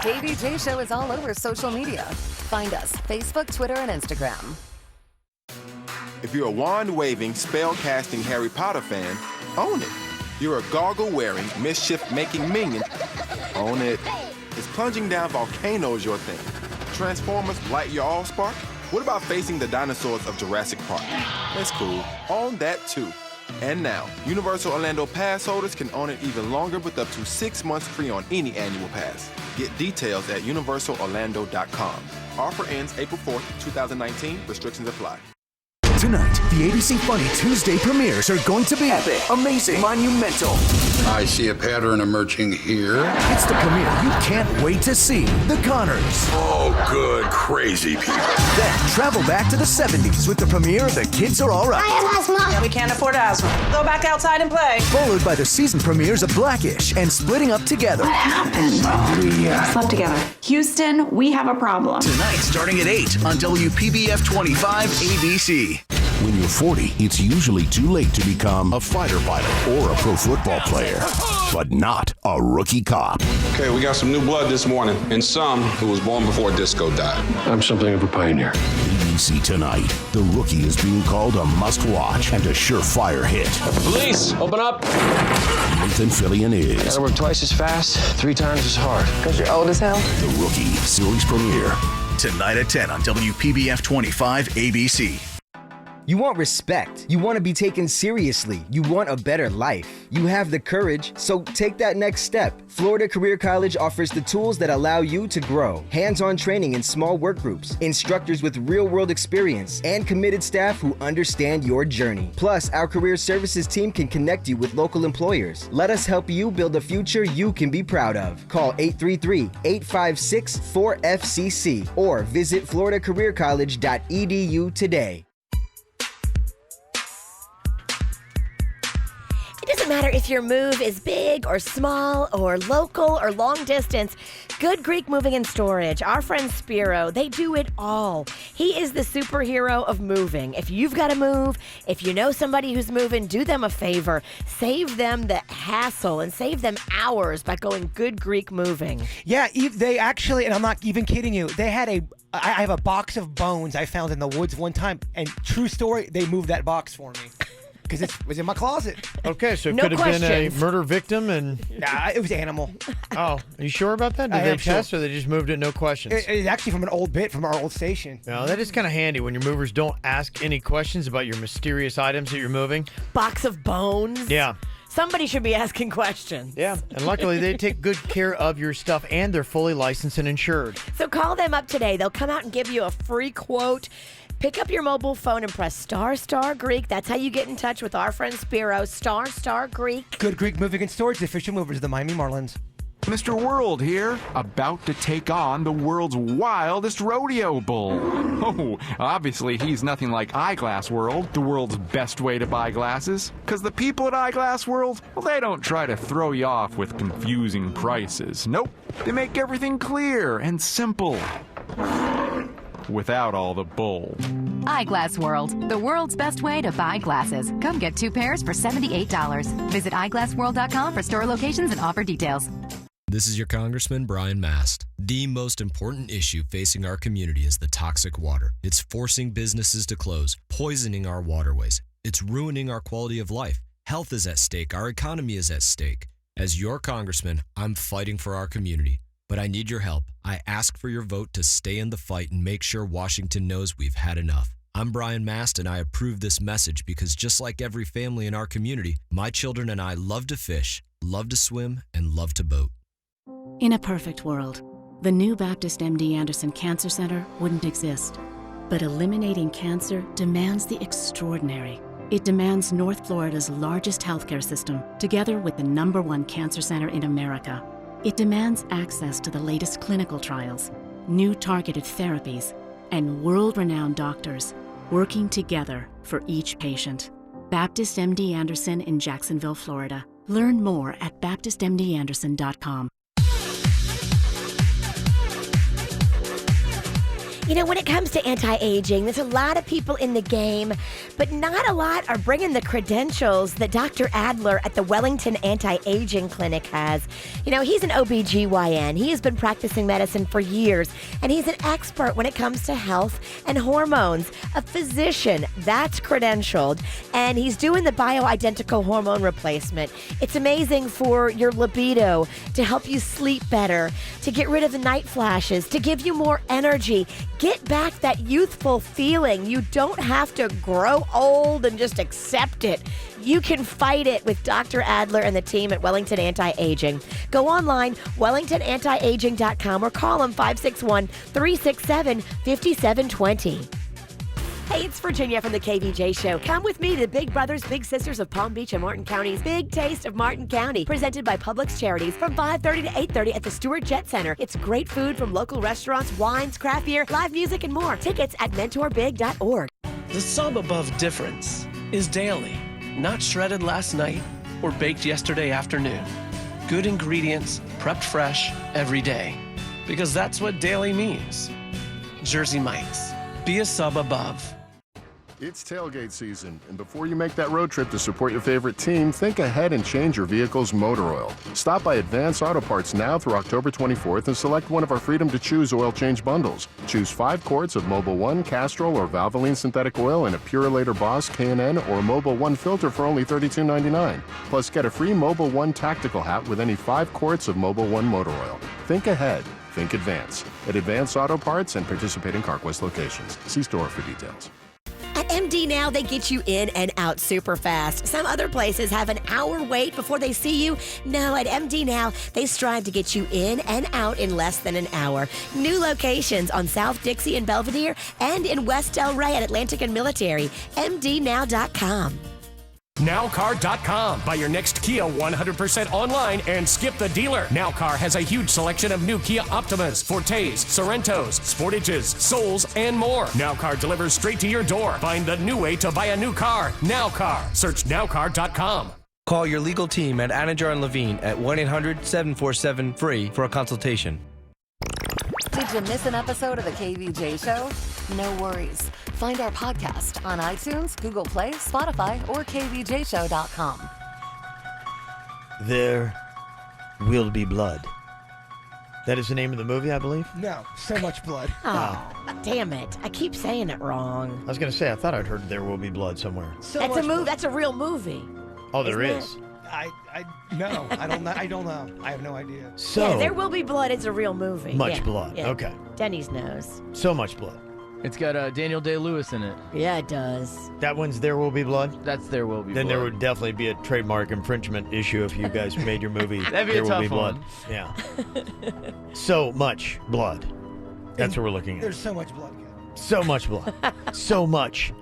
KVJ Show is all over social media. Find us, Facebook, Twitter, and Instagram. If you're a wand-waving, spell-casting Harry Potter fan, own it. You're a goggle-wearing, mischief-making minion, own it. Is plunging down volcanoes your thing? Transformers light your all-spark? What about facing the dinosaurs of Jurassic Park? That's cool. Own that too. And now, Universal Orlando Pass holders can own it even longer with up to 6 months free on any annual pass. Get details at universalorlando.com. Offer ends April 4th, 2019. Restrictions apply. Tonight, the ABC Funny Tuesday premieres are going to be epic, amazing, monumental. I see a pattern emerging here. It's the premiere you can't wait to see. The Connors. Oh, good, crazy people. Then travel back to the 70s with the premiere of The Kids Are All Right. I have asthma. Yeah, we can't afford asthma. Go back outside and play. Followed by the season premieres of Blackish and Splitting Up Together. What happened? We slept together. Houston, we have a problem. Tonight, starting at 8 on WPBF 25 ABC. When you're 40, it's usually too late to become a fighter pilot or a pro football player, but not a rookie cop. Okay, we got some new blood this morning, and some who was born before disco died. I'm something of a pioneer. ABC Tonight. The Rookie is being called a must-watch and a surefire hit. Police, open up. Nathan Fillion is. Gotta work twice as fast, 3 times as hard. Because you're old as hell? The Rookie series premiere. Tonight at 10 on WPBF 25 ABC. You want respect. You want to be taken seriously. You want a better life. You have the courage, so take that next step. Florida Career College offers the tools that allow you to grow. Hands-on training in small work groups, instructors with real-world experience, and committed staff who understand your journey. Plus, our career services team can connect you with local employers. Let us help you build a future you can be proud of. Call 833-856-4FCC or visit floridacareercollege.edu today. It doesn't matter if your move is big or small or local or long distance. Good Greek Moving and Storage, our friend Spiro, they do it all. He is the superhero of moving. If you've got to move, if you know somebody who's moving, do them a favor. Save them the hassle and save them hours by going Good Greek Moving. Yeah, they actually, and I'm not even kidding you, they had I have a box of bones I found in the woods one time, and true story, they moved that box for me. Because it was in my closet. Okay, so it No could have been a questions. murder victim and... Nah, it was animal. Oh, are you sure about that? Did they test or they just moved it, no questions? It's actually from an old bit from our old station. No, that is kind of handy when your movers don't ask any questions about your mysterious items that you're moving. Box of bones. Yeah. Somebody should be asking questions. Yeah, and luckily they take good care of your stuff and they're fully licensed and insured. So call them up today. They'll come out and give you a free quote. Pick up your mobile phone and press ** Greek. That's how you get in touch with our friend Spiro. ** Greek. Good Greek Moving and Storage, the official movers of the Miami Marlins. Mr. World here, about to take on the world's wildest rodeo bull. Oh, obviously he's nothing like Eyeglass World, the world's best way to buy glasses. Because the people at Eyeglass World, well, they don't try to throw you off with confusing prices. Nope, they make everything clear and simple. Without all the bull. Eyeglass World, the world's best way to buy glasses. Come get 2 pairs for $78. Visit eyeglassworld.com for store locations and offer details. This is your Congressman, Brian Mast. The most important issue facing our community is the toxic water. It's forcing businesses to close, poisoning our waterways. It's ruining our quality of life. Health is at stake. Our economy is at stake. As your Congressman, I'm fighting for our community. But I need your help. I ask for your vote to stay in the fight and make sure Washington knows we've had enough. I'm Brian Mast, and I approve this message because just like every family in our community, my children and I love to fish, love to swim, and love to boat. In a perfect world, the new Baptist MD Anderson Cancer Center wouldn't exist. But eliminating cancer demands the extraordinary. It demands North Florida's largest healthcare system, together with the #1 cancer center in America. It demands access to the latest clinical trials, new targeted therapies, and world-renowned doctors working together for each patient. Baptist MD Anderson in Jacksonville, Florida. Learn more at baptistmdanderson.com. You know, when it comes to anti-aging, there's a lot of people in the game, but not a lot are bringing the credentials that Dr. Adler at the Wellington Anti-Aging Clinic has. You know, he's an OBGYN. He has been practicing medicine for years, and he's an expert when it comes to health and hormones. A physician, that's credentialed, and he's doing the bioidentical hormone replacement. It's amazing for your libido, to help you sleep better, to get rid of the night flashes, to give you more energy. Get back that youthful feeling. You don't have to grow old and just accept it. You can fight it with Dr. Adler and the team at Wellington Anti-Aging. Go online, wellingtonantiaging.com, or call them 561-367-5720. Hey, it's Virginia from the KVJ Show. Come with me to the Big Brothers Big Sisters of Palm Beach and Martin County's Big Taste of Martin County, presented by Publix Charities from 5:30 to 8:30 at the Stewart Jet Center. It's great food from local restaurants, wines, craft beer, live music, and more. Tickets at mentorbig.org. The sub above difference is daily, not shredded last night or baked yesterday afternoon. Good ingredients, prepped fresh every day. Because that's what daily means. Jersey Mike's. Be a sub above. It's tailgate season, and before you make that road trip to support your favorite team, think ahead and change your vehicle's motor oil. Stop by Advance Auto Parts now through October 24th and select one of our Freedom to Choose oil change bundles. Choose 5 quarts of Mobil 1, Castrol, or Valvoline synthetic oil and a Purolator Boss K&N or Mobil 1 filter for only $32.99. Plus, get a free Mobil 1 tactical hat with any 5 quarts of Mobil 1 motor oil. Think ahead. Think Advance. At Advance Auto Parts and participating CarQuest locations. See store for details. At MD Now, they get you in and out super fast. Some other places have an hour wait before they see you. No, at MD Now, they strive to get you in and out in less than an hour. New locations on South Dixie and Belvedere and in West Del Rey at Atlantic and Military. MDNow.com. Nowcar.com. Buy your next Kia 100% online and skip the dealer. Nowcar has a huge selection of new Kia Optimas, Fortes, Sorrentos, Sportages, Souls, and more. Nowcar delivers straight to your door. Find the new way to buy a new car. Nowcar. Search Nowcar.com. Call your legal team at Anajar and Levine at 1-800-747-FREE for a consultation. Did you miss an episode of the KVJ Show? No worries. Find our podcast on iTunes, Google Play, Spotify, or kvjshow.com. There Will Be Blood. That is the name of the movie, I believe? No, So Much Blood. Oh, damn it. I keep saying it wrong. I was going to say, I thought I'd heard There Will Be Blood somewhere. That's a movie. That's a real movie. Oh, there Isn't is. No, I don't know. I don't know. I have no idea. So yeah, There Will Be Blood is a real movie. Much blood. Yeah. Okay. Denny's knows. So Much Blood. It's got Daniel Day-Lewis in it. Yeah, it does. That one's There Will Be Blood? That's There Will Be Then Blood. there would definitely be a trademark infringement issue if you guys made your movie That'd be There a Will tough Be Blood. one. Yeah. So much blood. That's what we're looking at. There's so much blood. So much blood. So much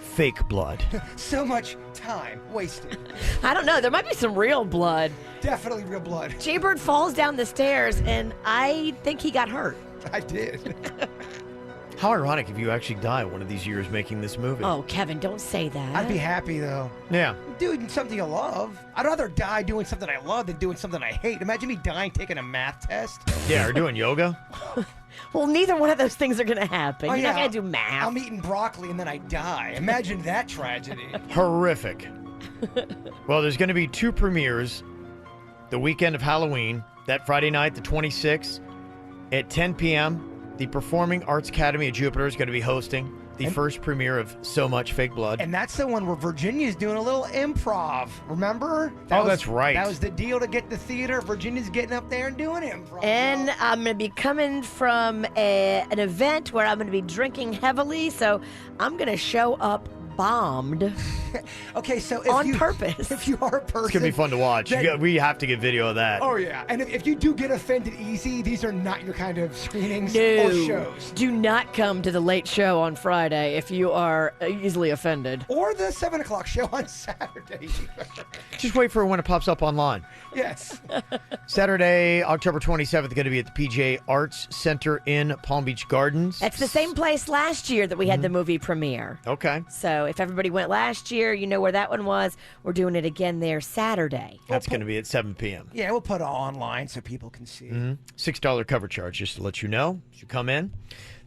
fake blood. So much time wasted. I don't know. There might be some real blood. Definitely real blood. Jaybird falls down the stairs, and I think he got hurt. I did. How ironic if you actually die one of these years making this movie. Oh, Kevin, don't say that. I'd be happy, though. Yeah. Doing something you love. I'd rather die doing something I love than doing something I hate. Imagine me dying taking a math test. Yeah, or doing yoga. Well, neither one of those things are going to happen. Oh, You're yeah, not going to do math. I'm eating broccoli and then I die. Imagine that tragedy. Horrific. Well, there's going to be 2 premieres the weekend of Halloween, that Friday night, the 26th, at 10 p.m. The Performing Arts Academy of Jupiter is going to be hosting the first premiere of So Much Fake Blood. And that's the one where Virginia's doing a little improv. Remember? That's right. That was the deal to get the theater. Virginia's getting up there and doing improv. And I'm going to be coming from an event where I'm going to be drinking heavily, so I'm going to show up bombed. Okay, so if on you, purpose. If you are a person, It's going to be fun to watch. then- We have to get video of that. Oh yeah, and if you do get offended easy, these are not your kind of screenings No. or shows. Do not come to the late show on Friday if you are easily offended. Or the 7 o'clock show on Saturday. Just wait for when it pops up online. Yes. Saturday, October 27th, going to be at the PJ Arts Center in Palm Beach Gardens. That's the same place last year that we had the movie premiere. Okay. So if everybody went last year, you know where that one was. We're doing it again there Saturday. That's going to be at 7 p.m. Yeah, we'll put it all online so people can see. $6 cover charge, just to let you know. As you come in,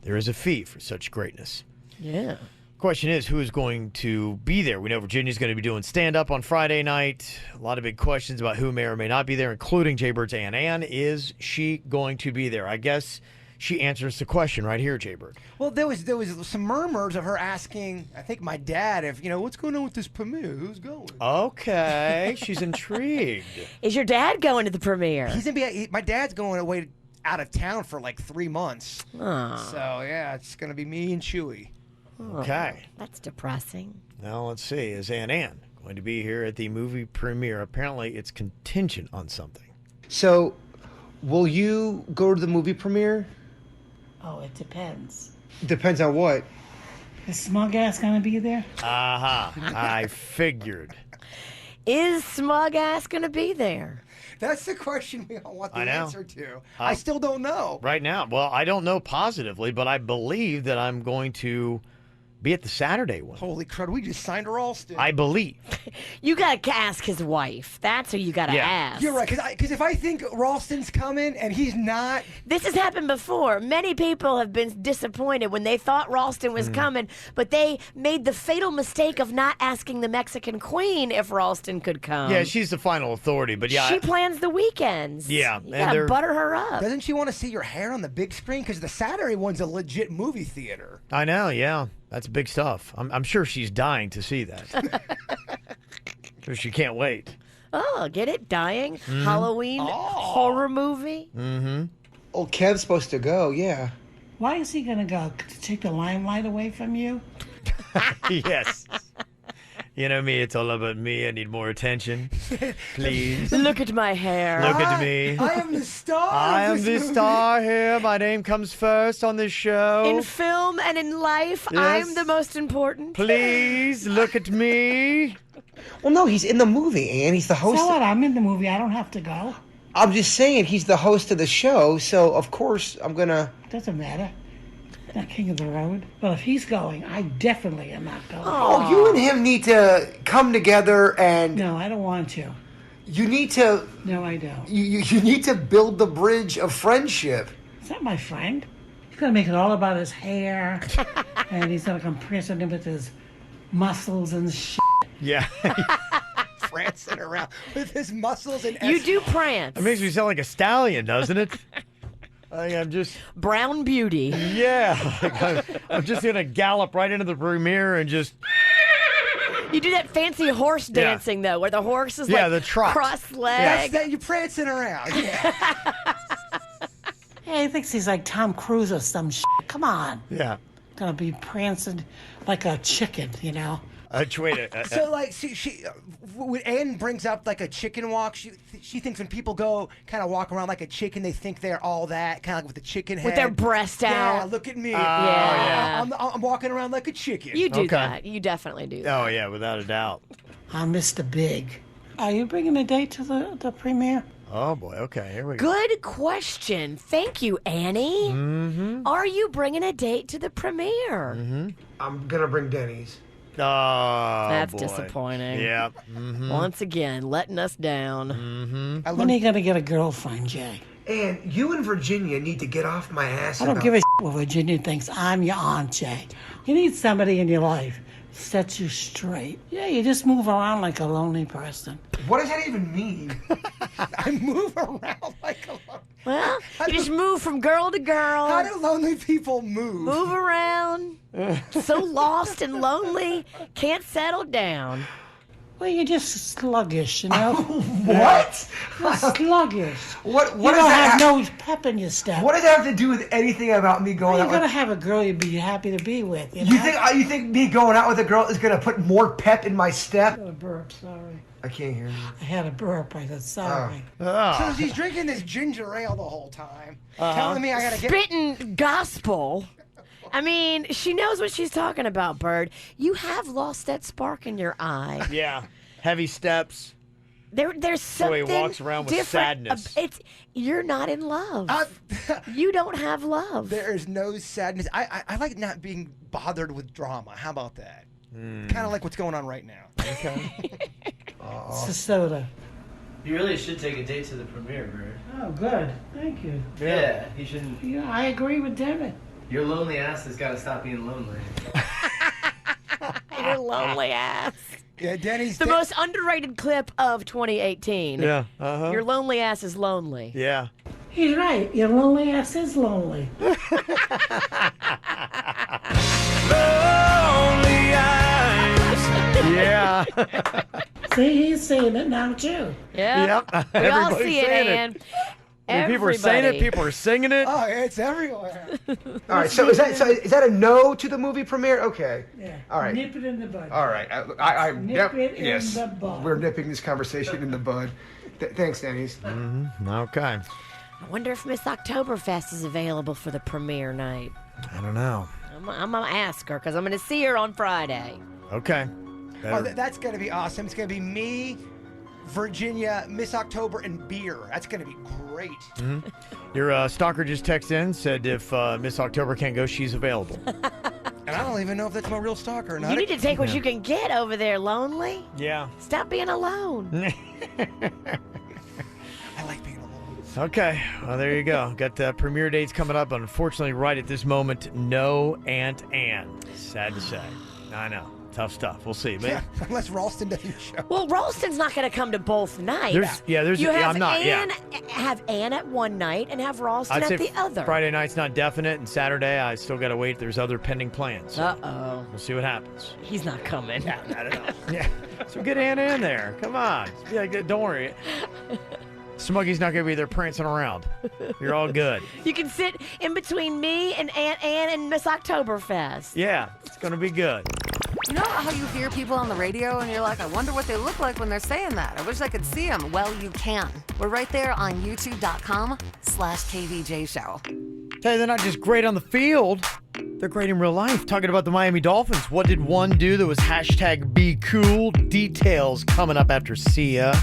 there is a fee for such greatness. Yeah. Question is, who is going to be there? We know Virginia's going to be doing stand-up on Friday night. A lot of big questions about who may or may not be there, including Jaybird's Ann Ann. Is she going to be there? I guess she answers the question right here, Jaybird. Well, there was some murmurs of her asking, I think my dad, if what's going on with this premiere? Who's going? Okay, she's intrigued. Is your dad going to the premiere? He's gonna be. My dad's going away out of town for like 3 months. Aw. So yeah, it's gonna be me and Chewy. Okay. That's depressing. Now let's see. Is Ann Ann going to be here at the movie premiere? Apparently, it's contingent on something. So, will you go to the movie premiere? Oh, it depends. Depends on what. Is Smug Ass gonna be there? Aha. I figured. Is Smug Ass going to be there? That's the question we all want the I know. answer to. I still don't know. Right now. Well, I don't know positively, but I believe that I'm going to be at the Saturday one. Holy crud, we just signed Ralston. I believe. You got to ask his wife. That's who you got to ask. You're right, because if I think Ralston's coming and he's not... This has happened before. Many people have been disappointed when they thought Ralston was coming, but they made the fatal mistake of not asking the Mexican Queen if Ralston could come. Yeah, she's the final authority, but yeah. She plans the weekends. Yeah, You got to butter her up. Doesn't she want to see your hair on the big screen? Because the Saturday one's a legit movie theater. I know, yeah. That's big stuff. I'm sure she's dying to see that. Sure she can't wait. Oh, get it? Dying? Halloween horror movie? Mm-hmm. Oh, Kev's supposed to go, yeah. Why is he gonna go? To take the limelight away from you? Yes. You know me, it's all about me. I need more attention. Please. Look at my hair. Look at me. I am the star. I of am this the movie. star here. My name comes first on this show. In film and in life, Yes. I'm the most important. Please look at me. Well, no, he's in the movie, and he's the host. So what? I'm in the movie. I don't have to go. I'm just saying he's the host of the show, so of course I'm gonna. Doesn't matter. Not king of the road. Well, if he's going, I definitely am not going. Oh, you and him need to come together, and No, I don't want to. you need to. No, I don't. You need to build the bridge of friendship. Is that my friend? He's gonna make it all about his hair, and he's gonna come prancing in with his muscles and shit. Yeah. Prancing around with his muscles and You do prance. It makes me sound like a stallion, doesn't it? I'm just Brown beauty. Yeah. I'm just gonna gallop right into the premiere and just. You do that fancy horse dancing though, where the horse is like the trot. cross-legged. That you're prancing around. Yeah. Hey, he thinks he's like Tom Cruise or some shit. Come on. Yeah. Gonna be prancing like a chicken, you know? Wait. So like she when Anne brings up like a chicken walk, she thinks when people go kind of walk around like a chicken, they think they're all that kind of like with the chicken head With their breast Yeah, out. look at me. Yeah. I'm walking around like a chicken. You do that. You definitely do that. Oh yeah, without a doubt. I'm Mr. Big. Are you bringing a date to the premiere? Oh boy. Okay, here we go. Good question. Thank you, Annie. Mm-hmm. Are you bringing a date to the premiere? Mm-hmm. I'm gonna bring Denny's. Oh, That's boy. disappointing. Yep. Mm-hmm. Once again, letting us down. Mm-hmm. When are you gonna get a girlfriend, Jay? And you and Virginia need to get off my ass. I don't about- give a shit what Virginia thinks. I'm your aunt, Jay. You need somebody in your life sets you straight. Yeah, you just move around like a lonely person. What does that even mean? I move around like a lonely. Well, you just move from girl to girl. How do lonely people move? Move around. So lost and lonely, can't settle down. Well, you're just sluggish, you know? What? You're sluggish. What You does don't that have no pep in your step. What does that have to do with anything about me going Well, out? you're gonna With... have a girl you'd be happy to be with. You You think me going out with a girl is gonna put more pep in my step? I had a burp, sorry. I can't hear you. I had a burp, I said sorry. So she's drinking this ginger ale the whole time, telling me I gotta get. Spitting gospel. I mean, she knows what she's talking about, Bird. You have lost that spark in your eye. Yeah. Heavy steps. There's So something he walks around with different. sadness. You're not in love. You don't have love. There is no sadness. I like not being bothered with drama. How about that? Kind of like what's going on right now. Okay. It's a soda. You really should take a date to the premiere, Bird. Oh, good. Thank you. Yeah, you shouldn't. Yeah, I agree with David. Your lonely ass has got to stop being lonely. Your lonely ass. Yeah, Denny's The most underrated clip of 2018. Yeah. Uh-huh. Your lonely ass is lonely. Yeah. He's right. Your lonely ass is lonely. Yeah. See, he's saying it now, too. Yeah. Yep. We all Everybody's see it, saying Ann. People are saying it. Everybody. People are singing it. Oh, it's everywhere. All right. So is that a no to the movie premiere? Okay. Yeah. All right. Nip it in the bud. All right. I Nip it in yes. the bud. We're nipping this conversation in the bud. Thanks, Denny's. Mm-hmm. Okay. I wonder if Miss Oktoberfest is available for the premiere night. I don't know. I'm going to ask her because I'm going to see her on Friday. Okay. Oh, that's gonna be awesome. It's gonna be me, Virginia, Miss October, and beer. That's gonna be great. Mm-hmm. Your stalker just texted in, said if Miss October can't go, she's available. And I don't even know if that's my real stalker or not. You need to take what you can get over there, lonely. Yeah. Stop being alone. I like being alone. Okay. Well, there you go. Got premiere dates coming up. Unfortunately, right at this moment, no Aunt Anne. Sad to say. I know. Tough stuff. We'll see. Yeah, unless Ralston doesn't show. Well, Ralston's not going to come to both nights. I'm not. Have Ann at one night and have Ralston I'd say at the other. Friday night's not definite, and Saturday I still got to wait. There's other pending plans. So Uh-oh. We'll see what happens. He's not coming. I don't know. Yeah. So get Anna in there. Come on. Yeah, don't worry. Smuggy's not going to be there prancing around. You're all good. You can sit in between me and Aunt Ann and Miss Oktoberfest. Yeah, it's going to be good. You know how you hear people on the radio and you're like, I wonder what they look like when they're saying that. I wish I could see them. Well, you can. We're right there on youtube.com/KVJ show. Tell you, they're not just great on the field. They're great in real life. Talking about the Miami Dolphins. What did one do that was #BeCool? Details coming up after Sia.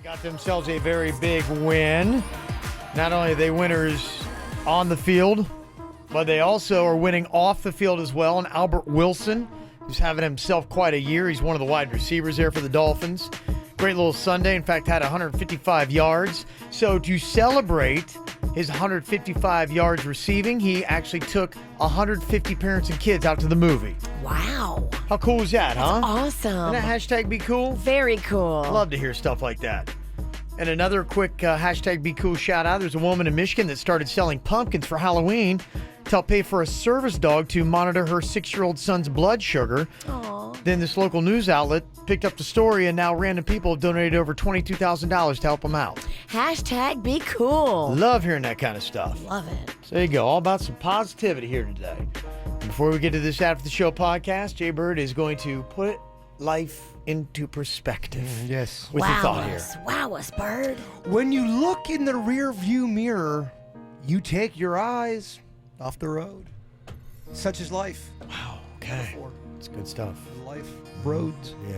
Got themselves a very big win. Not only are they winners on the field, but they also are winning off the field as well. And Albert Wilson, who's having himself quite a year. He's one of the wide receivers there for the Dolphins. Great little Sunday. In fact, had 155 yards. So to celebrate his 155 yards receiving, he actually took 150 parents and kids out to the movie. Wow. How cool is that, huh? Awesome. Isn't that #BeCool? Very cool. I love to hear stuff like that. And another quick #BeCool shout out. There's a woman in Michigan that started selling pumpkins for Halloween to help pay for a service dog to monitor her 6-year-old son's blood sugar. Aww. Then this local news outlet picked up the story, and now random people have donated over $22,000 to help them out. #BeCool. Love hearing that kind of stuff. Love it. So there you go. All about some positivity here today. And before we get to this After the Show podcast, Jay Bird is going to put life into perspective. Yes. With your thought here. Wow us, Bird. When you look in the rear view mirror, you take your eyes off the road. Such is life. Wow. Okay. It's good stuff. Life, roads. Yeah.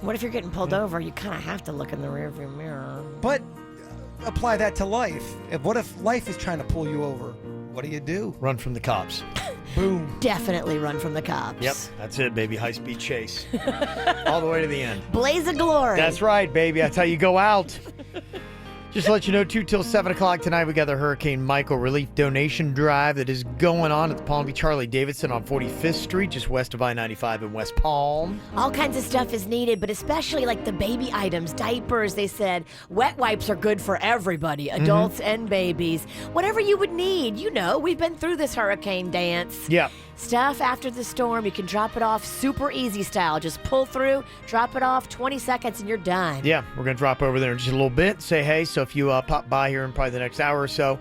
What if you're getting pulled over? You kind of have to look in the rearview mirror. But apply that to life. What if life is trying to pull you over? What do? Run from the cops. Boom. Definitely run from the cops. Yep. That's it, baby. High-speed chase. All the way to the end. Blaze of glory. That's right, baby. That's how you go out. Just to let you know, 2 till 7 o'clock tonight, we got the Hurricane Michael Relief Donation Drive that is going on at the Palm Beach Harley-Davidson on 45th Street, just west of I-95 in West Palm. All kinds of stuff is needed, but especially like the baby items, diapers, they said. Wet wipes are good for everybody, adults and babies. Whatever you would need. You know, we've been through this hurricane dance. Yeah. Stuff after the storm, you can drop it off super easy style. Just pull through, drop it off, 20 seconds, and you're done. Yeah, we're going to drop over there in just a little bit, say hey. So if you pop by here in probably the next hour or so,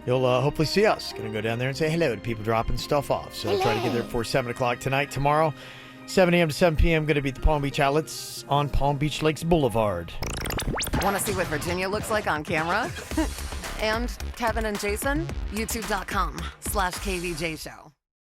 you'll hopefully see us. Going to go down there and say hello to people dropping stuff off. So I'll try to get there before 7 o'clock tonight. Tomorrow, 7 a.m. to 7 p.m., going to be at the Palm Beach Outlets on Palm Beach Lakes Boulevard. Want to see what Virginia looks like on camera? And Kevin and Jason? YouTube.com/KVJ Show.